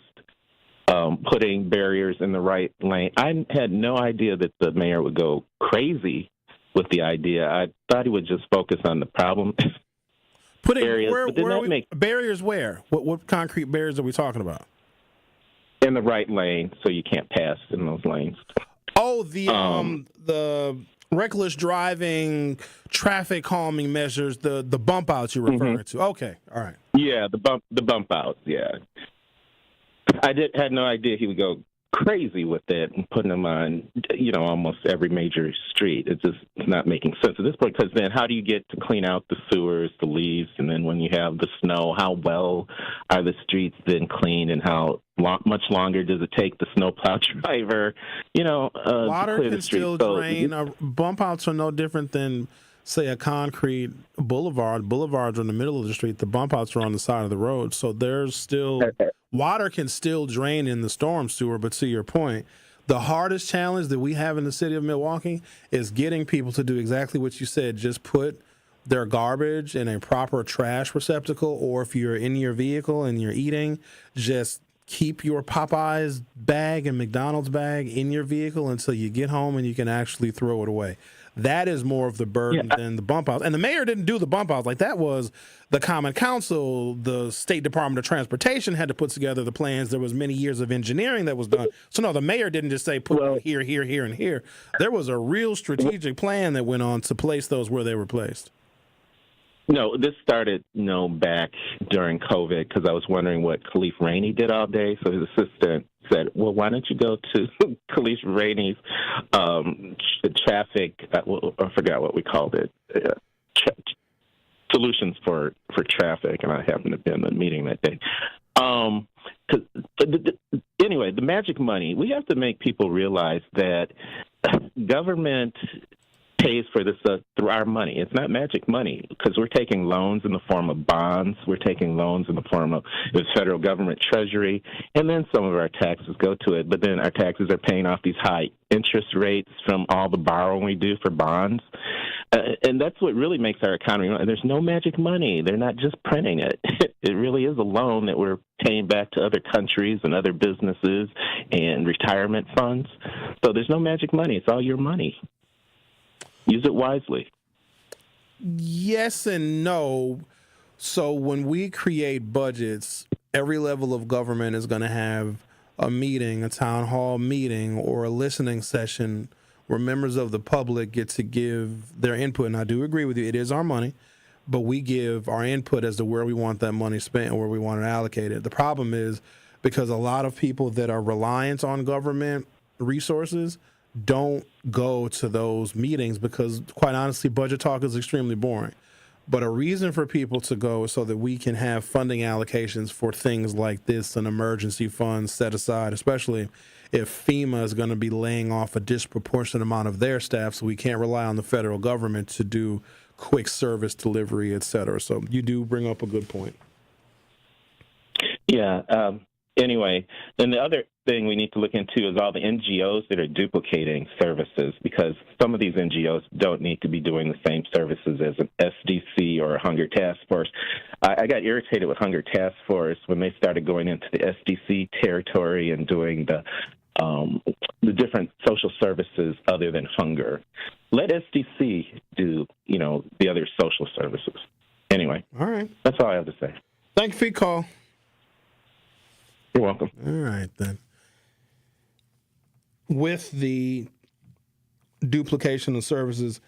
putting barriers in the right lane. I had no idea that the mayor would go crazy with the idea. I thought he would just focus on the problem. Putting barriers, barriers where? What concrete barriers are we talking about? In the right lane, so you can't pass in those lanes. Oh, the reckless driving, traffic calming measures, the bump outs you're referring to. Okay, all right. Yeah, the bump outs. Yeah, I had no idea he would go crazy with it and putting them on, almost every major street. It's not making sense at this point, because then how do you get to clean out the sewers, the leaves, and then when you have the snow, how well are the streets then cleaned, and how much longer does it take the snowplow driver, water to clear can the street? still drain. Bump outs are no different than say, a concrete boulevard. Boulevards are in the middle of the street. The bump outs are on the side of the road. So there's still water can still drain in the storm sewer. But to your point, the hardest challenge that we have in the city of Milwaukee is getting people to do exactly what you said. Just put their garbage in a proper trash receptacle, or if you're in your vehicle and you're eating, just keep your Popeyes bag and McDonald's bag in your vehicle until you get home and you can actually throw it away. That is more of the burden than the bump outs. And the mayor didn't do the bump outs. Like, that was the Common Council. The State Department of Transportation had to put together the plans. There was many years of engineering that was done. So, no, the mayor didn't just say put it here, here, here, and here. There was a real strategic plan that went on to place those where they were placed. No, this started, back during COVID, because I was wondering what Khalif Rainey did all day. So his assistant said, well, why don't you go to Khalif Rainey's traffic, I forgot what we called it, solutions for traffic, and I happened to be in the meeting that day. Anyway, the magic money, we have to make people realize that government pays for this through our money. It's not magic money, because we're taking loans in the form of bonds. We're taking loans in the form of the federal government treasury, and then some of our taxes go to it. But then our taxes are paying off these high interest rates from all the borrowing we do for bonds. And that's what really makes our economy. There's no magic money. They're not just printing it. It really is a loan that we're paying back to other countries and other businesses and retirement funds. So there's no magic money. It's all your money. Use it wisely. Yes and no. So when we create budgets, every level of government is going to have a meeting, a town hall meeting, or a listening session where members of the public get to give their input. And I do agree with you, it is our money, but we give our input as to where we want that money spent and where we want it allocated. The problem is, because a lot of people that are reliant on government resources don't go to those meetings because, quite honestly, budget talk is extremely boring. But a reason for people to go is so that we can have funding allocations for things like this and emergency funds set aside, especially if FEMA is going to be laying off a disproportionate amount of their staff, so we can't rely on the federal government to do quick service delivery, et cetera. So you do bring up a good point. Yeah. Anyway, then the other thing we need to look into is all the NGOs that are duplicating services, because some of these NGOs don't need to be doing the same services as an SDC or a Hunger Task Force. I got irritated with Hunger Task Force when they started going into the SDC territory and doing the different social services other than hunger. Let SDC do, the other social services. Anyway, all right. That's all I have to say. Thank you for your call. You're welcome. All right, then. With the duplication of services,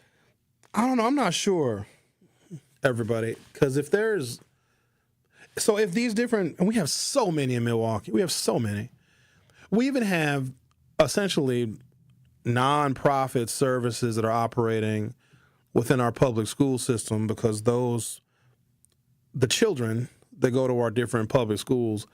I don't know. I'm not sure, everybody, because if these different, and we have so many in Milwaukee, we even have essentially nonprofit services that are operating within our public school system, because the children that go to our different public schools,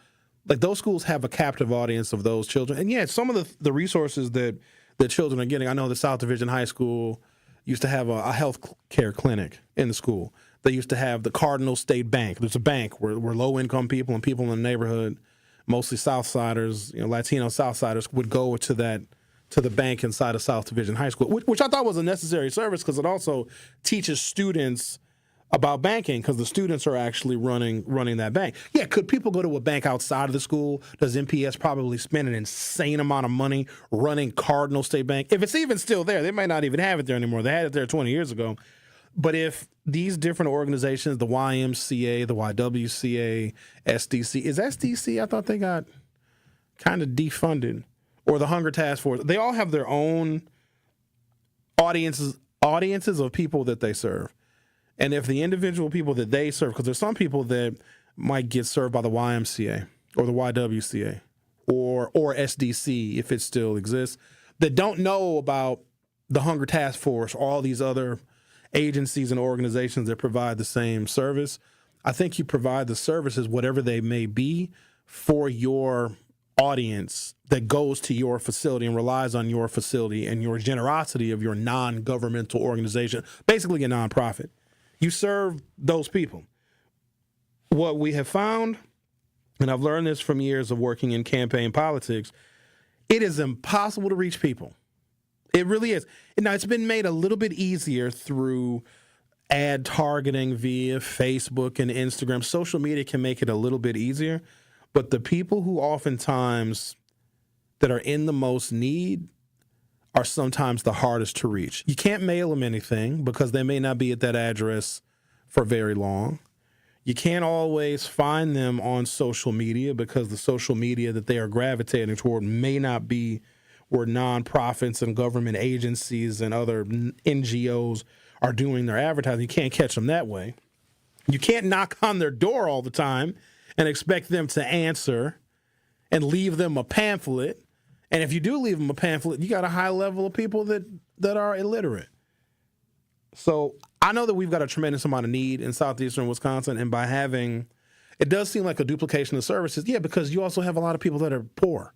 like, those schools have a captive audience of those children. And, yeah, some of the resources that the children are getting, I know the South Division High School used to have a health care clinic in the school. They used to have the Cardinal State Bank. There's a bank where low-income people and people in the neighborhood, mostly Southsiders, Latino Southsiders, would go to the bank inside of South Division High School, which I thought was a necessary service, because it also teaches students about banking, because the students are actually running that bank. Yeah, could people go to a bank outside of the school? Does MPS probably spend an insane amount of money running Cardinal State Bank? If it's even still there, they might not even have it there anymore. They had it there 20 years ago. But if these different organizations, the YMCA, the YWCA, SDC, is SDC, I thought they got kind of defunded, or the Hunger Task Force, they all have their own audiences of people that they serve. And if the individual people that they serve, because there's some people that might get served by the YMCA or the YWCA or SDC, if it still exists, that don't know about the Hunger Task Force or all these other agencies and organizations that provide the same service. I think you provide the services, whatever they may be, for your audience that goes to your facility and relies on your facility and your generosity of your non-governmental organization, basically a nonprofit. You serve those people. What we have found, and I've learned this from years of working in campaign politics, it is impossible to reach people. It really is. Now, it's been made a little bit easier through ad targeting via Facebook and Instagram. Social media can make it a little bit easier, but the people who oftentimes that are in the most need are sometimes the hardest to reach. You can't mail them anything because they may not be at that address for very long. You can't always find them on social media because the social media that they are gravitating toward may not be where nonprofits and government agencies and other NGOs are doing their advertising. You can't catch them that way. You can't knock on their door all the time and expect them to answer and leave them a pamphlet. And if you do leave them a pamphlet, you got a high level of people that are illiterate. So I know that we've got a tremendous amount of need in southeastern Wisconsin, and by having, it does seem like a duplication of services. Yeah, because you also have a lot of people that are poor.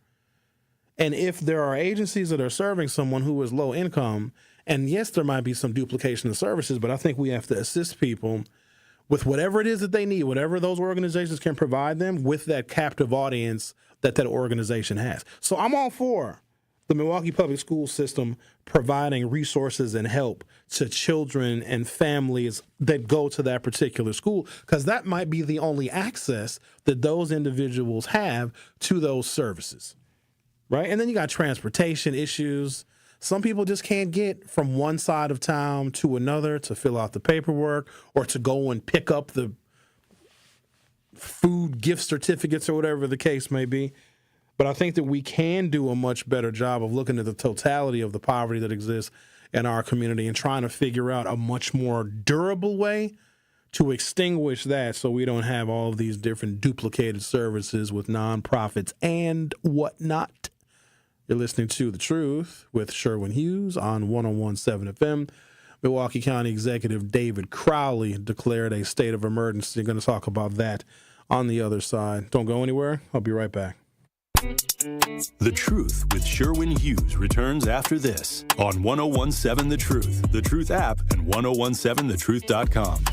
And if there are agencies that are serving someone who is low income, and yes, there might be some duplication of services, but I think we have to assist people with whatever it is that they need, whatever those organizations can provide them with that captive audience that organization has. So I'm all for the Milwaukee public school system providing resources and help to children and families that go to that particular school, because that might be the only access that those individuals have to those services, right? And then you got transportation issues. Some people just can't get from one side of town to another to fill out the paperwork or to go and pick up the food gift certificates or whatever the case may be. But I think that we can do a much better job of looking at the totality of the poverty that exists in our community and trying to figure out a much more durable way to extinguish that so we don't have all of these different duplicated services with nonprofits and whatnot. You're listening to The Truth with Sherwin Hughes on 101.7 FM. Milwaukee County Executive David Crowley declared a state of emergency. Going to talk about that on the other side. Don't go anywhere. I'll be right back. The Truth with Sherwin Hughes returns after this on 101.7 The Truth, The Truth app, and 1017thetruth.com.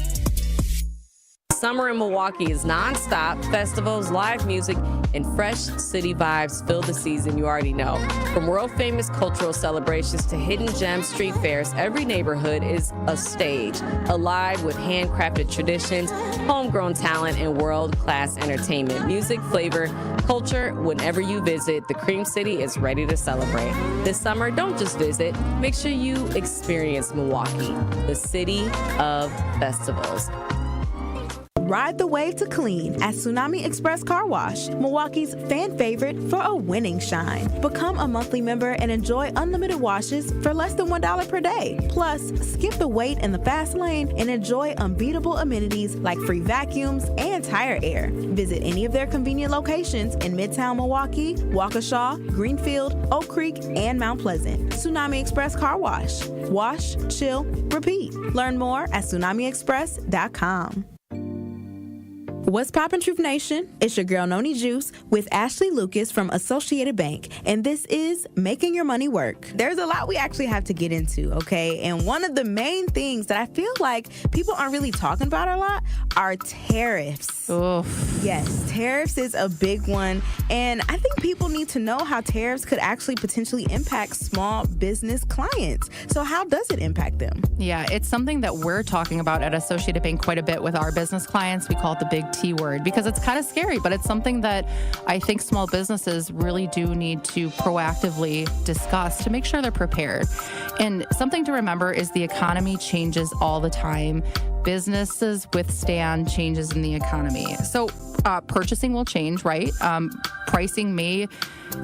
Summer in Milwaukee is nonstop. Festivals, live music, and fresh city vibes fill the season you already know. From world-famous cultural celebrations to hidden gem street fairs, every neighborhood is a stage, alive with handcrafted traditions, homegrown talent, and world-class entertainment. Music, flavor, culture, whenever you visit, the Cream City is ready to celebrate. This summer, don't just visit. Make sure you experience Milwaukee, the city of festivals. Ride the wave to clean at Tsunami Express Car Wash, Milwaukee's fan favorite for a winning shine. Become a monthly member and enjoy unlimited washes for less than $1 per day. Plus, skip the wait in the fast lane and enjoy unbeatable amenities like free vacuums and tire air. Visit any of their convenient locations in Midtown Milwaukee, Waukesha, Greenfield, Oak Creek, and Mount Pleasant. Tsunami Express Car Wash. Wash, chill, repeat. Learn more at tsunamiexpress.com. What's poppin', Truth Nation? It's your girl, Noni Juice, with Ashley Lucas from Associated Bank, and this is Making Your Money Work. There's a lot we actually have to get into, okay? And one of the main things that I feel like people aren't really talking about a lot are tariffs. Oof. Yes, tariffs is a big one, and I think people need to know how tariffs could actually potentially impact small business clients. So how does it impact them? Yeah, it's something that we're talking about at Associated Bank quite a bit with our business clients. We call it the big T word because it's kind of scary, but it's something that I think small businesses really do need to proactively discuss to make sure they're prepared. And something to remember is the economy changes all the time. Businesses withstand changes in the economy. So purchasing will change, right? Pricing may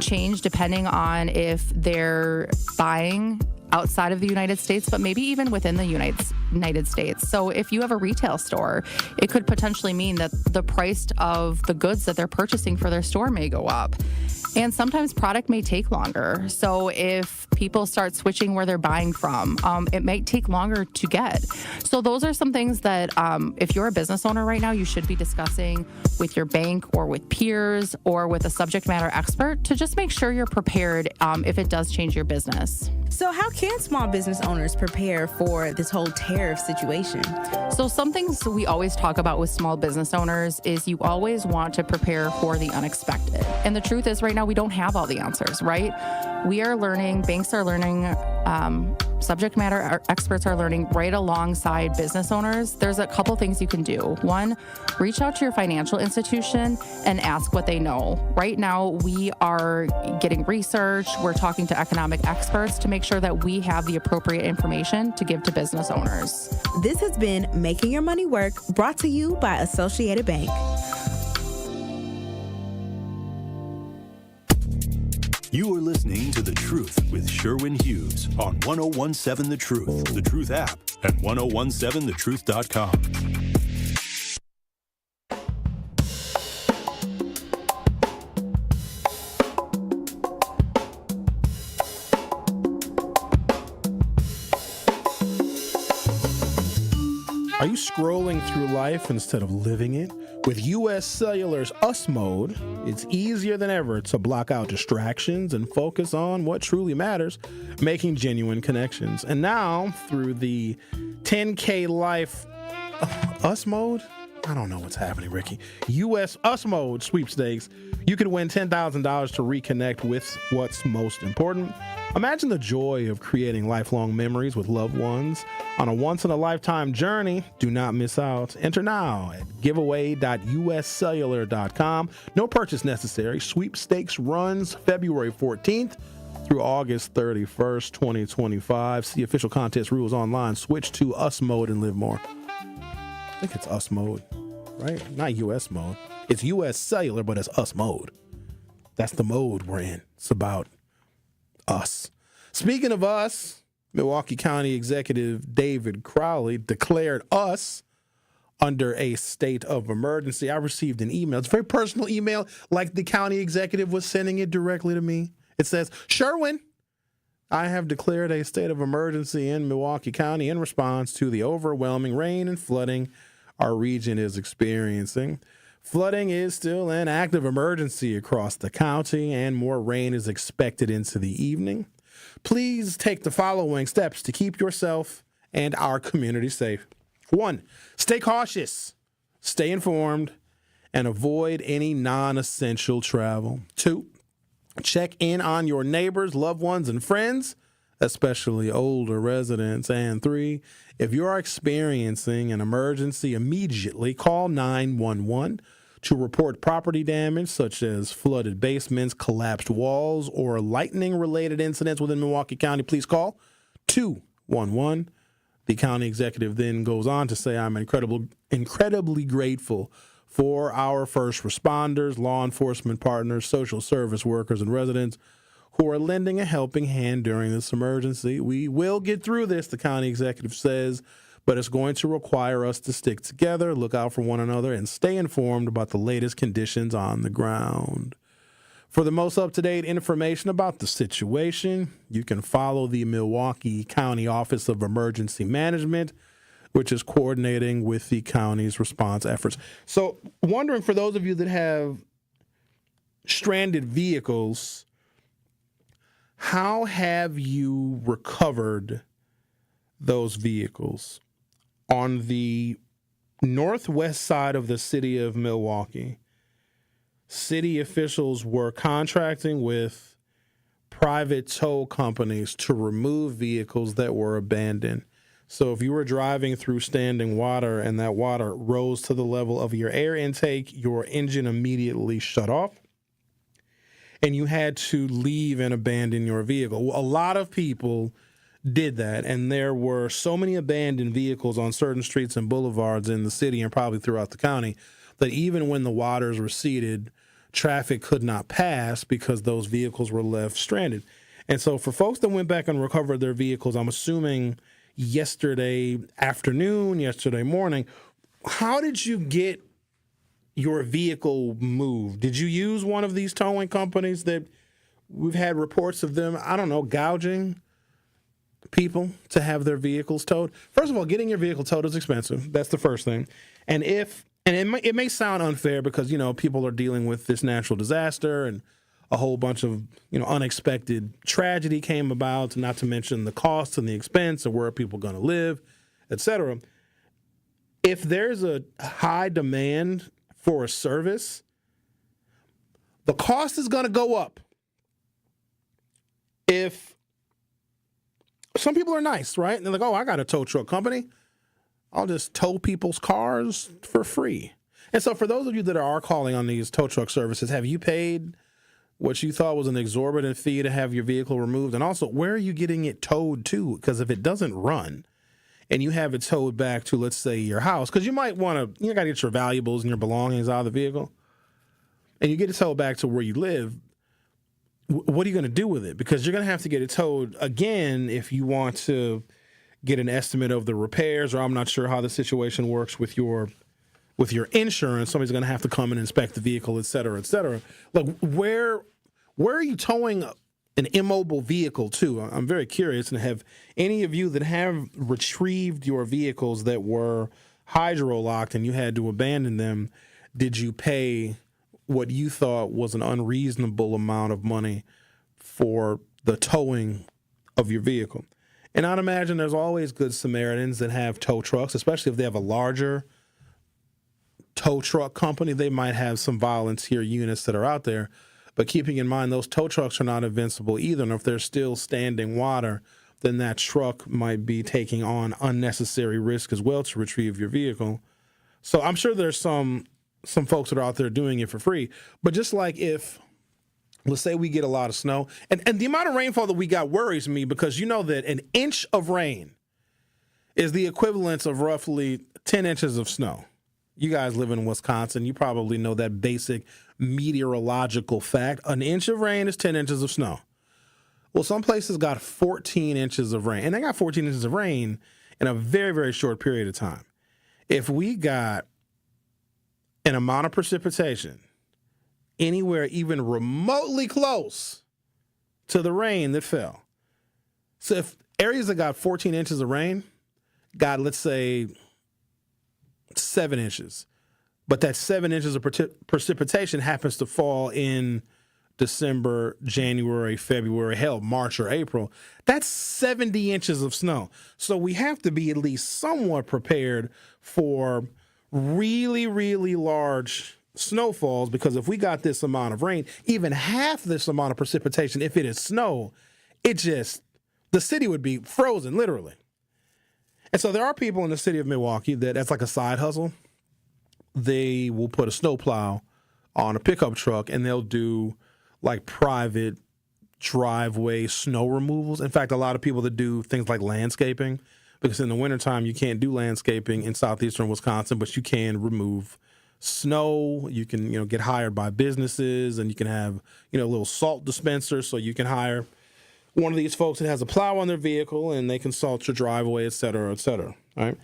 change depending on if they're buying outside of the United States, but maybe even within the United States. So if you have a retail store, it could potentially mean that the price of the goods that they're purchasing for their store may go up. And sometimes product may take longer. So if people start switching where they're buying from, it might take longer to get. So those are some things that if you're a business owner right now, you should be discussing with your bank or with peers or with a subject matter expert to just make sure you're prepared if it does change your business. So how can small business owners prepare for this whole tariff situation? So some things we always talk about with small business owners is you always want to prepare for the unexpected. And the truth is right now we don't have all the answers, right? We are learning, banks are learning, subject matter experts are learning right alongside business owners. There's a couple things you can do. One, reach out to your financial institution and ask what they know. Right now, we are getting research. We're talking to economic experts to make sure that we have the appropriate information to give to business owners. This has been Making Your Money Work, brought to you by Associated Bank. You are listening to The Truth with Sherwin Hughes on 1017 The Truth, The Truth app, and 1017thetruth.com. Are you scrolling through life instead of living it? With U.S. Cellular's US Mode, it's easier than ever to block out distractions and focus on what truly matters, making genuine connections. And now, through the 10K Life US Mode, I don't know what's happening, Ricky. U.S. US Mode sweepstakes, you could win $10,000 to reconnect with what's most important. Imagine the joy of creating lifelong memories with loved ones on a once-in-a-lifetime journey. Do not miss out. Enter now at giveaway.uscellular.com. No purchase necessary. Sweepstakes runs February 14th through August 31st, 2025. See official contest rules online. Switch to US Mode and live more. I think it's US Mode, right? Not US Mode. It's US Cellular, but it's US Mode. That's the mode we're in. It's about us. Speaking of us, Milwaukee County Executive David Crowley declared us under a state of emergency. I received an email. It's a very personal email, like the county executive was sending it directly to me. It says, Sherwin, I have declared a state of emergency in Milwaukee County in response to the overwhelming rain and flooding our region is experiencing. Flooding is still an active emergency across the county, and more rain is expected into the evening. Please take the following steps to keep yourself and our community safe. 1, stay cautious, stay informed, and avoid any non-essential travel. 2, check in on your neighbors, loved ones, and friends, especially older residents. And 3, if you are experiencing an emergency, immediately call 911 to report property damage such as flooded basements, collapsed walls, or lightning-related incidents within Milwaukee County. Please call 211. The county executive then goes on to say, I'm incredibly grateful for our first responders, law enforcement partners, social service workers, and residents who are lending a helping hand during this emergency. We will get through this, the county executive says, but it's going to require us to stick together, look out for one another, and stay informed about the latest conditions on the ground. For the most up-to-date information about the situation, you can follow the Milwaukee County Office of Emergency Management, which is coordinating with the county's response efforts. So, wondering, for those of you that have stranded vehicles, how have you recovered those vehicles? On the northwest side of the city of Milwaukee, city officials were contracting with private tow companies to remove vehicles that were abandoned. So if you were driving through standing water and that water rose to the level of your air intake, your engine immediately shut off and you had to leave and abandon your vehicle. A lot of people did that, and there were so many abandoned vehicles on certain streets and boulevards in the city and probably throughout the county that even when the waters receded, traffic could not pass because those vehicles were left stranded. And so for folks that went back and recovered their vehicles, I'm assuming yesterday afternoon, yesterday morning, how did you get your vehicle moved? Did you use one of these towing companies that we've had reports of them, I don't know, gouging people to have their vehicles towed? First of all, getting your vehicle towed is expensive. That's the first thing. And it may sound unfair because, people are dealing with this natural disaster and a whole bunch of, unexpected tragedy came about, not to mention the cost and the expense of where people are going to live, et cetera. If there's a high demand for a service, the cost is going to go up. If some people are nice, right? And they're like, oh, I got a tow truck company. I'll just tow people's cars for free. And so for those of you that are calling on these tow truck services, have you paid what you thought was an exorbitant fee to have your vehicle removed? And also, where are you getting it towed to? Because if it doesn't run and you have it towed back to, let's say, your house, because you might want to, got to get your valuables and your belongings out of the vehicle, and you get it towed back to where you live, what are you going to do with it? Because you're going to have to get it towed again if you want to get an estimate of the repairs, or I'm not sure how the situation works with your insurance. Somebody's going to have to come and inspect the vehicle, et cetera, et cetera. Like, where are you towing an immobile vehicle to? I'm very curious. And have any of you that have retrieved your vehicles that were hydro-locked and you had to abandon them, did you pay what you thought was an unreasonable amount of money for the towing of your vehicle? And I'd imagine there's always good Samaritans that have tow trucks, especially if they have a larger tow truck company. They might have some volunteer units that are out there. But keeping in mind, those tow trucks are not invincible either. And if they're still standing water, then that truck might be taking on unnecessary risk as well to retrieve your vehicle. So I'm sure there's some folks that are out there doing it for free. But just like if, let's say we get a lot of snow, and the amount of rainfall that we got worries me, because you know that an inch of rain is the equivalent of roughly 10 inches of snow. You guys live in Wisconsin. You probably know that basic meteorological fact. An inch of rain is 10 inches of snow. Well, some places got 14 inches of rain, and they got 14 inches of rain in a very, very short period of time. If we got an amount of precipitation anywhere even remotely close to the rain that fell, so if areas that got 14 inches of rain got, let's say, 7 inches, but that 7 inches of precipitation happens to fall in December, January, February, hell, March or April, that's 70 inches of snow. So we have to be at least somewhat prepared for really, really large snowfalls, because if we got this amount of rain, even half this amount of precipitation, if it is snow, the city would be frozen, literally. And so there are people in the city of Milwaukee that's like a side hustle. They will put a snowplow on a pickup truck and they'll do like private driveway snow removals. In fact, a lot of people that do things like landscaping, because in the wintertime you can't do landscaping in southeastern Wisconsin, but you can remove snow. You can, get hired by businesses, and you can have, a little salt dispenser, so you can hire one of these folks that has a plow on their vehicle and they can salt your driveway, et cetera, right?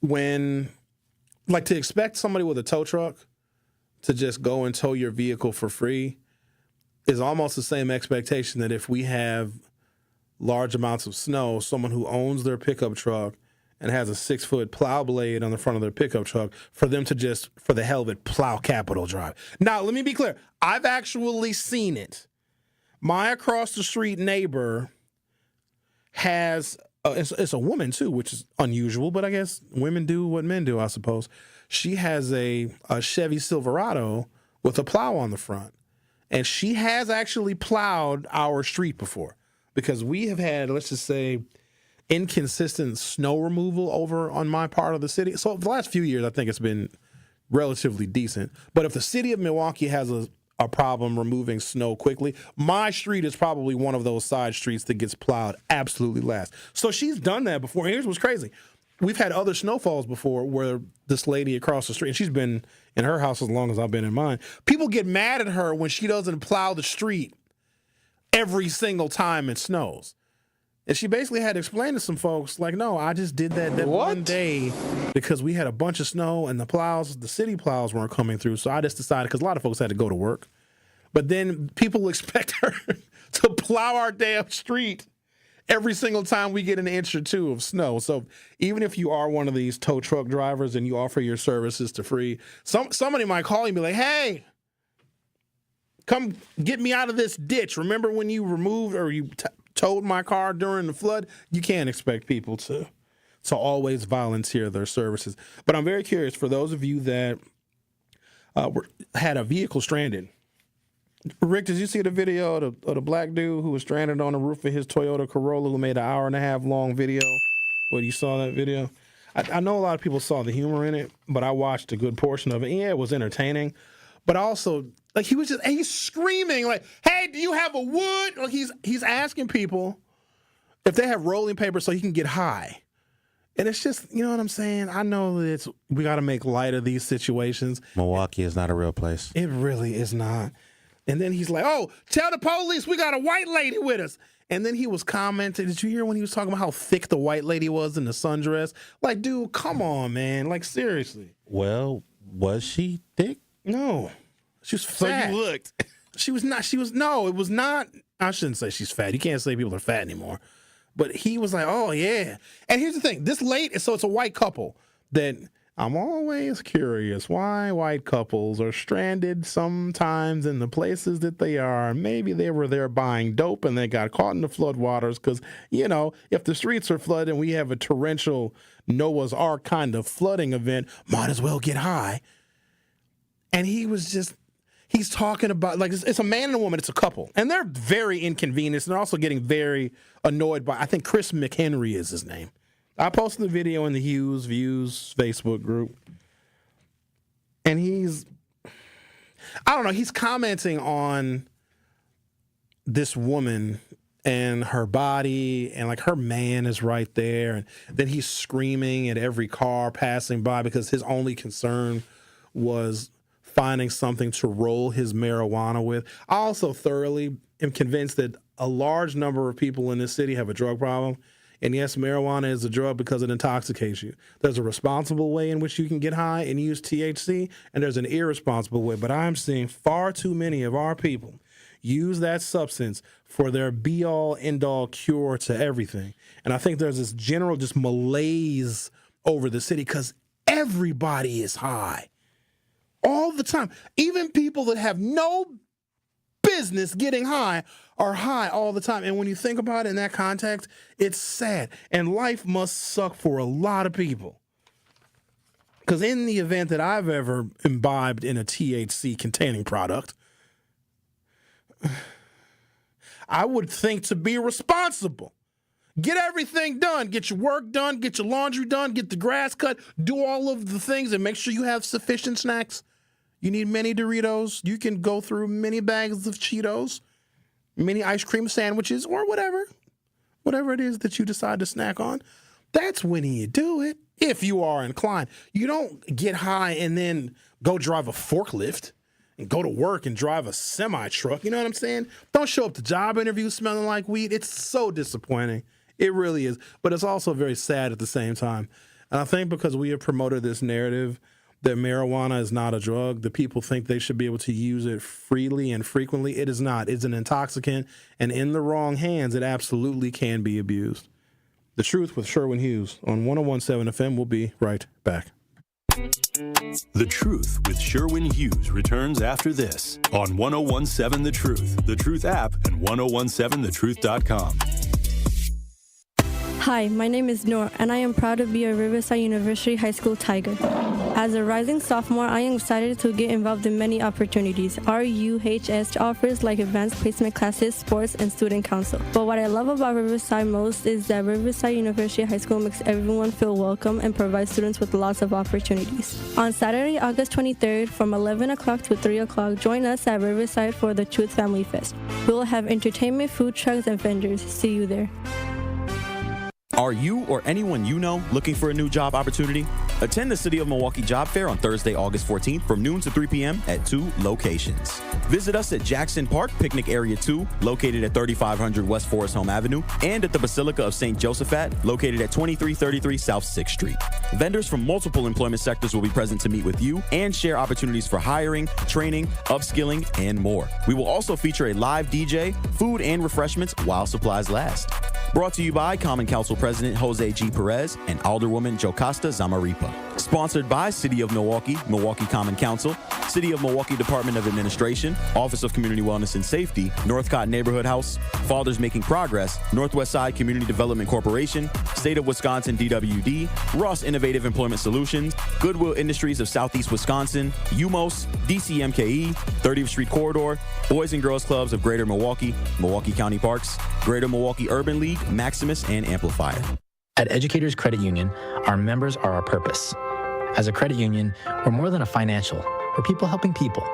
To expect somebody with a tow truck to just go and tow your vehicle for free is almost the same expectation that if we have large amounts of snow, someone who owns their pickup truck and has a 6-foot plow blade on the front of their pickup truck, for them to just, for the hell of it, plow Capitol Drive. Now, let me be clear. I've actually seen it. My across-the-street neighbor has, it's a woman, too, which is unusual, but I guess women do what men do, I suppose. She has a Chevy Silverado with a plow on the front, and she has actually plowed our street before, because we have had, let's just say, inconsistent snow removal over on my part of the city. So for the last few years, I think it's been relatively decent. But if the city of Milwaukee has a problem removing snow quickly, my street is probably one of those side streets that gets plowed absolutely last. So she's done that before. And here's what's crazy. We've had other snowfalls before where this lady across the street, and she's been in her house as long as I've been in mine, people get mad at her when she doesn't plow the street every single time it snows. And she basically had to explain to some folks, like, no, I just did that one day because we had a bunch of snow and the city plows weren't coming through. So I just decided, because a lot of folks had to go to work. But then people expect her to plow our damn street every single time we get an inch or two of snow. So even if you are one of these tow truck drivers and you offer your services to free, somebody might call you and be like, hey, come get me out of this ditch. Remember when you removed or you towed my car during the flood? You can't expect people to always volunteer their services. But I'm very curious, for those of you that had a vehicle stranded. Rick, did you see the video of the black dude who was stranded on the roof of his Toyota Corolla, who made an 1.5 hour long video? Well, you saw that video? I know a lot of people saw the humor in it, but I watched a good portion of it. Yeah, it was entertaining. But also, like, he's screaming, like, hey, do you have a wood? Like, he's asking people if they have rolling paper so he can get high. And it's just, you know what I'm saying? I know that we got to make light of these situations. Milwaukee is not a real place. It really is not. And then he's like, oh, tell the police we got a white lady with us. And then he was commenting. Did you hear when he was talking about how thick the white lady was in the sundress? Like, dude, come on, man. Like, seriously. Well, was she thick? No. She was fat. So you looked. It was not. I shouldn't say she's fat. You can't say people are fat anymore. But he was like, oh, yeah. And here's the thing. So it's a white couple that I'm always curious why white couples are stranded sometimes in the places that they are. Maybe they were there buying dope and they got caught in the floodwaters because, you know, if the streets are flooded and we have a torrential Noah's Ark kind of flooding event, might as well get high. And he's talking about, like, it's a man and a woman, it's a couple. And they're very inconvenienced and they're also getting very annoyed by, I think Chris McHenry is his name. I posted the video in the Hughes Views Facebook group. And he's commenting on this woman and her body, and like her man is right there. And then he's screaming at every car passing by because his only concern was finding something to roll his marijuana with. I also thoroughly am convinced that a large number of people in this city have a drug problem. And yes, marijuana is a drug because it intoxicates you. There's a responsible way in which you can get high and use THC, and there's an irresponsible way. But I'm seeing far too many of our people use that substance for their be-all, end-all cure to everything. And I think there's this general just malaise over the city because everybody is high all the time. Even people that have no business getting high are high all the time. And when you think about it in that context, it's sad. And life must suck for a lot of people. Because in the event that I've ever imbibed in a THC containing product, I would think to be responsible. Get everything done. Get your work done. Get your laundry done. Get the grass cut. Do all of the things and make sure you have sufficient snacks. You need many Doritos. You can go through many bags of Cheetos, many ice cream sandwiches, or whatever it is that you decide to snack on. That's when you do it, if you are inclined. You don't get high and then go drive a forklift and go to work and drive a semi-truck. You know what I'm saying? Don't show up to job interviews smelling like weed. It's so disappointing. It really is. But it's also very sad at the same time. And I think because we have promoted this narrative that marijuana is not a drug, the people think they should be able to use it freely and frequently. It is not. It's an intoxicant, and in the wrong hands, it absolutely can be abused. The Truth with Sherwin Hughes on 101.7 FM. We'll be right back. The Truth with Sherwin Hughes returns after this on 101.7 The Truth, The Truth app, and 1017thetruth.com. Hi, my name is Noor, and I am proud to be a Riverside University High School Tiger. As a rising sophomore, I am excited to get involved in many opportunities. RUHS offers like advanced placement classes, sports, and student council. But what I love about Riverside most is that Riverside University High School makes everyone feel welcome and provides students with lots of opportunities. On Saturday, August 23rd, from 11 o'clock to 3 o'clock, join us at Riverside for the Truth Family Fest. We will have entertainment, food trucks, and vendors. See you there. Are you or anyone you know looking for a new job opportunity? Attend the City of Milwaukee Job Fair on Thursday, August 14th from noon to 3 p.m. at 2 locations. Visit us at Jackson Park, Picnic Area 2, located at 3500 West Forest Home Avenue, and at the Basilica of St. Josephat, located at 2333 South 6th Street. Vendors from multiple employment sectors will be present to meet with you and share opportunities for hiring, training, upskilling, and more. We will also feature a live DJ, food, and refreshments while supplies last. Brought to you by Common Council President Jose G. Perez and Alderwoman Jocasta Zamaripa. Sponsored by City of Milwaukee, Milwaukee Common Council, City of Milwaukee Department of Administration, Office of Community Wellness and Safety, Northcott Neighborhood House, Fathers Making Progress, Northwest Side Community Development Corporation, State of Wisconsin DWD, Ross Innovative Employment Solutions, Goodwill Industries of Southeast Wisconsin, UMOS, DCMKE, 30th Street Corridor, Boys and Girls Clubs of Greater Milwaukee, Milwaukee County Parks, Greater Milwaukee Urban League, Maximus, and Amplifier. At Educators Credit Union, our members are our purpose. As a credit union, we're more than a financial. We're people helping people.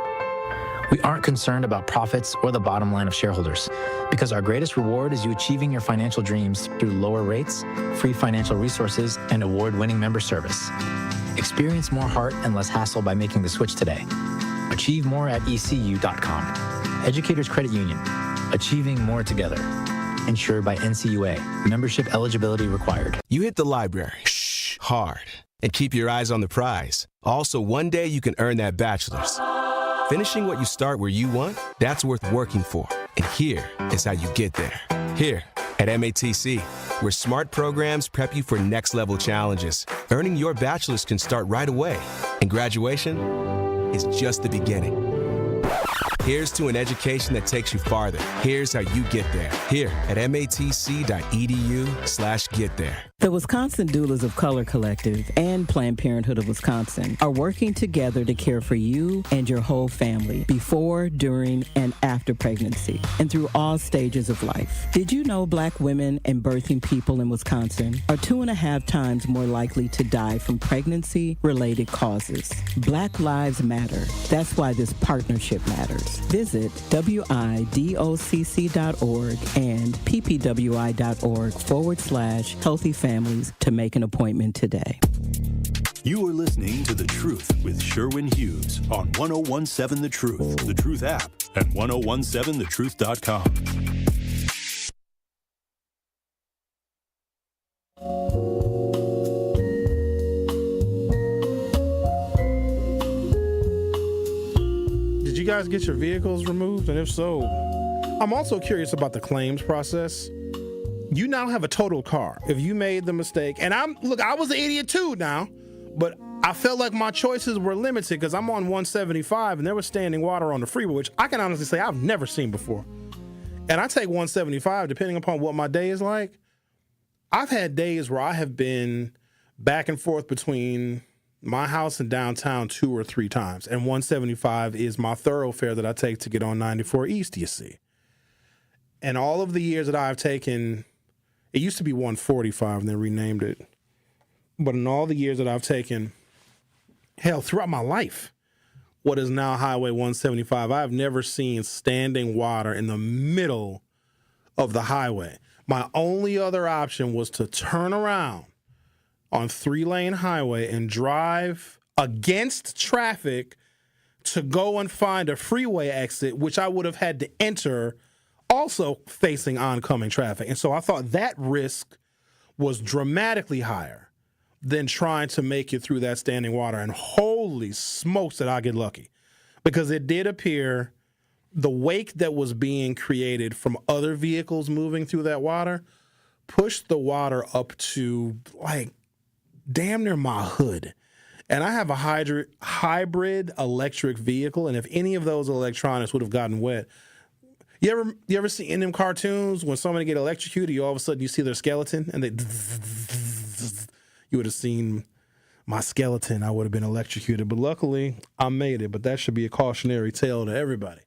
We aren't concerned about profits or the bottom line of shareholders, because our greatest reward is you achieving your financial dreams through lower rates, free financial resources, and award-winning member service. Experience more heart and less hassle by making the switch today. Achieve more at ECU.com. Educators Credit Union. Achieving more together. Insured by NCUA. Membership eligibility required. You hit the library. Shh, hard. And keep your eyes on the prize. Also, one day you can earn that bachelor's. Finishing what you start where you want, that's worth working for. And here is how you get there. Here at MATC, where smart programs prep you for next level challenges. Earning your bachelor's can start right away. And graduation is just the beginning. Here's to an education that takes you farther. Here's how you get there. Here at matc.edu/get there. The Wisconsin Doulas of Color Collective and Planned Parenthood of Wisconsin are working together to care for you and your whole family before, during, and after pregnancy and through all stages of life. Did you know Black women and birthing people in Wisconsin are 2.5 times more likely to die from pregnancy-related causes? Black lives matter. That's why this partnership matters. Visit widocc.org and ppwi.org/healthy families to make an appointment today. You are listening to The Truth with Sherwin Hughes on 1017 The Truth, The Truth app, and 1017thetruth.com. Did you guys get your vehicles removed? And if so, I'm also curious about the claims process. You now have a totaled car. If you made the mistake, and I was an idiot too now, but I felt like my choices were limited because I'm on 175 and there was standing water on the freeway, which I can honestly say I've never seen before. And I take 175 depending upon what my day is like. I've had days where I have been back and forth between my house and downtown 2 or 3 times, and 175 is my thoroughfare that I take to get on 94 East, you see. And all of the years that I've taken, it used to be 145 and they renamed it. But in all the years that I've taken, hell, throughout my life, what is now Highway 175, I've never seen standing water in the middle of the highway. My only other option was to turn around on 3-lane highway and drive against traffic to go and find a freeway exit, which I would have had to enter also facing oncoming traffic. And so I thought that risk was dramatically higher than trying to make it through that standing water. And holy smokes did I get lucky, because it did appear the wake that was being created from other vehicles moving through that water pushed the water up to like damn near my hood. And I have a hybrid electric vehicle, and if any of those electronics would have gotten wet, you ever see in them cartoons when somebody get electrocuted, you all of a sudden you see their skeleton and they you would have seen my skeleton. I would have been electrocuted, but luckily I made it. But that should be a cautionary tale to everybody.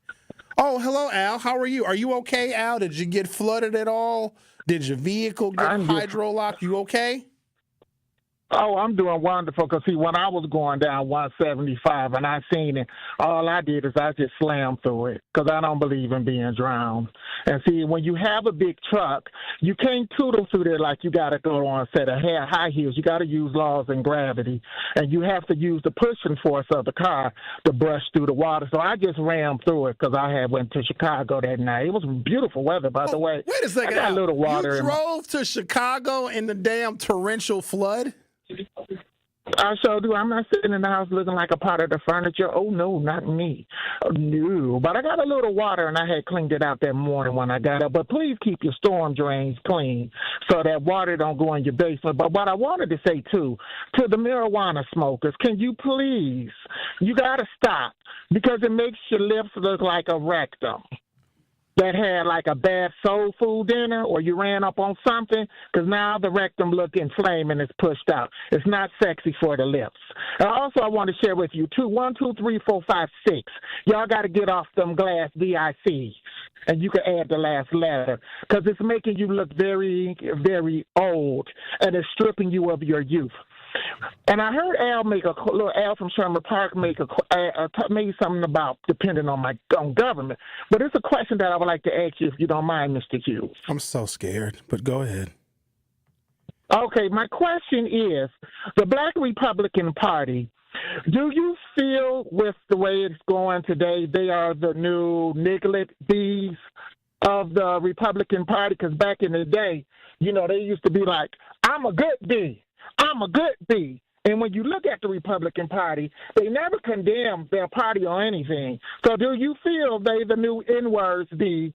Oh, hello, Al. How are you? Are you okay, Al? Did you get flooded at all? Did your vehicle get hydrolocked? You okay? Oh, I'm doing wonderful because, see, when I was going down 175 and I seen it, all I did is I just slammed through it because I don't believe in being drowned. And, see, when you have a big truck, you can't tootle through there like you got to go on a set of high heels. You got to use laws and gravity, and you have to use the pushing force of the car to brush through the water. So I just rammed through it because I had went to Chicago that night. It was beautiful weather, by the way. Wait a second. I got a little water. You drove to Chicago in the damn torrential flood? I sure do. I'm not sitting in the house looking like a part of the furniture. Oh, no, not me. Oh, no. But I got a little water, and I had cleaned it out that morning when I got up. But please keep your storm drains clean so that water don't go in your basement. But what I wanted to say, too, to the marijuana smokers, can you please, you got to stop because it makes your lips look like a rectum that had like a bad soul food dinner or you ran up on something, because now the rectum look inflamed and it's pushed out. It's not sexy for the lips. And also I want to share with you, 1, 2, 3, 4, 5, 6. Y'all got to get off them glass DICs, and you can add the last letter, because it's making you look very, very old, and it's stripping you of your youth. And I heard Al from Sherman Park made something about depending on government. But it's a question that I would like to ask you, if you don't mind, Mr. Hughes. I'm so scared, but go ahead. Okay, my question is, the Black Republican Party, do you feel with the way it's going today, they are the new Niglet bees of the Republican Party? Because back in the day, you know, they used to be like, I'm a good bee. I'm a good bee. And when you look at the Republican Party, they never condemn their party or anything. So do you feel they the new N-words bee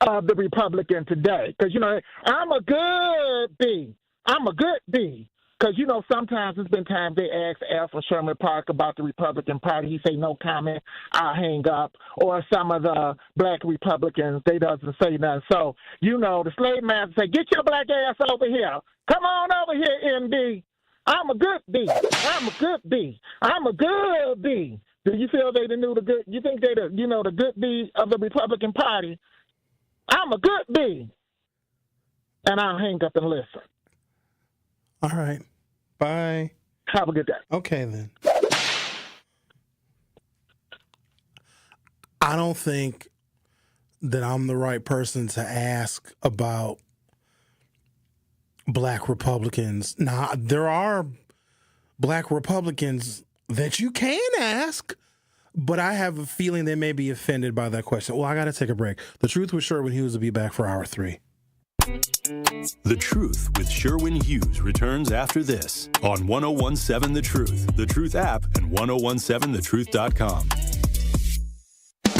of the Republican today? Because, you know, I'm a good bee. I'm a good bee. Because, you know, sometimes there's been times they ask Al from Sherman Park about the Republican Party. He say, no comment, I'll hang up. Or some of the Black Republicans, they doesn't say nothing. So, you know, the slave master say, get your black ass over here. Come on over here, MD. I'm a good bee. I'm a good bee. I'm a good bee. Do you feel they the new the good? You think they the the good bee of the Republican Party? I'm a good bee. And I'll hang up and listen. All right. Bye. Have a good day. Okay, then. I don't think that I'm the right person to ask about Black Republicans. Now, there are Black Republicans that you can ask, but I have a feeling they may be offended by that question. Well, I got to take a break. The Truth with Sherwin Hughes will be back for hour 3. The Truth with Sherwin Hughes returns after this on 1017 The Truth, The Truth app, and 1017thetruth.com.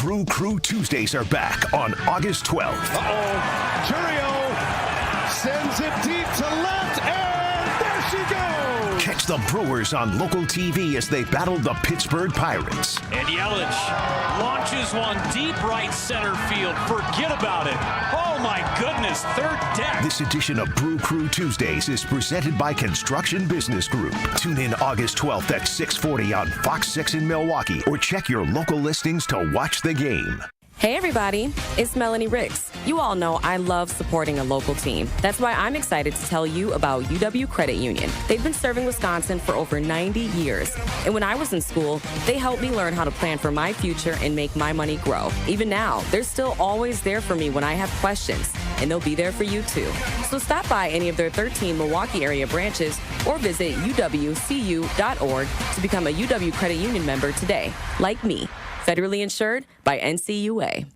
Brew Crew Tuesdays are back on August 12th. Uh-oh. Churio sends it deep to left, and there she goes. Catch the Brewers on local TV as they battle the Pittsburgh Pirates. And Yelich launches one deep right center field. Forget about it. Oh, my goodness. Third deck. This edition of Brew Crew Tuesdays is presented by Construction Business Group. Tune in August 12th at 6:40 on Fox 6 in Milwaukee, or check your local listings to watch the game. Hey everybody, it's Melanie Ricks. You all know I love supporting a local team. That's why I'm excited to tell you about UW Credit Union. They've been serving Wisconsin for over 90 years. And when I was in school, they helped me learn how to plan for my future and make my money grow. Even now, they're still always there for me when I have questions, and they'll be there for you too. So stop by any of their 13 Milwaukee area branches or visit uwcu.org to become a UW Credit Union member today, like me. Federally insured by NCUA.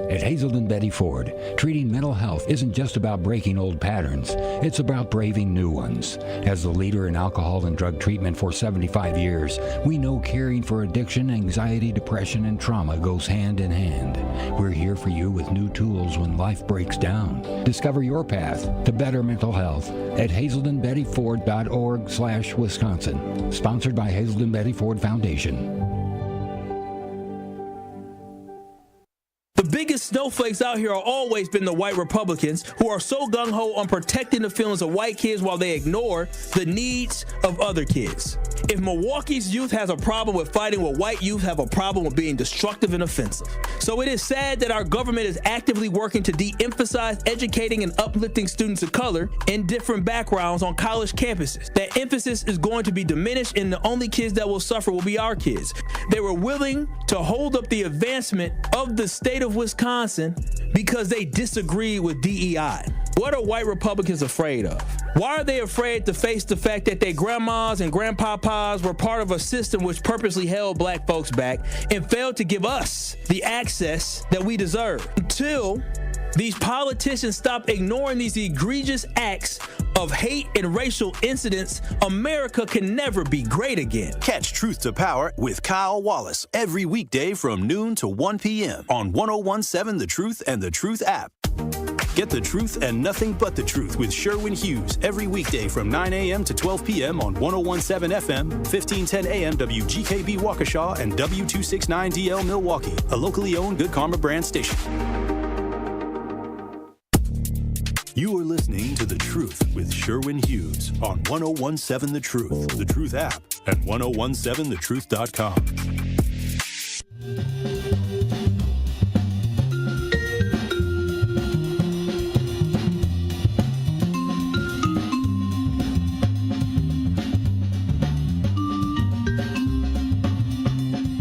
At Hazelden Betty Ford, treating mental health isn't just about breaking old patterns. It's about braving new ones. As the leader in alcohol and drug treatment for 75 years, we know caring for addiction, anxiety, depression, and trauma goes hand in hand. We're here for you with new tools when life breaks down. Discover your path to better mental health at hazeldenbettyford.org/Wisconsin. Sponsored by Hazelden Betty Ford Foundation. The biggest snowflakes out here are always been the white Republicans who are so gung-ho on protecting the feelings of white kids while they ignore the needs of other kids. If Milwaukee's youth has a problem with fighting, well, white youth have a problem with being destructive and offensive. So it is sad that our government is actively working to de-emphasize educating and uplifting students of color in different backgrounds on college campuses. That emphasis is going to be diminished, and the only kids that will suffer will be our kids. They were willing to hold up the advancement of the state of Wisconsin because they disagree with DEI. What are white Republicans afraid of? Why are they afraid to face the fact that their grandmas and grandpapas were part of a system which purposely held black folks back and failed to give us the access that we deserve? Until these politicians stop ignoring these egregious acts of hate and racial incidents, America can never be great again. Catch Truth to Power with Kyle Wallace every weekday from noon to 1 p.m. on 1017 The Truth and The Truth app. Get the truth and nothing but the truth with Sherwin Hughes every weekday from 9 a.m. to 12 p.m. on 1017 FM, 1510 a.m. WGKB Waukesha, and W269DL Milwaukee, a locally owned Good Karma brand station. You are listening to The Truth with Sherwin Hughes on 1017 The Truth app, and 1017thetruth.com.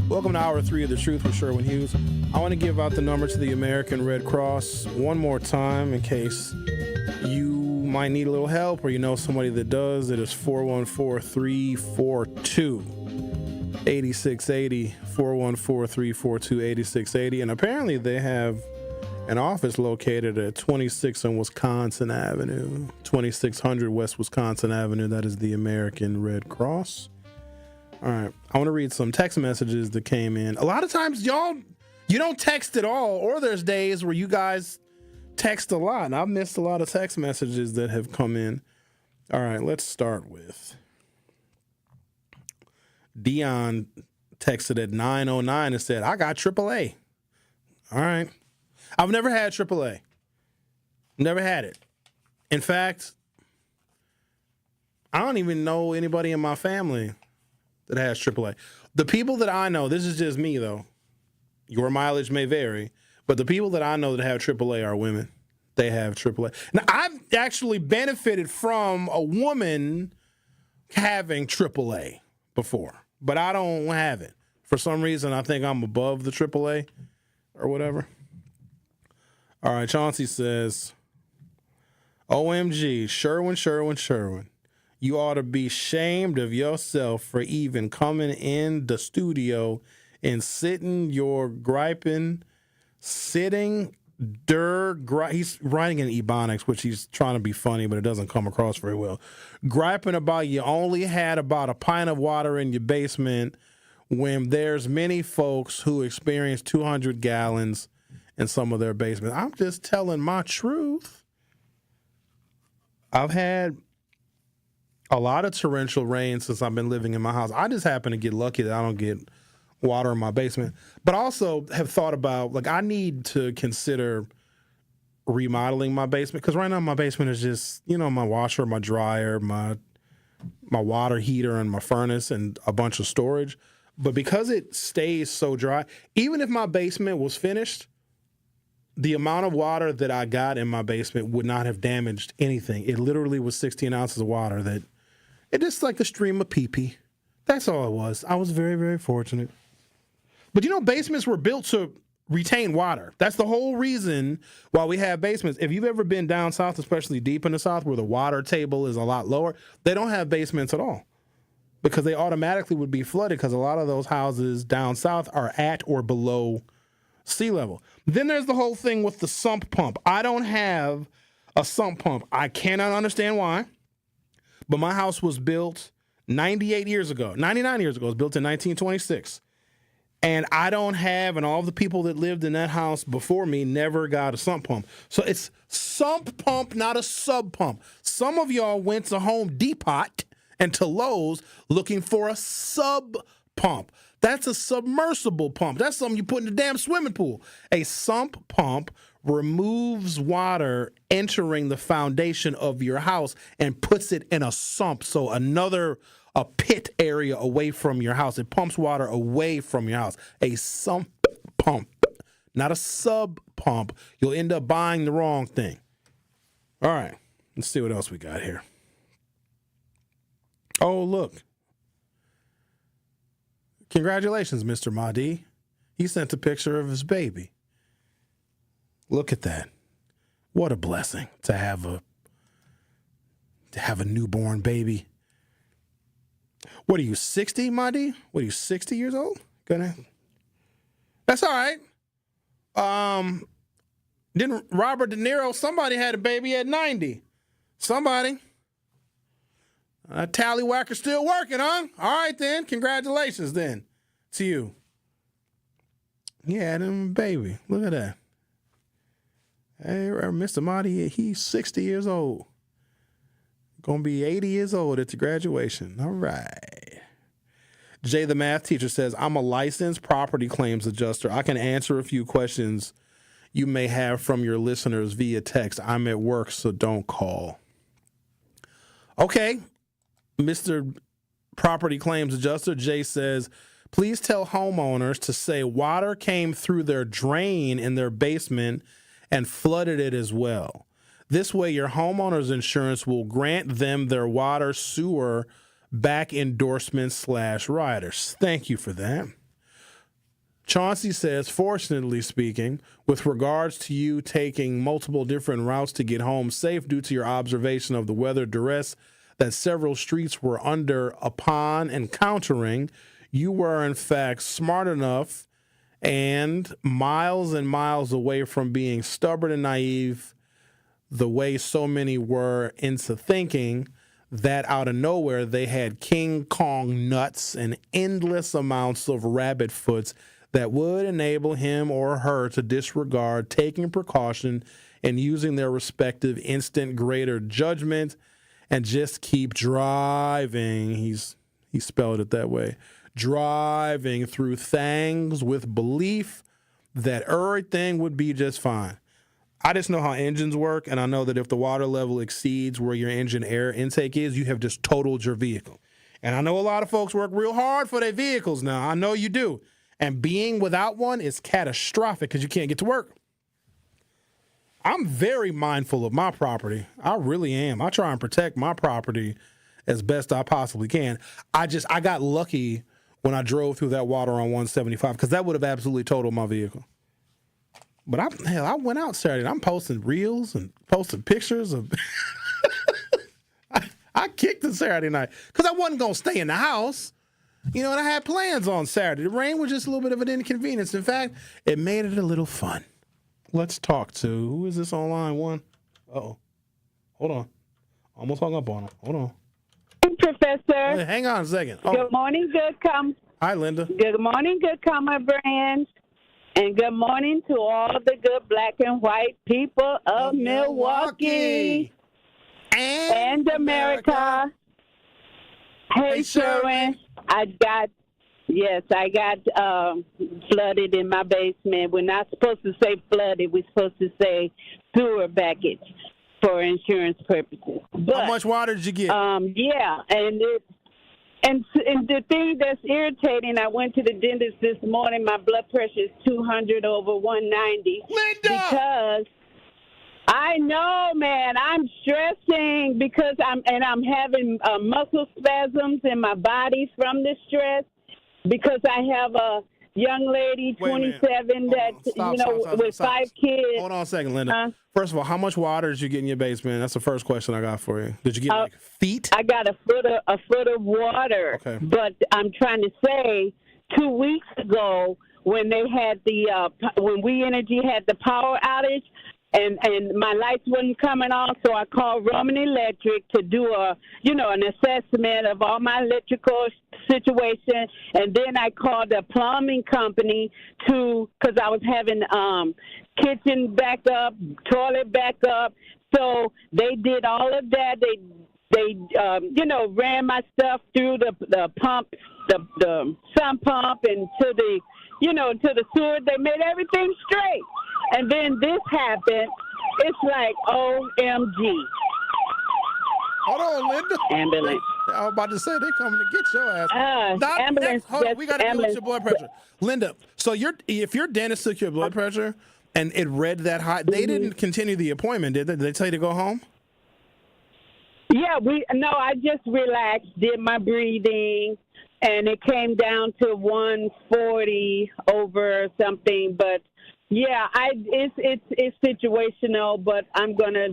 Welcome to Hour 3 of The Truth with Sherwin Hughes. I want to give out the number to the American Red Cross one more time in case you might need a little help or you know somebody that does. It is 414-342-8680, 414-342-8680. And apparently they have an office located at 26 on Wisconsin Avenue, 2600 West Wisconsin Avenue. That is the American Red Cross. All right, I want to read some text messages that came in. A lot of times, y'all, you don't text at all, or there's days where you guys text a lot, and I've missed a lot of text messages that have come in. All right, let's start with Dion texted at 9:09 and said, I got AAA. All right. I've never had AAA. Never had it. In fact, I don't even know anybody in my family that has AAA. The people that I know, this is just me though, your mileage may vary, but the people that I know that have AAA are women. They have AAA. Now, I've actually benefited from a woman having AAA before, but I don't have it. For some reason, I think I'm above the AAA or whatever. All right, Chauncey says, OMG, Sherwin. You ought to be ashamed of yourself for even coming in the studio and sitting your griping, he's writing in Ebonics, which he's trying to be funny, but it doesn't come across very well. Griping about you only had about a pint of water in your basement when there's many folks who experience 200 gallons in some of their basements. I'm just telling my truth. I've had a lot of torrential rain since I've been living in my house. I just happen to get lucky that I don't get water in my basement. But I also have thought about, like, I need to consider remodeling my basement, because right now my basement is just, you know, my washer, my dryer, my water heater, and my furnace, and a bunch of storage. But because it stays so dry, even if my basement was finished, the amount of water that I got in my basement would not have damaged anything. It literally was 16 ounces of water that it just like a stream of pee-pee. That's all it was. I was very, very fortunate. But you know, basements were built to retain water. That's the whole reason why we have basements. If you've ever been down south, especially deep in the south where the water table is a lot lower, they don't have basements at all because they automatically would be flooded because a lot of those houses down south are at or below sea level. Then there's the whole thing with the sump pump. I don't have a sump pump. I cannot understand why. But my house was built 99 years ago. It was built in 1926. And I don't have, and all the people that lived in that house before me never got a sump pump. So it's sump pump, not a sub pump. Some of y'all went to Home Depot and to Lowe's looking for a sub pump. That's a submersible pump. That's something you put in the damn swimming pool. A sump pump removes water entering the foundation of your house and puts it in a sump, so a pit area away from your house. It pumps water away from your house. A sump pump, not a sub pump. You'll end up buying the wrong thing. All right, let's see what else we got here. Oh, look. Congratulations, Mr. Mahdi. He sent a picture of his baby. Look at that. What a blessing to have a newborn baby. What are you, 60, Mahdi? What are you, 60 years old? That's all right. Didn't Robert De Niro, somebody had a baby at 90. Somebody. Tallywhacker's still working, huh? All right, then. Congratulations, then, to you. Yeah, them baby. Look at that. Hey, Mr. Mahdi, he's 60 years old. Going to be 80 years old at the graduation. All right. Jay, the math teacher, says, I'm a licensed property claims adjuster. I can answer a few questions you may have from your listeners via text. I'm at work, so don't call. Okay. Mr. Property Claims Adjuster, Jay says, please tell homeowners to say water came through their drain in their basement and flooded it as well. This way, your homeowner's insurance will grant them their water sewer back endorsement/riders. Thank you for that. Chauncey says, fortunately speaking, with regards to you taking multiple different routes to get home safe due to your observation of the weather duress that several streets were under upon encountering, you were in fact smart enough and miles away from being stubborn and naive the way so many were into thinking that out of nowhere they had King Kong nuts and endless amounts of rabbit foots that would enable him or her to disregard taking precaution and using their respective instant greater judgment and just keep driving. He spelled it that way. Driving through things with belief that everything would be just fine. I just know how engines work, and I know that if the water level exceeds where your engine air intake is, you have just totaled your vehicle. And I know a lot of folks work real hard for their vehicles now. I know you do. And being without one is catastrophic because you can't get to work. I'm very mindful of my property. I really am. I try and protect my property as best I possibly can. I got lucky when I drove through that water on 175 because that would have absolutely totaled my vehicle. But I went out Saturday. I'm posting reels and posting pictures of. I kicked it Saturday night because I wasn't going to stay in the house. And I had plans on Saturday. The rain was just a little bit of an inconvenience. In fact, it made it a little fun. Let's talk to, who is this on line one? Uh-oh. Hold on. Almost hung up on him. Hold on. Professor. Hey, hang on a second. Oh. Good morning, Hi, Linda. Good morning, Good Comer Brand. And good morning to all the good black and white people of Milwaukee. And America. Hey, Sherwin. I got flooded in my basement. We're not supposed to say flooded. We're supposed to say sewer baggage for insurance purposes. But, how much water did you get? Yeah, and the thing that's irritating, I went to the dentist this morning. My blood pressure is 200 over 190. Linda! Because I know, man, I'm stressing because I'm having muscle spasms in my body from the stress. Because I have a young lady, 27, with 5 kids. Hold on a second, Linda. First of all, how much water did you get in your basement? That's the first question I got for you. Did you get feet? I got a foot of water. Okay. But I'm trying to say, 2 weeks ago when they had when We Energy had the power outage, and my lights wasn't coming on, so I called Roman Electric to do an assessment of all my electrical situation, and then I called the plumbing company because I was having kitchen back up, toilet back up, so they did all of that. They They ran my stuff through the pump, the sump pump, and to the sewer. They made everything straight. And then this happened. It's like, OMG. Hold on, Linda. Ambulance. I was about to say, they're coming to get your ass. Ambulance. Hold on, we got to deal with your blood pressure. Linda, so if your dentist took your blood pressure and it read that high, they didn't continue the appointment, did they? Did they tell you to go home? Yeah, I just relaxed, did my breathing, and it came down to 140 over something. But yeah, it's situational. But I'm gonna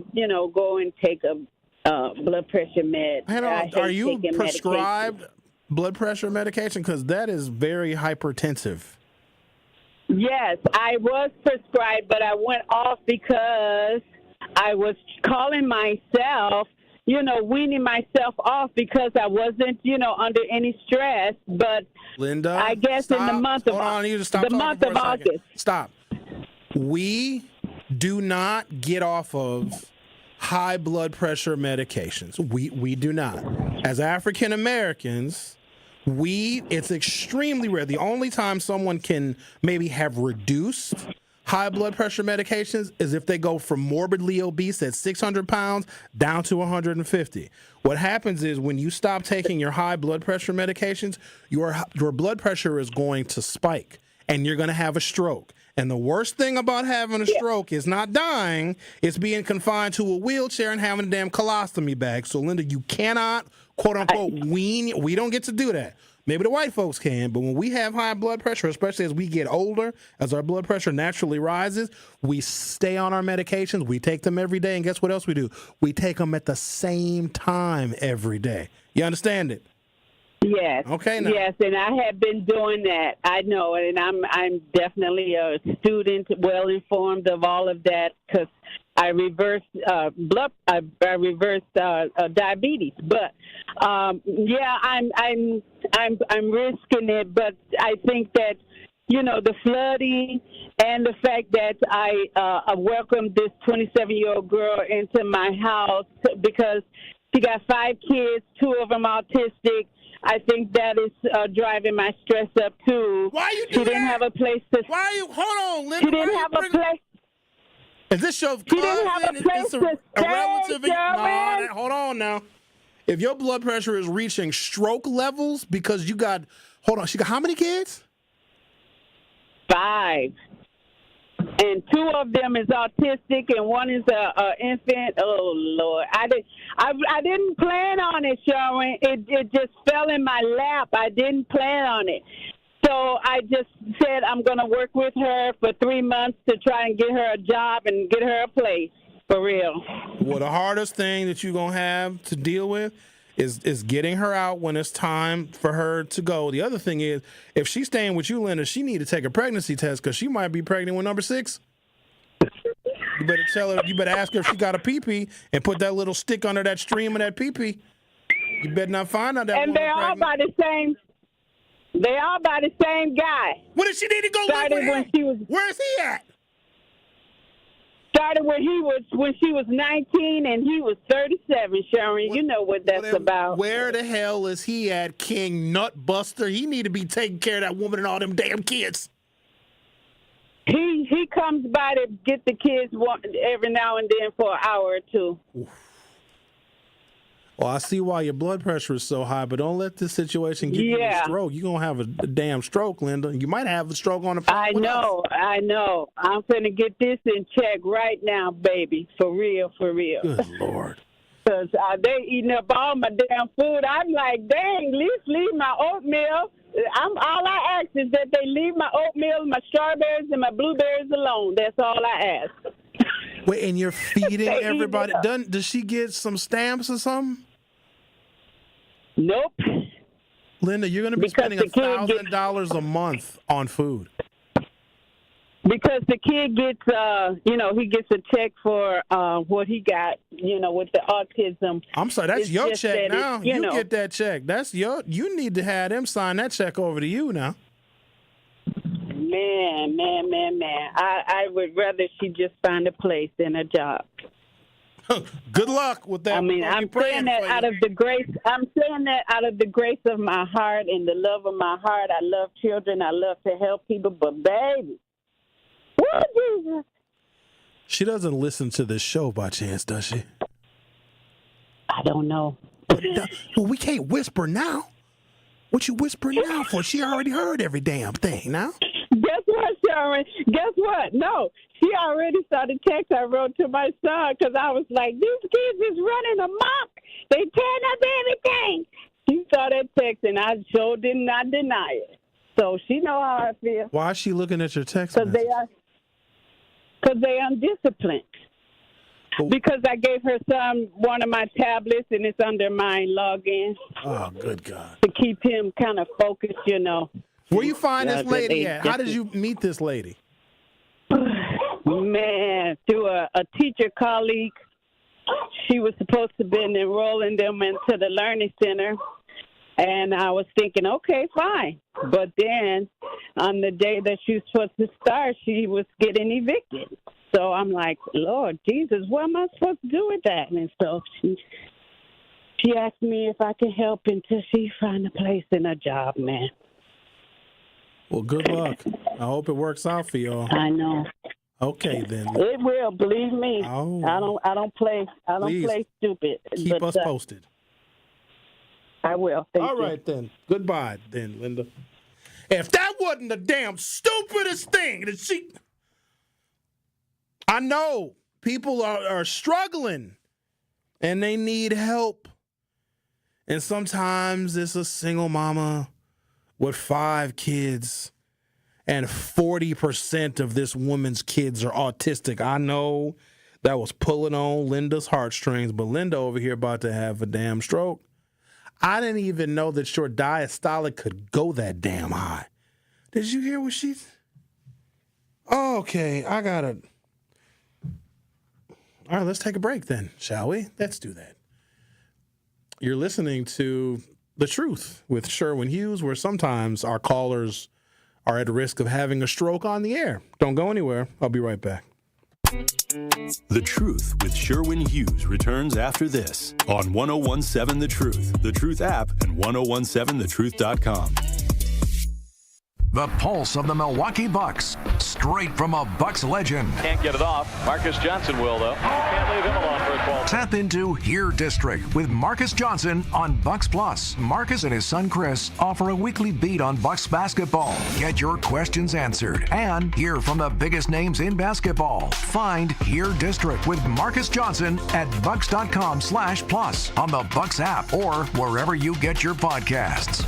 go and take a blood pressure med. Are you prescribed blood pressure medication? Because that is very hypertensive. Yes, I was prescribed, but I went off because I was calling myself, weaning myself off because I wasn't, under any stress. But Linda, I guess in the month of August. Stop. We do not get off of high blood pressure medications. We do not. As African Americans, it's extremely rare. The only time someone can maybe have reduced high blood pressure medications is if they go from morbidly obese at 600 pounds down to 150. What happens is when you stop taking your high blood pressure medications, your blood pressure is going to spike and you're going to have a stroke. And the worst thing about having a stroke is not dying, it's being confined to a wheelchair and having a damn colostomy bag. So, Linda, you cannot, quote unquote, wean. We don't get to do that. Maybe the white folks can, but when we have high blood pressure, especially as we get older, as our blood pressure naturally rises, we stay on our medications. We take them every day. And guess what else we do? We take them at the same time every day. You understand it? Yes. Okay. Now. Yes, and I have been doing that. I know, and I'm definitely a student, well informed of all of that because I reversed diabetes. But I'm risking it. But I think that the flooding and the fact that I welcomed this 27-year-old girl into my house because she got 5 kids, 2 of them autistic. I think that is driving my stress up too. Why you do She didn't have a place to. Why are you? Hold on, Linda. She didn't have a place. Is this your? She didn't have a place to stay. No, hold on now. If your blood pressure is reaching stroke levels because you got, hold on, she got how many kids? 5. And 2 of them is autistic, and 1 is a infant. Oh Lord, I didn't plan on it, Sherwin. It just fell in my lap. I didn't plan on it, so I just said I'm going to work with her for 3 months to try and get her a job and get her a place for real. Well, the hardest thing that you're gonna have to deal with is getting her out when it's time for her to go. The other thing is, if she's staying with you, Linda, she need to take a pregnancy test because she might be pregnant with number 6. You better tell her. You better ask her if she got a pee-pee and put that little stick under that stream of that pee-pee. You better not find out that. And they're all by the same. They all by the same guy. What does she need to go live with him? Where's he at? Started when she was 19 and he was 37, Sherwin. You know what that's about. Where the hell is he at, King Nutbuster? He need to be taking care of that woman and all them damn kids. He comes by to get the kids every now and then for an hour or 2. Well, I see why your blood pressure is so high, but don't let this situation give you a stroke. You're going to have a damn stroke, Linda. You might have a stroke on the phone I know. I'm going to get this in check right now, baby. For real. Good Lord. Because they eating up all my damn food. I'm like, dang, at least leave my oatmeal. All I ask is that they leave my oatmeal, my strawberries, and my blueberries alone. That's all I ask. Wait, and you're feeding everybody? Does she get some stamps or something? Nope. Linda, you're going to be spending $1,000 a month on food. Because the kid gets, he gets a check for what he got, with the autism. I'm sorry, that's your check now. You get that check. You need to have them sign that check over to you now. Man. I would rather she just find a place than a job. Good luck with that. I mean, I'm saying that out of the grace. I'm saying that out of the grace of my heart and the love of my heart. I love children. I love to help people. But baby, what Jesus? She doesn't listen to this show by chance, does she? I don't know. Well, we can't whisper now. What you whispering now for? She already heard every damn thing now. Guess what, Sherwin? Guess what? No, she already saw the text I wrote to my son because I was like, these kids is running amok. They tearing up everything. She saw that text, and I sure did not deny it. So she know how I feel. Why is she looking at your text message? Because they undisciplined. Because I gave her son one of my tablets, and it's under my login. Oh, good God. To keep him kind of focused, you know. Where you find this lady at? How did you meet this lady? Man, through a teacher colleague. She was supposed to have been enrolling them into the learning center. And I was thinking, okay, fine. But then on the day that she was supposed to start, she was getting evicted. So I'm like, Lord Jesus, what am I supposed to do with that? And so she asked me if I could help until she find a place in a job, man. Well, good luck. I hope it works out for y'all. I know. Okay, then. It will, believe me. Oh. I don't play stupid. Keep us posted. I will. Thank you. All right, then. Goodbye, then, Linda. If that wasn't the damn stupidest thing that she... I know people are struggling and they need help. And sometimes it's a single mama with 5 kids and 40% of this woman's kids are autistic. I know that was pulling on Linda's heartstrings, but Linda over here about to have a damn stroke. I didn't even know that your diastolic could go that damn high. Did you hear what she's... Okay, I gotta... All right, let's take a break then, shall we? Let's do that. You're listening to The Truth with Sherwin Hughes, where sometimes our callers are at risk of having a stroke on the air. Don't go anywhere. I'll be right back. The Truth with Sherwin Hughes returns after this on 1017 The Truth, The Truth app, and 1017thetruth.com. The pulse of the Milwaukee Bucks, straight from a Bucks legend. Can't get it off. Marcus Johnson will, though. Can't leave him alone for a 12. Tap into Here District with Marcus Johnson on Bucks Plus. Marcus and his son Chris offer a weekly beat on Bucks basketball. Get your questions answered and hear from the biggest names in basketball. Find Here District with Marcus Johnson at bucks.com/plus on the Bucks app or wherever you get your podcasts.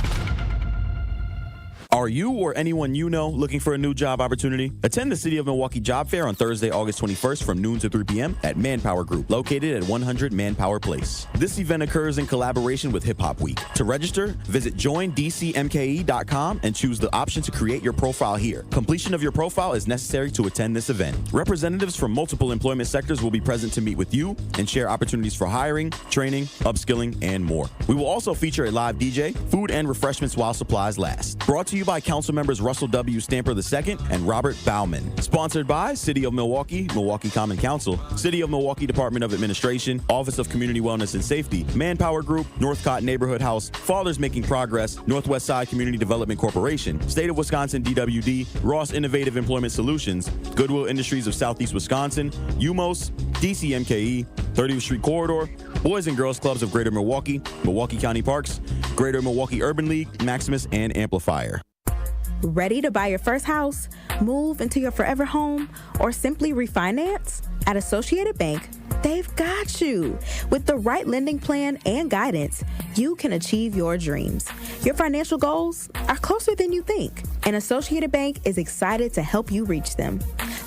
Are you or anyone you know looking for a new job opportunity? Attend the City of Milwaukee Job Fair on Thursday, August 21st from noon to 3 p.m. at Manpower Group, located at 100 Manpower Place. This event occurs in collaboration with Hip Hop Week. To register, visit joindcmke.com and choose the option to create your profile here. Completion of your profile is necessary to attend this event. Representatives from multiple employment sectors will be present to meet with you and share opportunities for hiring, training, upskilling, and more. We will also feature a live DJ, food and refreshments while supplies last. Brought to you by Council members Russell W. Stamper II and Robert Bauman. Sponsored by City of Milwaukee, Milwaukee Common Council, City of Milwaukee Department of Administration, Office of Community Wellness and Safety, Manpower Group, Northcott Neighborhood House, Fathers Making Progress, Northwest Side Community Development Corporation, State of Wisconsin DWD, Ross Innovative Employment Solutions, Goodwill Industries of Southeast Wisconsin, UMOS, DCMKE, 30th Street Corridor, Boys and Girls Clubs of Greater Milwaukee, Milwaukee County Parks, Greater Milwaukee Urban League, Maximus, and Amplifier. Ready to buy your first house, move into your forever home, or simply refinance? At Associated Bank, they've got you. With the right lending plan and guidance, you can achieve your dreams. Your financial goals are closer than you think, and Associated Bank is excited to help you reach them.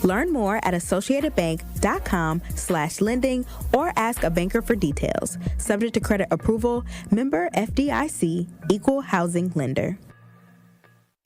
Learn more at associatedbank.com/lending or ask a banker for details. Subject to credit approval, member FDIC, equal housing lender.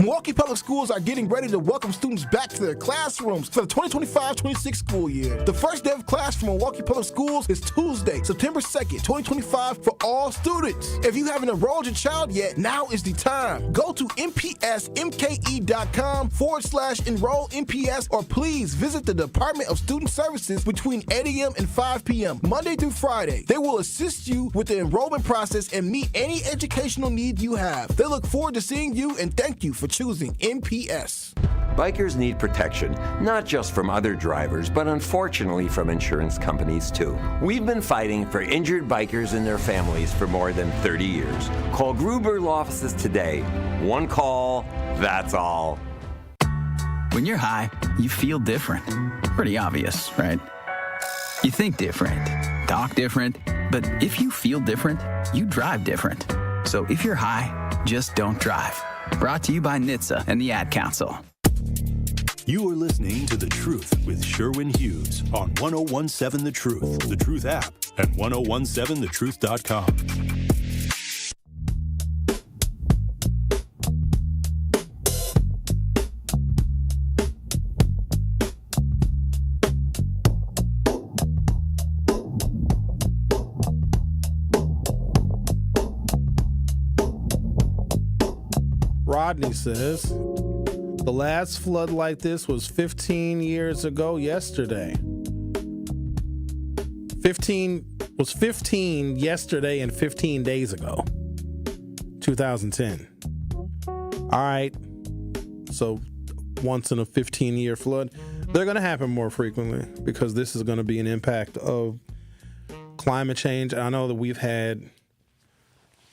Milwaukee Public Schools are getting ready to welcome students back to their classrooms for the 2025-26 school year. The first day of class for Milwaukee Public Schools is Tuesday, September 2nd, 2025 for all students. If you haven't enrolled your child yet, now is the time. Go to mpsmke.com/enroll MPS or please visit the Department of Student Services between 8 a.m. and 5 p.m. Monday through Friday. They will assist you with the enrollment process and meet any educational need you have. They look forward to seeing you and thank you for choosing MPS. Bikers need protection, not just from other drivers, but unfortunately from insurance companies too. We've been fighting for injured bikers and their families for more than 30 years. Call Gruber Law Offices today. One call, that's all. When you're high, you feel different. Pretty obvious, right? You think different, talk different, but if you feel different, you drive different. So if you're high, just don't drive. Brought to you by NHTSA and the Ad Council. You are listening to The Truth with Sherwin Hughes on 1017 The Truth, The Truth app, and 1017thetruth.com. Rodney says, the last flood like this was 15 years ago yesterday. 15 yesterday and 15 days ago. 2010. All right. So once in a 15-year flood. They're going to happen more frequently because this is going to be an impact of climate change. I know that we've had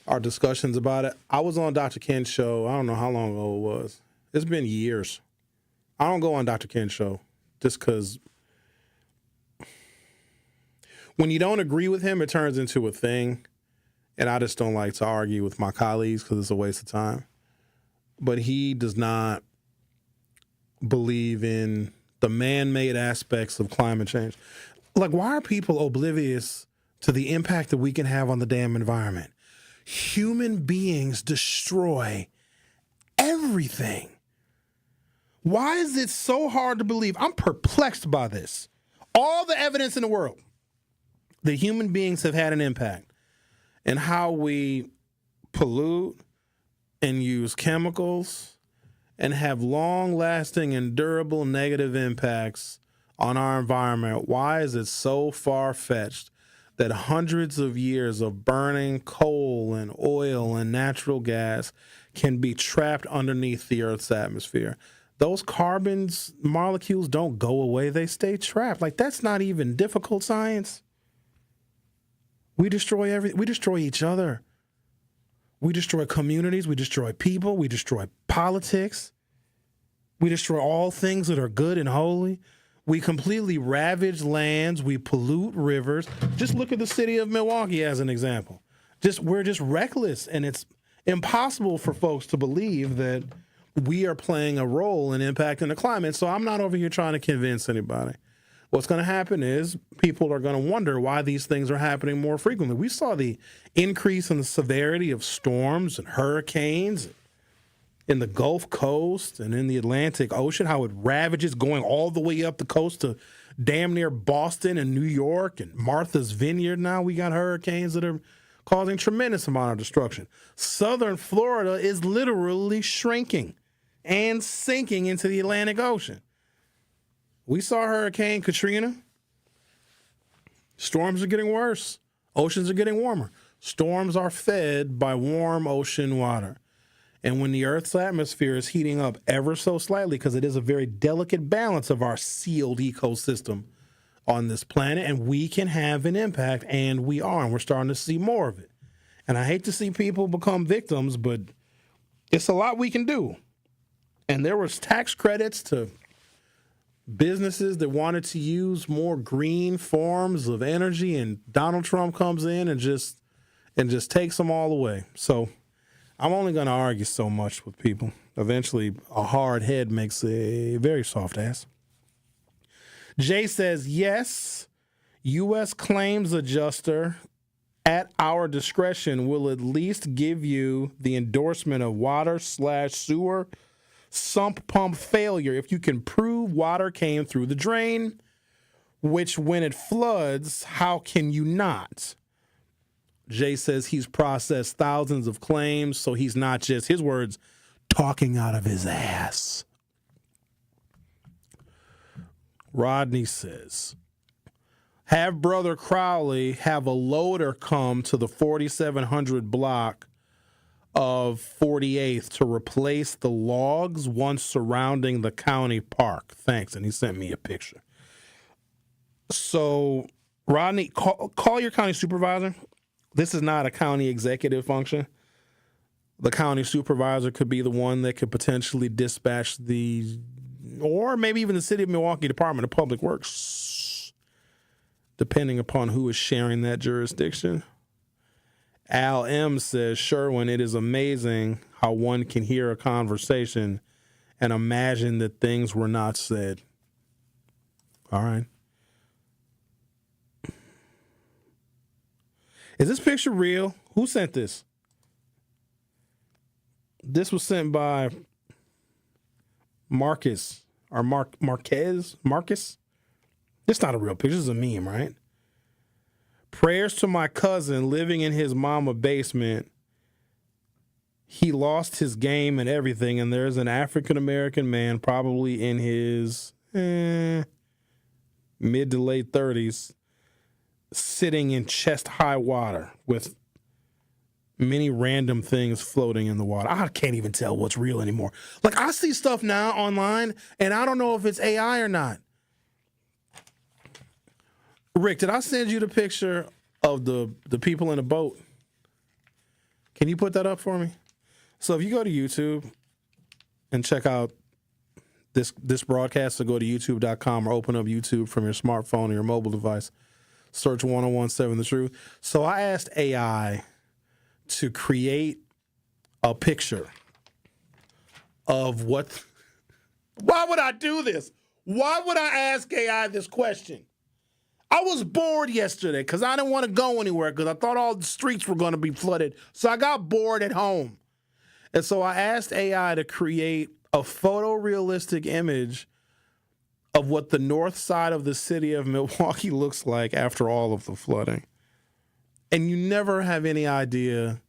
our discussions about it. I was on Dr. Ken's show. I don't know how long ago it was. It's been years. I don't go on Dr. Ken's show just because when you don't agree with him, it turns into a thing. And I just don't like to argue with my colleagues because it's a waste of time. But he does not believe in the man-made aspects of climate change. Like, why are people oblivious to the impact that we can have on the damn environment? Human beings destroy everything. Why is it so hard to believe? I'm perplexed by this. All the evidence in the world that human beings have had an impact in how we pollute and use chemicals and have long-lasting and durable negative impacts on our environment. Why is it so far-fetched that hundreds of years of burning coal and oil and natural gas can be trapped underneath the Earth's atmosphere? Those carbon molecules don't go away. They stay trapped. Like, that's not even difficult science. We destroy everything. We destroy each other. We destroy communities. We destroy people. We destroy politics. We destroy all things that are good and holy. We completely ravage lands. We pollute rivers. Just look at the city of Milwaukee as an example. We're just reckless, and it's impossible for folks to believe that we are playing a role in impacting the climate. So I'm not over here trying to convince anybody. What's going to happen is people are going to wonder why these things are happening more frequently. We saw the increase in the severity of storms and hurricanes in the Gulf Coast and in the Atlantic Ocean, how it ravages going all the way up the coast to damn near Boston and New York and Martha's Vineyard. Now we got hurricanes that are causing tremendous amount of destruction. Southern Florida is literally shrinking and sinking into the Atlantic Ocean. We saw Hurricane Katrina. Storms are getting worse. Oceans are getting warmer. Storms are fed by warm ocean water. And when the Earth's atmosphere is heating up ever so slightly, because it is a very delicate balance of our sealed ecosystem on this planet, and we can have an impact, and we are, and we're starting to see more of it. And I hate to see people become victims, but it's a lot we can do. And there was tax credits to businesses that wanted to use more green forms of energy, and Donald Trump comes in and just takes them all away. So I'm only going to argue so much with people. Eventually, a hard head makes a very soft ass. Jay says, yes, U.S. claims adjuster at our discretion will at least give you the endorsement of water/sewer sump pump failure if you can prove water came through the drain, which when it floods, how can you not? Jay says he's processed thousands of claims, so he's not just, his words, talking out of his ass. Rodney says, have Brother Crowley have a loader come to the 4700 block of 48th to replace the logs once surrounding the county park. Thanks. And he sent me a picture. So, Rodney, call your county supervisor. This is not a county executive function. The county supervisor could be the one that could potentially dispatch or maybe even the City of Milwaukee Department of Public Works, depending upon who is sharing that jurisdiction. Al M says, Sherwin, it is amazing how one can hear a conversation and imagine that things were not said. All right. Is this picture real? Who sent this? This was sent by Marcus or Marquez. Marcus? It's not a real picture. This is a meme, right? Prayers to my cousin living in his mama basement. He lost his game and everything, and there's an African-American man probably in his mid to late 30s sitting in chest-high water with many random things floating in the water. I can't even tell what's real anymore. Like, I see stuff now online, and I don't know if it's AI or not. Rick, did I send you the picture of the people in the boat? Can you put that up for me? So if you go to YouTube and check out this broadcast, so go to youtube.com or open up YouTube from your smartphone or your mobile device. Search 1017 The Truth. So I asked AI to create a picture of what... Why would I do this? Why would I ask AI this question? I was bored yesterday because I didn't want to go anywhere because I thought all the streets were going to be flooded. So I got bored at home. And so I asked AI to create a photorealistic image of what the north side of the city of Milwaukee looks like after all of the flooding. And you never have any idea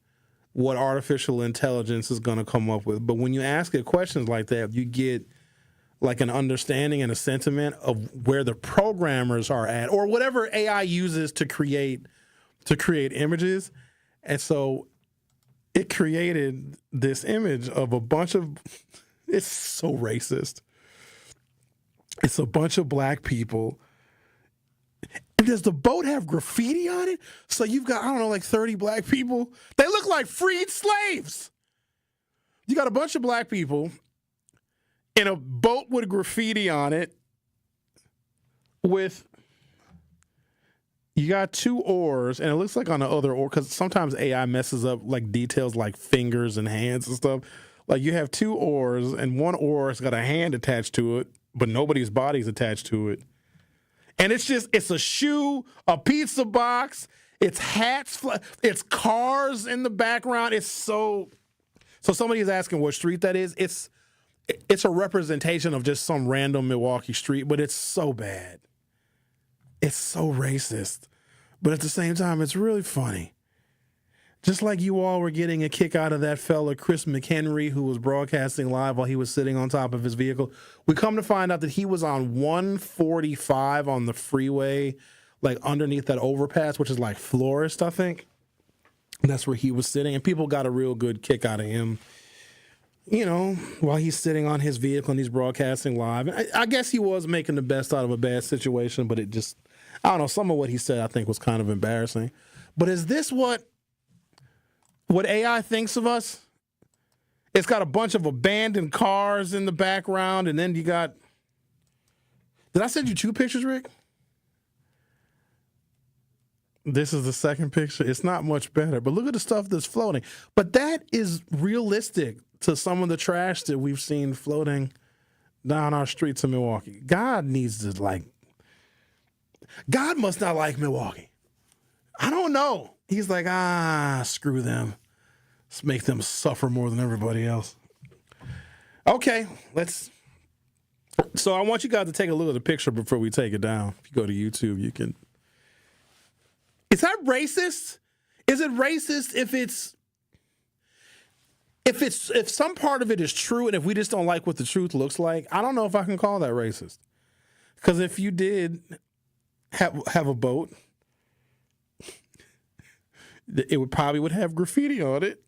what artificial intelligence is going to come up with. But when you ask it questions like that, you get like an understanding and a sentiment of where the programmers are at, or whatever AI uses to create images. And so it created this image of a bunch of, it's so racist. It's a bunch of black people. And does the boat have graffiti on it? So you've got, I don't know, like 30 black people. They look like freed slaves. You got a bunch of black people in a boat with graffiti on it you got two oars, and it looks like on the other oar, because sometimes AI messes up like details like fingers and hands and stuff. Like you have two oars, and one oar has got a hand attached to it, but nobody's body's attached to it. And it's a shoe, a pizza box, it's hats, it's cars in the background. It's so somebody's asking what street that is. It's a representation of just some random Milwaukee street, but it's so bad. It's so racist. But at the same time, it's really funny. Just like you all were getting a kick out of that fella, Chris McHenry, who was broadcasting live while he was sitting on top of his vehicle. We come to find out that he was on 145 on the freeway, like underneath that overpass, which is like Florist, I think. And that's where he was sitting. And people got a real good kick out of him, you know, while he's sitting on his vehicle and he's broadcasting live. I guess he was making the best out of a bad situation, but it just, I don't know, some of what he said I think was kind of embarrassing. But is this what AI thinks of us? It's got a bunch of abandoned cars in the background, and then you got... Did I send you two pictures, Rick? This is the second picture. It's not much better, but look at the stuff that's floating. But that is realistic to some of the trash that we've seen floating down our streets of Milwaukee. God needs to, God must not like Milwaukee. I don't know. He's like, screw them. Let's make them suffer more than everybody else. Okay, so I want you guys to take a look at the picture before we take it down. If you go to YouTube, you can. Is that racist? Is it racist if some part of it is true and if we just don't like what the truth looks like? I don't know if I can call that racist. Because if you did have a boat, it would have graffiti on it.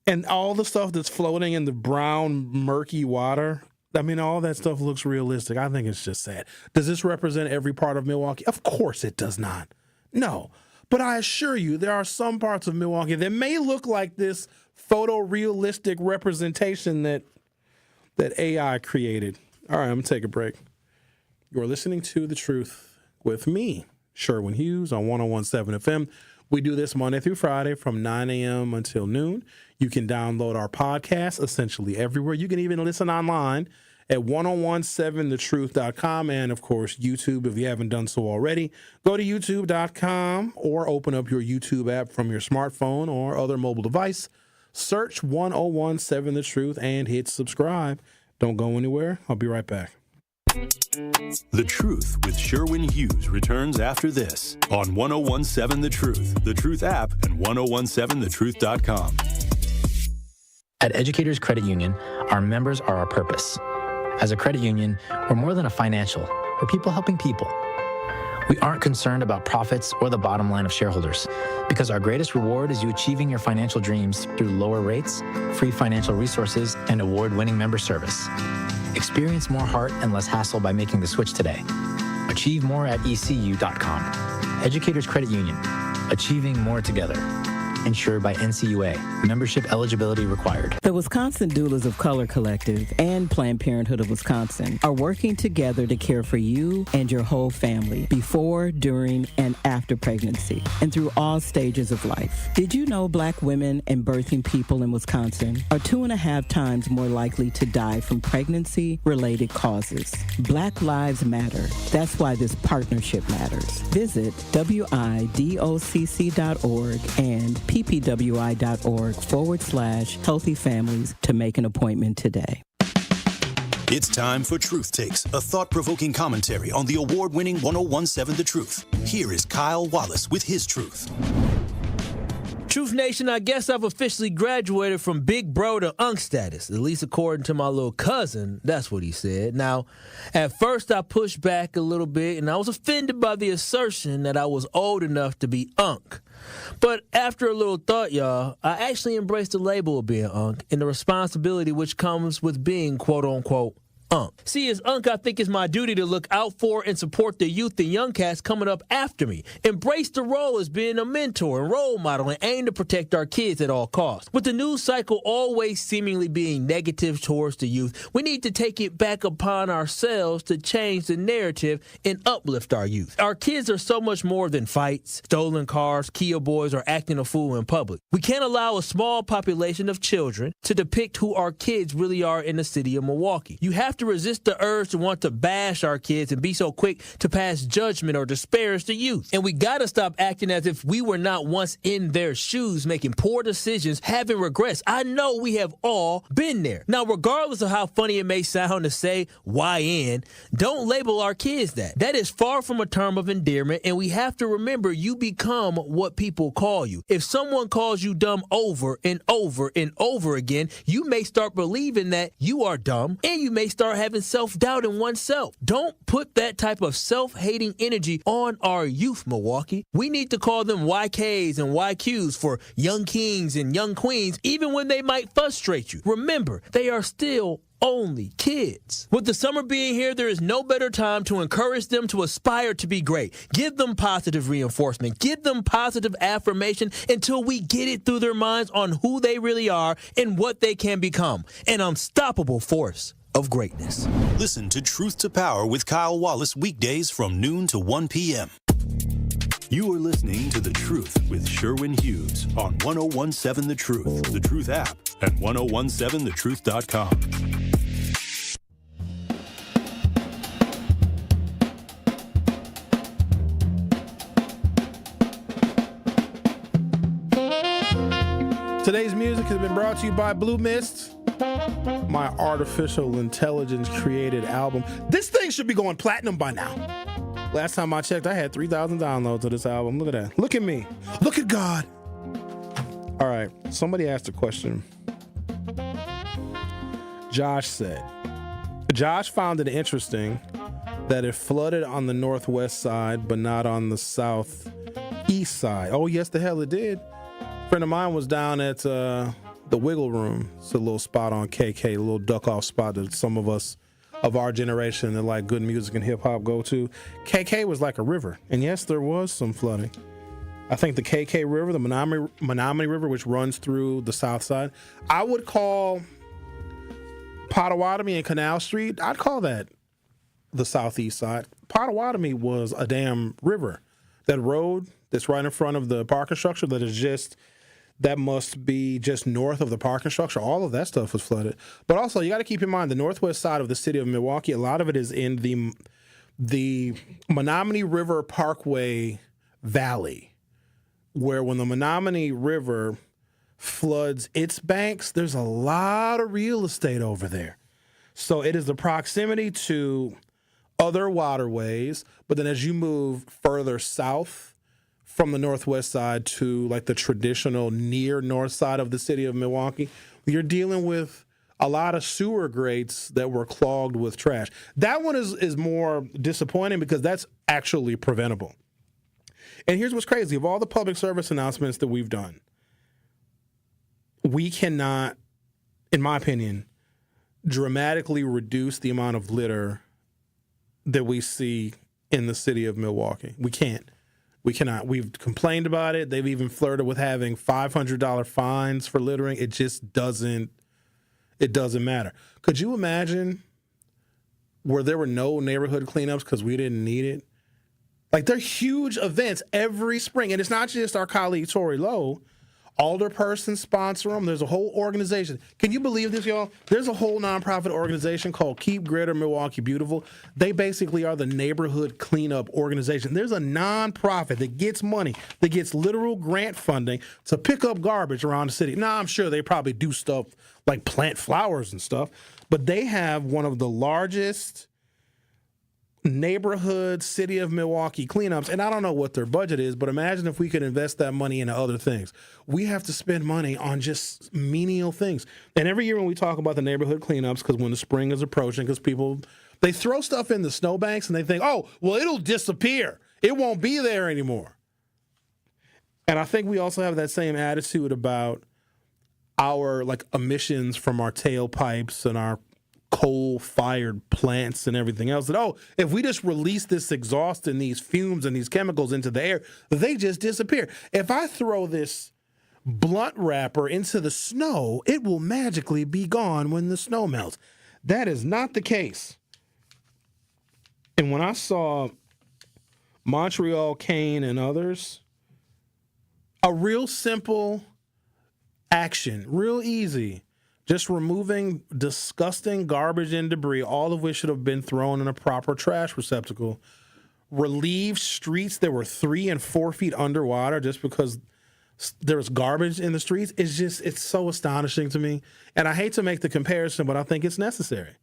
And all the stuff that's floating in the brown, murky water, I mean, all that stuff looks realistic. I think it's just sad. Does this represent every part of Milwaukee? Of course it does not. No. But I assure you, there are some parts of Milwaukee that may look like this photorealistic representation that AI created. All right, I'm going to take a break. You're listening to The Truth with me, Sherwin Hughes, on 101.7 FM. We do this Monday through Friday from 9 a.m. until noon. You can download our podcast essentially everywhere. You can even listen online at 1017thetruth.com and, of course, YouTube if you haven't done so already. Go to youtube.com or open up your YouTube app from your smartphone or other mobile device. Search 1017 The Truth and hit subscribe. Don't go anywhere. I'll be right back. The Truth with Sherwin Hughes returns after this on 1017 The Truth app, and 1017thetruth.com. At Educators Credit Union, our members are our purpose. As a credit union, we're more than a financial. We're people helping people. We aren't concerned about profits or the bottom line of shareholders, because our greatest reward is you achieving your financial dreams through lower rates, free financial resources, and award-winning member service. Experience more heart and less hassle by making the switch today. Achieve more at ECU.com. Educators Credit Union. Achieving more together. Insured by NCUA. Membership eligibility required. The Wisconsin Doulas of Color Collective and Planned Parenthood of Wisconsin are working together to care for you and your whole family before, during, and after pregnancy and through all stages of life. Did you know Black women and birthing people in Wisconsin are 2.5 times more likely to die from pregnancy-related causes? Black Lives Matter. That's why this partnership matters. Visit widocc.org and ppwi.org/healthy families to make an appointment today. It's time for Truth Takes, a thought-provoking commentary on the award-winning 1017 The Truth. Here is Kyle Wallace with his truth. Truth Nation, I guess I've officially graduated from big bro to unk status, at least according to my little cousin. That's what he said. Now, at first I pushed back a little bit, and I was offended by the assertion that I was old enough to be unk. But after a little thought, y'all, I actually embraced the label of being unk and the responsibility which comes with being quote-unquote unk. See, as unk, I think it's my duty to look out for and support the youth and young cats coming up after me. Embrace the role as being a mentor and role model and aim to protect our kids at all costs. With the news cycle always seemingly being negative towards the youth, we need to take it back upon ourselves to change the narrative and uplift our youth. Our kids are so much more than fights, stolen cars, Kia boys, or acting a fool in public. We can't allow a small population of children to depict who our kids really are in the city of Milwaukee. You have to resist the urge to want to bash our kids and be so quick to pass judgment or disparage the youth. And we gotta stop acting as if we were not once in their shoes, making poor decisions, having regrets. I know we have all been there. Now, regardless of how funny it may sound to say YN, don't label our kids that. That is far from a term of endearment, and we have to remember you become what people call you. If someone calls you dumb over and over and over again, you may start believing that you are dumb, and you may start having self-doubt in oneself. Don't put that type of self-hating energy on our youth, Milwaukee. We need to call them YKs and YQs for young kings and young queens, even when they might frustrate you. Remember, they are still only kids. With the summer being here, there is no better time to encourage them to aspire to be great. Give them positive reinforcement. Give them positive affirmation until we get it through their minds on who they really are and what they can become. An unstoppable force of greatness. Listen to Truth to Power with Kyle Wallace weekdays from noon to 1 p.m. You are listening to The Truth with Sherwin Hughes on 1017 The Truth app, and 1017thetruth.com. Today's music has been brought to you by Blue Mist. my artificial intelligence created album. This thing should be going platinum by now. Last time I checked, I had 3,000 downloads of this album. Look at that. Look at me. Look at God. All right. Somebody asked a question. Josh found it interesting that it flooded on the northwest side, but not on the southeast side. Oh, yes, the hell it did. A friend of mine was down at the Wiggle Room. It's a little spot on KK, a little duck-off spot that some of us of our generation that like good music and hip-hop go to. KK was like a river, and yes, there was some flooding. I think the KK River, the Menominee River, which runs through the south side, I would call Potawatomi and Canal Street, I'd call that the southeast side. Potawatomi was a damn river. That road that's right in front of the parking structure that must be just north of the parking structure. All of that stuff was flooded. But also, you got to keep in mind, the northwest side of the city of Milwaukee, a lot of it is in the Menominee River Parkway Valley, where when the Menominee River floods its banks, there's a lot of real estate over there. So it is the proximity to other waterways, but then as you move further south from the northwest side to like the traditional near north side of the city of Milwaukee, you're dealing with a lot of sewer grates that were clogged with trash. That one is more disappointing because that's actually preventable. And here's what's crazy. Of all the public service announcements that we've done, we cannot, in my opinion, dramatically reduce the amount of litter that we see in the city of Milwaukee. We can't. We cannot. We've complained about it. They've even flirted with having $500 fines for littering. It just doesn't matter. Could you imagine where there were no neighborhood cleanups because we didn't need it? Like, they're huge events every spring. And it's not just our colleague Tori Lowe. Alderpersons sponsor them. There's a whole organization. Can you believe this, y'all? There's a whole nonprofit organization called Keep Greater Milwaukee Beautiful. They basically are the neighborhood cleanup organization. There's a nonprofit that gets money, that gets literal grant funding to pick up garbage around the city. Now, I'm sure they probably do stuff like plant flowers and stuff, but they have one of the largest neighborhood city of Milwaukee cleanups, and I don't know what their budget is, but imagine if we could invest that money into other things. We have to spend money on just menial things. And every year when we talk about the neighborhood cleanups, because when the spring is approaching, because people, they throw stuff in the snowbanks and they think, oh, well, it'll disappear. It won't be there anymore. And I think we also have that same attitude about our like emissions from our tailpipes and our coal-fired plants and everything else, that, oh, if we just release this exhaust and these fumes and these chemicals into the air, they just disappear. If I throw this blunt wrapper into the snow, it will magically be gone when the snow melts. That is not the case. And when I saw Montreal, Kane, and others, a real simple action, real easy, just removing disgusting garbage and debris, all of which should have been thrown in a proper trash receptacle. Relieve streets that were 3 and 4 feet underwater just because there was garbage in the streets. It's so astonishing to me. And I hate to make the comparison, but I think it's necessary.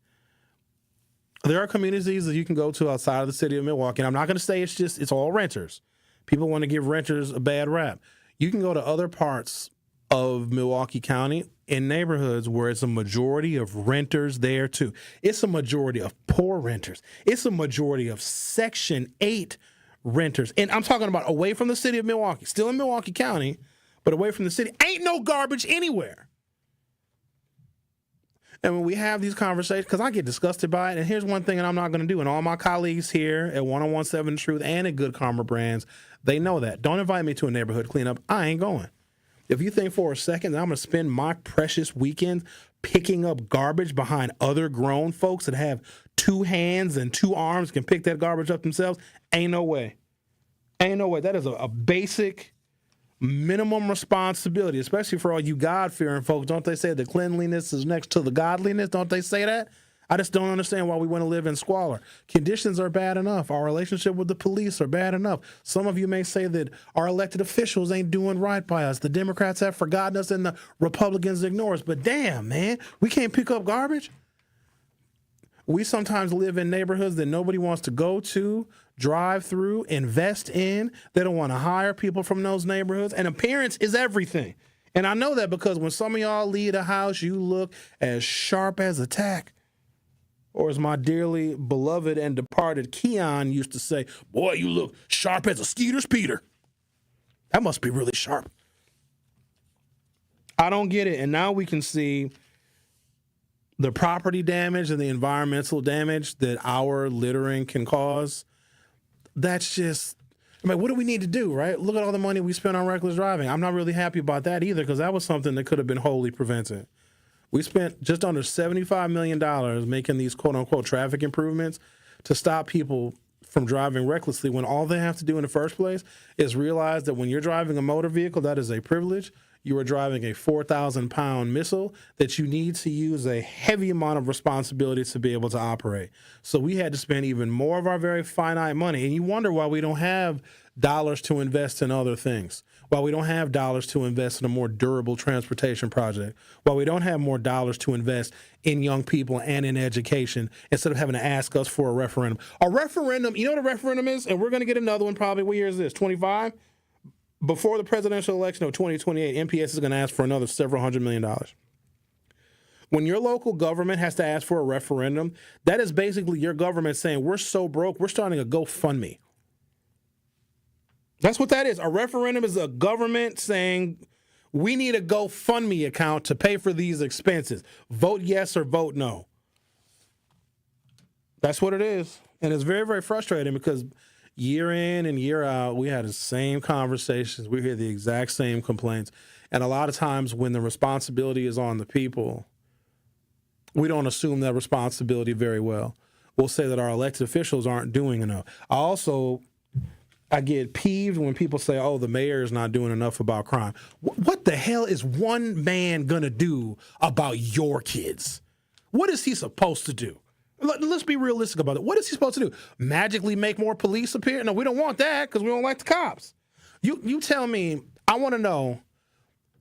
There are communities that you can go to outside of the city of Milwaukee, and I'm not going to say it's all renters. People want to give renters a bad rap. You can go to other parts of Milwaukee County in neighborhoods where it's a majority of renters there too. It's a majority of poor renters. It's a majority of Section 8 renters. And I'm talking about away from the city of Milwaukee, still in Milwaukee County, but away from the city. Ain't no garbage anywhere. And when we have these conversations, because I get disgusted by it, and here's one thing that I'm not going to do, and all my colleagues here at 1017 Truth and at Good Karma Brands, they know that. Don't invite me to a neighborhood cleanup. I ain't going. If you think for a second that I'm going to spend my precious weekend picking up garbage behind other grown folks that have 2 hands and 2 arms, can pick that garbage up themselves, ain't no way. Ain't no way. That is a basic minimum responsibility, especially for all you God-fearing folks. Don't they say the cleanliness is next to the godliness? Don't they say that? I just don't understand why we want to live in squalor. Conditions are bad enough. Our relationship with the police are bad enough. Some of you may say that our elected officials ain't doing right by us. The Democrats have forgotten us and the Republicans ignore us. But damn, man, we can't pick up garbage. We sometimes live in neighborhoods that nobody wants to go to, drive through, invest in. They don't want to hire people from those neighborhoods. And appearance is everything. And I know that because when some of y'all leave a house, you look as sharp as a tack. Or as my dearly beloved and departed Keon used to say, boy, you look sharp as a Skeeter's Peter. That must be really sharp. I don't get it. And now we can see the property damage and the environmental damage that our littering can cause. That's just, what do we need to do, right? Look at all the money we spent on reckless driving. I'm not really happy about that either because that was something that could have been wholly prevented. We spent just under $75 million making these quote-unquote traffic improvements to stop people from driving recklessly when all they have to do in the first place is realize that when you're driving a motor vehicle, that is a privilege. You are driving a 4,000-pound missile that you need to use a heavy amount of responsibility to be able to operate. So we had to spend even more of our very finite money. And you wonder why we don't have dollars to invest in other things, why we don't have dollars to invest in a more durable transportation project, why we don't have more dollars to invest in young people and in education instead of having to ask us for a referendum. A referendum, you know what a referendum is? And we're going to get another one probably, what year is this, 25? Before the presidential election of 2028, MPS is going to ask for another several $100 million. When your local government has to ask for a referendum, that is basically your government saying, we're so broke, we're starting a GoFundMe. That's what that is. A referendum is a government saying, we need a GoFundMe account to pay for these expenses. Vote yes or vote no. That's what it is. And it's very, very frustrating because year in and year out, we had the same conversations. We hear the exact same complaints. And a lot of times when the responsibility is on the people, we don't assume that responsibility very well. We'll say that our elected officials aren't doing enough. I get peeved when people say, oh, the mayor is not doing enough about crime. What the hell is one man going to do about your kids? What is he supposed to do? Let's be realistic about it. What is he supposed to do? Magically make more police appear? No, we don't want that because we don't like the cops. You tell me, I want to know,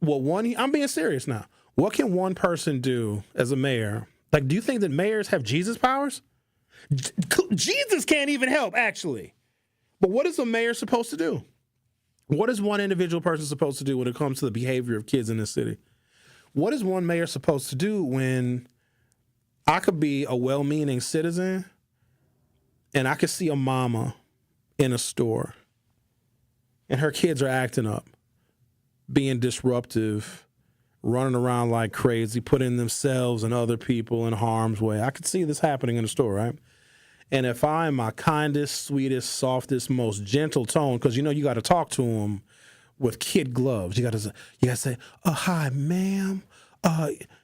I'm being serious now. What can one person do as a mayor? Like, do you think that mayors have Jesus powers? Jesus can't even help, actually. But what is a mayor supposed to do? What is one individual person supposed to do when it comes to the behavior of kids in this city? What is one mayor supposed to do when I could be a well-meaning citizen and I could see a mama in a store and her kids are acting up, being disruptive, running around like crazy, putting themselves and other people in harm's way? I could see this happening in the store, right? And if I'm my kindest, sweetest, softest, most gentle tone, because you got to talk to them with kid gloves. You got to say, hi, ma'am.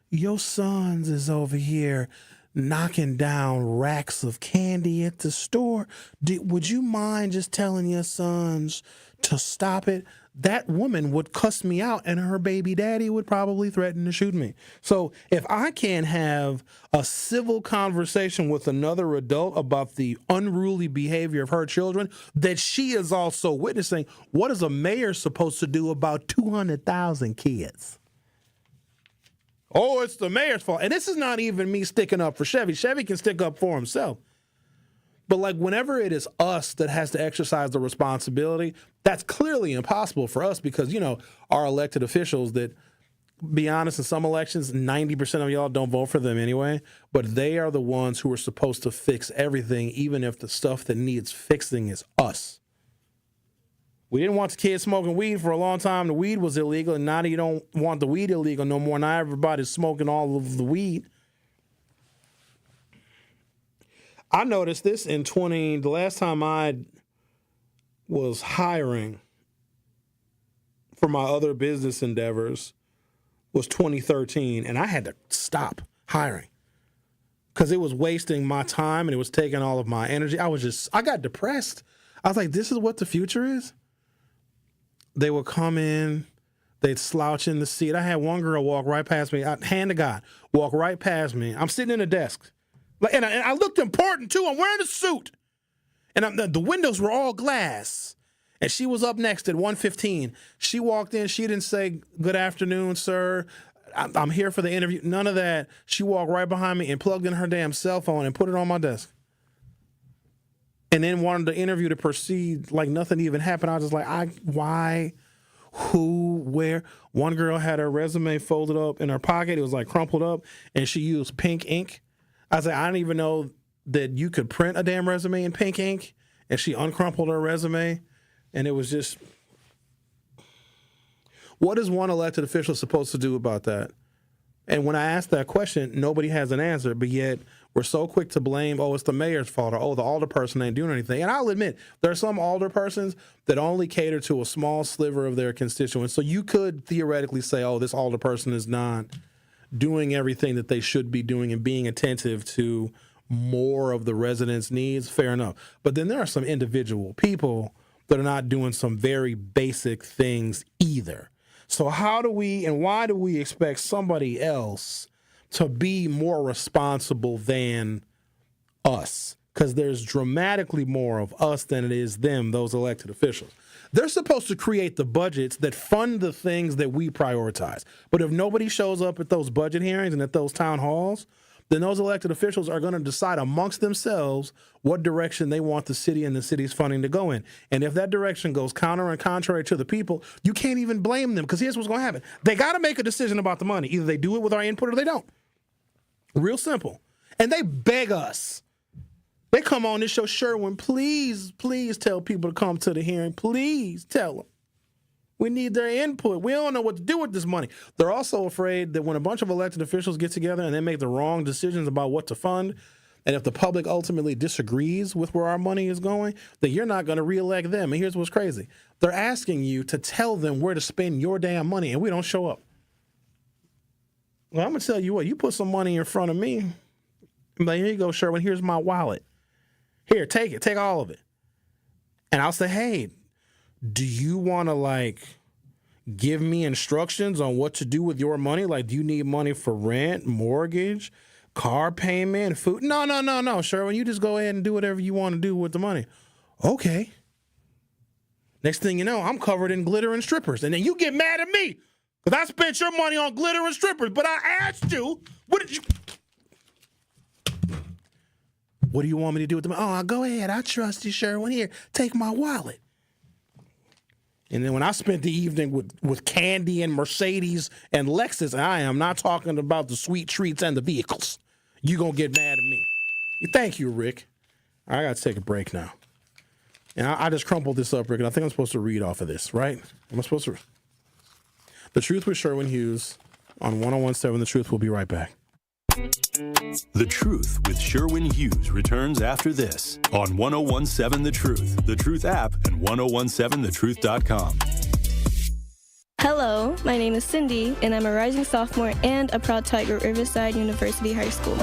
Your son's is over here knocking down racks of candy at the store. Would you mind just telling your sons to stop it? That woman would cuss me out and her baby daddy would probably threaten to shoot me. So if I can't have a civil conversation with another adult about the unruly behavior of her children that she is also witnessing, what is a mayor supposed to do about 200,000 kids? Oh, it's the mayor's fault. And this is not even me sticking up for Chevy. Chevy can stick up for himself. But like whenever it is us that has to exercise the responsibility, that's clearly impossible for us because, our elected officials that, be honest, in some elections, 90% of y'all don't vote for them anyway, but they are the ones who are supposed to fix everything, even if the stuff that needs fixing is us. We didn't want the kids smoking weed for a long time. The weed was illegal, and now you don't want the weed illegal no more. Now everybody's smoking all of the weed. I noticed this the last time I was hiring for my other business endeavors was 2013, and I had to stop hiring because it was wasting my time and it was taking all of my energy. I got depressed. I was like, this is what the future is? They would come in, they'd slouch in the seat. I had one girl walk right past me, hand to God, walk right past me. I'm sitting in a desk. And I looked important, too. I'm wearing a suit. And the windows were all glass. And she was up next at 1:15. She walked in. She didn't say, "Good afternoon, sir. I'm here for the interview." None of that. She walked right behind me and plugged in her damn cell phone and put it on my desk. And then wanted the interview to proceed like nothing even happened. I was just like, why, who, where? One girl had her resume folded up in her pocket. It was like crumpled up, and she used pink ink. I was like, I didn't even know that you could print a damn resume in pink ink. And she uncrumpled her resume, and it was just, what is one elected official supposed to do about that? And when I asked that question, nobody has an answer, but yet we're so quick to blame, it's the mayor's fault, or, the alderperson ain't doing anything. And I'll admit, there are some alderpersons that only cater to a small sliver of their constituents. So you could theoretically say, this alderperson is not doing everything that they should be doing and being attentive to more of the residents' needs. Fair enough. But then there are some individual people that are not doing some very basic things either. So how do we and why do we expect somebody else to be more responsible than us? Because there's dramatically more of us than it is them, those elected officials. They're supposed to create the budgets that fund the things that we prioritize. But if nobody shows up at those budget hearings and at those town halls, then those elected officials are going to decide amongst themselves what direction they want the city and the city's funding to go in. And if that direction goes counter and contrary to the people, you can't even blame them, because here's what's going to happen. They got to make a decision about the money. Either they do it with our input or they don't. Real simple. And they beg us. They come on this show, Sherwin, please tell people to come to the hearing. Please tell them. We need their input. We don't know what to do with this money. They're also afraid that when a bunch of elected officials get together and they make the wrong decisions about what to fund, and if the public ultimately disagrees with where our money is going, then you're not going to reelect them. And here's what's crazy. They're asking you to tell them where to spend your damn money, and we don't show up. Well, I'm going to tell you what. You put some money in front of me. I'm like, here you go, Sherwin. Here's my wallet. Here, take it. Take all of it. And I'll say, hey, do you want to, give me instructions on what to do with your money? Do you need money for rent, mortgage, car payment, food? No, Sherwin. You just go ahead and do whatever you want to do with the money. Okay. Next thing you know, I'm covered in glitter and strippers. And then you get mad at me because I spent your money on glitter and strippers. But I asked you, what do you want me to do with the money? Go ahead. I trust you, Sherwin. Here, take my wallet. And then when I spent the evening with Candy and Mercedes and Lexus, I am not talking about the sweet treats and the vehicles. You going to get mad at me. Thank you, Rick. I got to take a break now. And I just crumpled this up, Rick, and I think I'm supposed to read off of this, right? Am I supposed to? The Truth with Sherwin Hughes on 101.7 The Truth. We'll be right back. The Truth with Sherwin Hughes returns after this on 101.7 The Truth app, and 1017thetruth.com. Hello, my name is Cindy, and I'm a rising sophomore and a proud Tiger at Riverside University High School.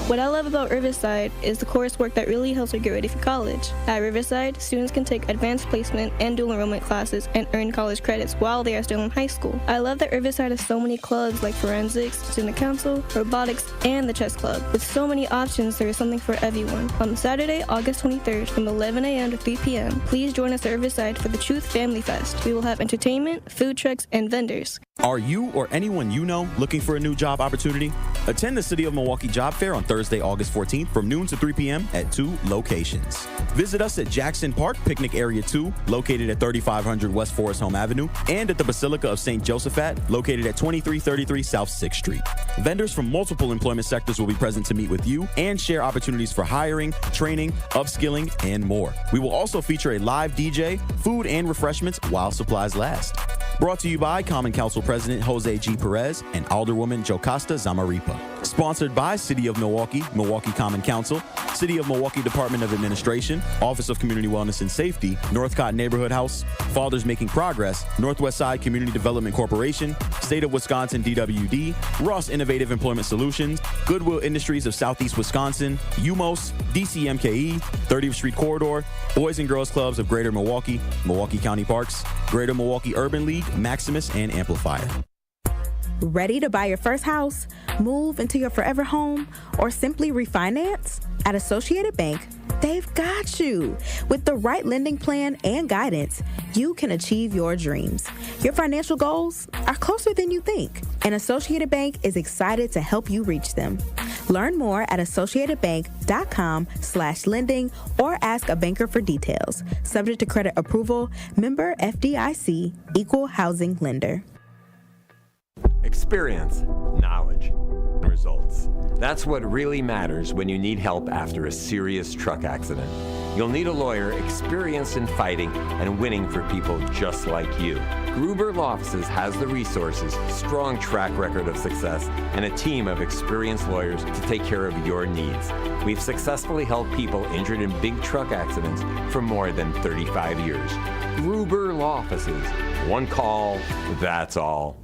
What I love about Riverside is the coursework that really helps you get ready for college. At Riverside, students can take advanced placement and dual enrollment classes and earn college credits while they are still in high school. I love that Riverside has so many clubs like forensics, student council, robotics, and the chess club. With so many options, there is something for everyone. On Saturday, August 23rd from 11 a.m. to 3 p.m., please join us at Riverside for the Truth Family Fest. We will have entertainment, food trucks, and vendors. Are you or anyone you know looking for a new job opportunity? Attend the City of Milwaukee Job Fair on Thursday, August 14th from noon to 3 p.m. at 2 locations. Visit us at Jackson Park, Picnic Area 2, located at 3500 West Forest Home Avenue, and at the Basilica of St. Josephat, located at 2333 South 6th Street. Vendors from multiple employment sectors will be present to meet with you and share opportunities for hiring, training, upskilling, and more. We will also feature a live DJ, food, and refreshments while supplies last. Brought to you by Common Council President Jose G. Perez and Alderwoman Jocasta Zamaripa. Sponsored by City of Milwaukee, Milwaukee Common Council, City of Milwaukee Department of Administration, Office of Community Wellness and Safety, Northcott Neighborhood House, Fathers Making Progress, Northwest Side Community Development Corporation, State of Wisconsin DWD, Ross Innovative Employment Solutions, Goodwill Industries of Southeast Wisconsin, UMOS, DCMKE, 30th Street Corridor, Boys and Girls Clubs of Greater Milwaukee, Milwaukee County Parks, Greater Milwaukee Urban League, Maximus, and Amplifier. Ready to buy your first house, move into your forever home, or simply refinance? At Associated Bank, they've got you. With the right lending plan and guidance, you can achieve your dreams. Your financial goals are closer than you think, and Associated Bank is excited to help you reach them. Learn more at associatedbank.com/lending or ask a banker for details. Subject to credit approval, member FDIC, equal housing lender. Experience, knowledge, results. That's what really matters when you need help after a serious truck accident. You'll need a lawyer experienced in fighting and winning for people just like you. Gruber Law Offices has the resources, strong track record of success, and a team of experienced lawyers to take care of your needs. We've successfully helped people injured in big truck accidents for more than 35 years. Gruber Law Offices. One call, that's all.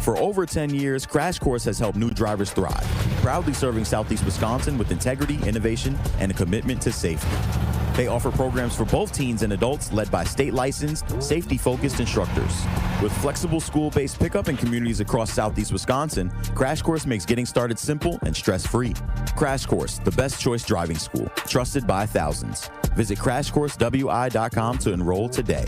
For over 10 years, Crash Course has helped new drivers thrive, proudly serving Southeast Wisconsin with integrity, innovation, and a commitment to safety. They offer programs for both teens and adults led by state-licensed, safety-focused instructors. With flexible school-based pickup in communities across Southeast Wisconsin, Crash Course makes getting started simple and stress-free. Crash Course, the best choice driving school, trusted by thousands. Visit CrashCourseWI.com to enroll today.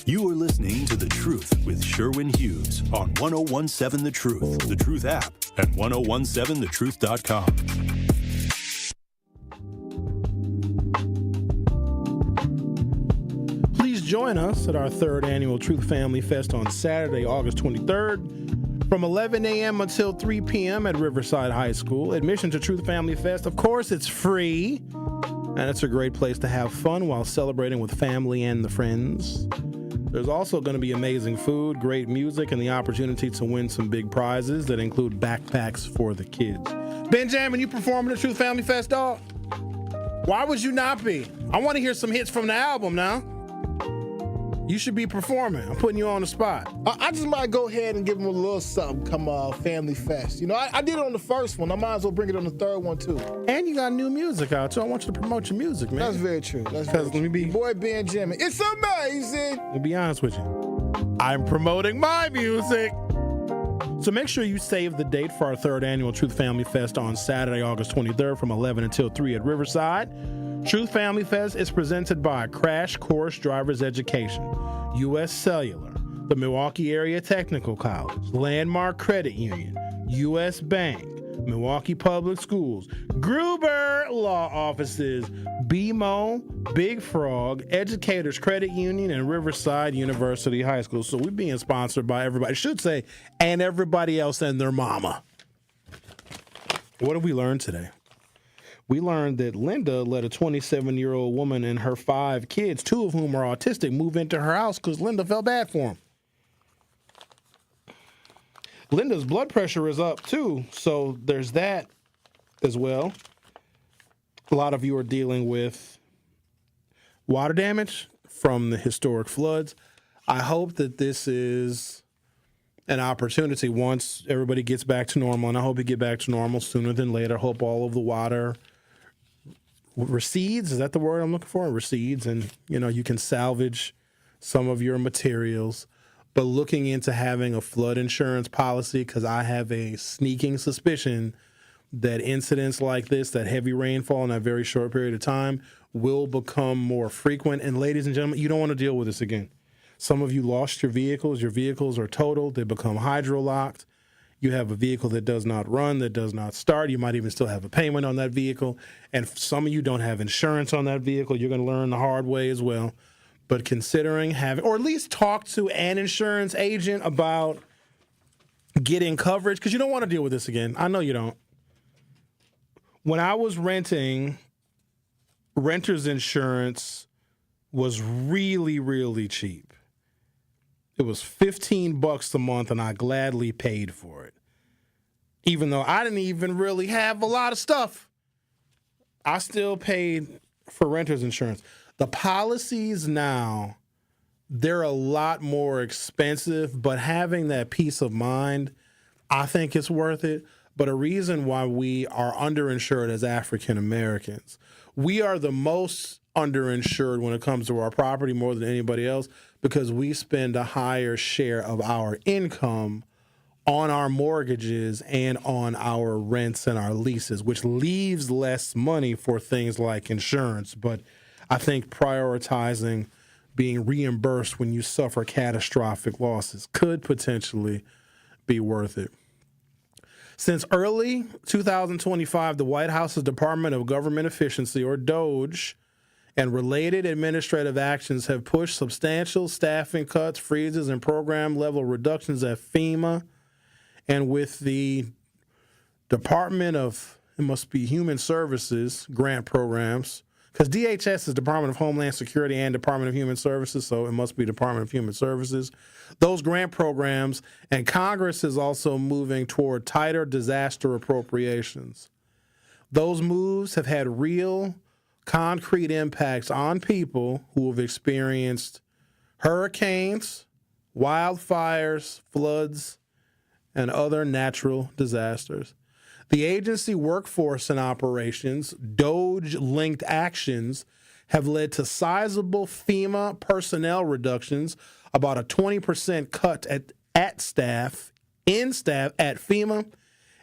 You are listening to The Truth with Sherwin Hughes on 1017 The Truth, The Truth app, and 1017thetruth.com. Please join us at our third annual Truth Family Fest on Saturday, August 23rd, from 11 a.m. until 3 p.m. at Riverside High School. Admission to Truth Family Fest, of course, it's free, and it's a great place to have fun while celebrating with family and the friends. There's also going to be amazing food, great music, and the opportunity to win some big prizes that include backpacks for the kids. Benjamin, you performing at Truth Family Fest, dog? Why would you not be? I want to hear some hits from the album now. You should be performing. I'm putting you on the spot. I just might go ahead and give them a little something come Family Fest. You know, I did it on the first one. I might as well bring it on the third one, too. And you got new music out, too. I want you to promote your music, man. That's very true. Let me be. Your boy Benjamin. It's amazing. To be honest with you, I'm promoting my music. So make sure you save the date for our third annual Truth Family Fest on Saturday, August 23rd from 11 until 3 at Riverside. Truth Family Fest is presented by Crash Course Driver's Education, U.S. Cellular, the Milwaukee Area Technical College, Landmark Credit Union, U.S. Bank, Milwaukee Public Schools, Gruber Law Offices, BMO, Big Frog, Educators Credit Union, and Riverside University High School. So we're being sponsored by everybody. I should say, and everybody else and their mama. What did we learn today? We learned that Linda let a 27-year-old woman and her 5 kids, 2 of whom are autistic, move into her house because Linda felt bad for them. Linda's blood pressure is up, too, so there's that as well. A lot of you are dealing with water damage from the historic floods. I hope that this is an opportunity once everybody gets back to normal, and I hope we get back to normal sooner than later. I hope all of the water recedes. Is that the word I'm looking for? Recedes, and you can salvage some of your materials. But looking into having a flood insurance policy, because I have a sneaking suspicion that incidents like this, that heavy rainfall in that very short period of time, will become more frequent. And ladies and gentlemen, you don't want to deal with this again. Some of you lost your vehicles. Your vehicles are totaled. They become hydro-locked. You have a vehicle that does not run, that does not start. You might even still have a payment on that vehicle. And some of you don't have insurance on that vehicle. You're going to learn the hard way as well. But considering having, or at least talk to an insurance agent about getting coverage, because you don't want to deal with this again. I know you don't. When I was renting, renter's insurance was really, really cheap. It was $15 a month, and I gladly paid for it. Even though I didn't even really have a lot of stuff, I still paid for renter's insurance. The policies now, they're a lot more expensive, but having that peace of mind, I think it's worth it. But a reason why we are underinsured as African Americans, we are the most underinsured when it comes to our property more than anybody else because we spend a higher share of our income on our mortgages and on our rents and our leases, which leaves less money for things like insurance. But I think prioritizing being reimbursed when you suffer catastrophic losses could potentially be worth it. Since early 2025, the White House's Department of Government Efficiency, or DOGE, and related administrative actions have pushed substantial staffing cuts, freezes, and program-level reductions at FEMA. And with the Department of, it must be Human Services grant programs, because DHS is Department of Homeland Security and Department of Human Services, so it must be Department of Human Services. Those grant programs, and Congress is also moving toward tighter disaster appropriations. Those moves have had real, concrete impacts on people who have experienced hurricanes, wildfires, floods, and other natural disasters. The agency workforce and operations, DOGE-linked actions, have led to sizable FEMA personnel reductions, about a 20% cut at staff at FEMA,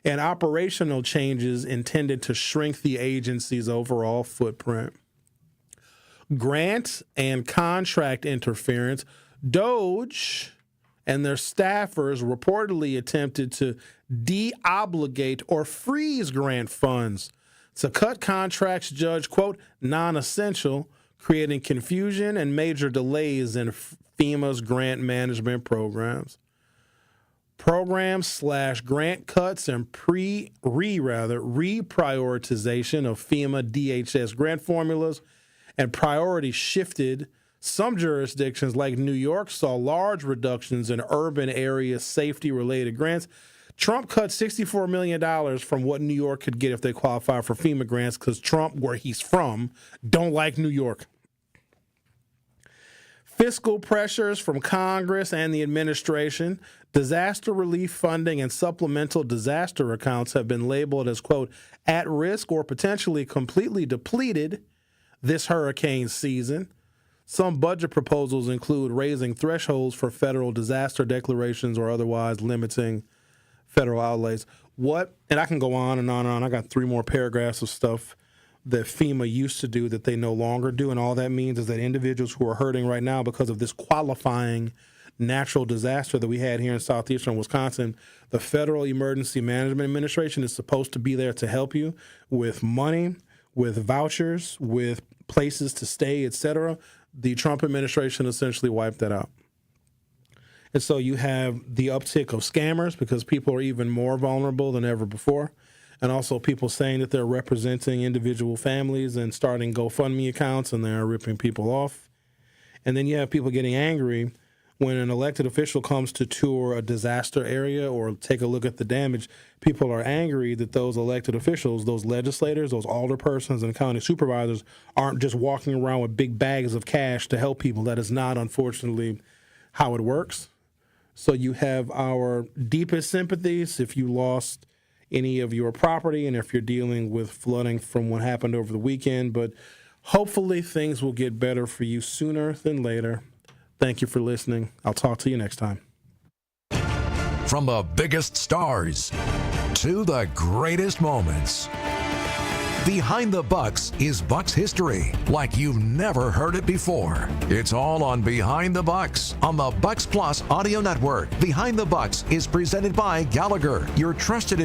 and operational changes intended to shrink the agency's overall footprint. Grant and contract interference, DOGE and their staffers reportedly attempted to de-obligate or freeze grant funds to cut contracts judged, quote, non-essential, creating confusion and major delays in FEMA's grant management programs. Programs/grant cuts and reprioritization of FEMA DHS grant formulas and priorities shifted. Some jurisdictions, like New York, saw large reductions in urban area safety-related grants. Trump cut $64 million from what New York could get if they qualify for FEMA grants because Trump, where he's from, don't like New York. Fiscal pressures from Congress and the administration, disaster relief funding and supplemental disaster accounts have been labeled as, quote, at risk or potentially completely depleted this hurricane season. Some budget proposals include raising thresholds for federal disaster declarations or otherwise limiting federal outlays. And I can go on and on and on. I got 3 more paragraphs of stuff that FEMA used to do that they no longer do. And all that means is that individuals who are hurting right now because of this qualifying natural disaster that we had here in southeastern Wisconsin, the Federal Emergency Management Administration is supposed to be there to help you with money, with vouchers, with places to stay, etc. The Trump administration essentially wiped that out. And so you have the uptick of scammers because people are even more vulnerable than ever before. And also people saying that they're representing individual families and starting GoFundMe accounts and they're ripping people off. And then you have people getting angry when an elected official comes to tour a disaster area or take a look at the damage. People are angry that those elected officials, those legislators, those alderpersons and county supervisors aren't just walking around with big bags of cash to help people. That is not, unfortunately, how it works. So you have our deepest sympathies if you lost any of your property and if you're dealing with flooding from what happened over the weekend. But hopefully things will get better for you sooner than later. Thank you for listening. I'll talk to you next time. From the biggest stars to the greatest moments, Behind the Bucks is Bucks history like you've never heard it before. It's all on Behind the Bucks on the Bucks Plus audio network. Behind the Bucks is presented by Gallagher, your trusted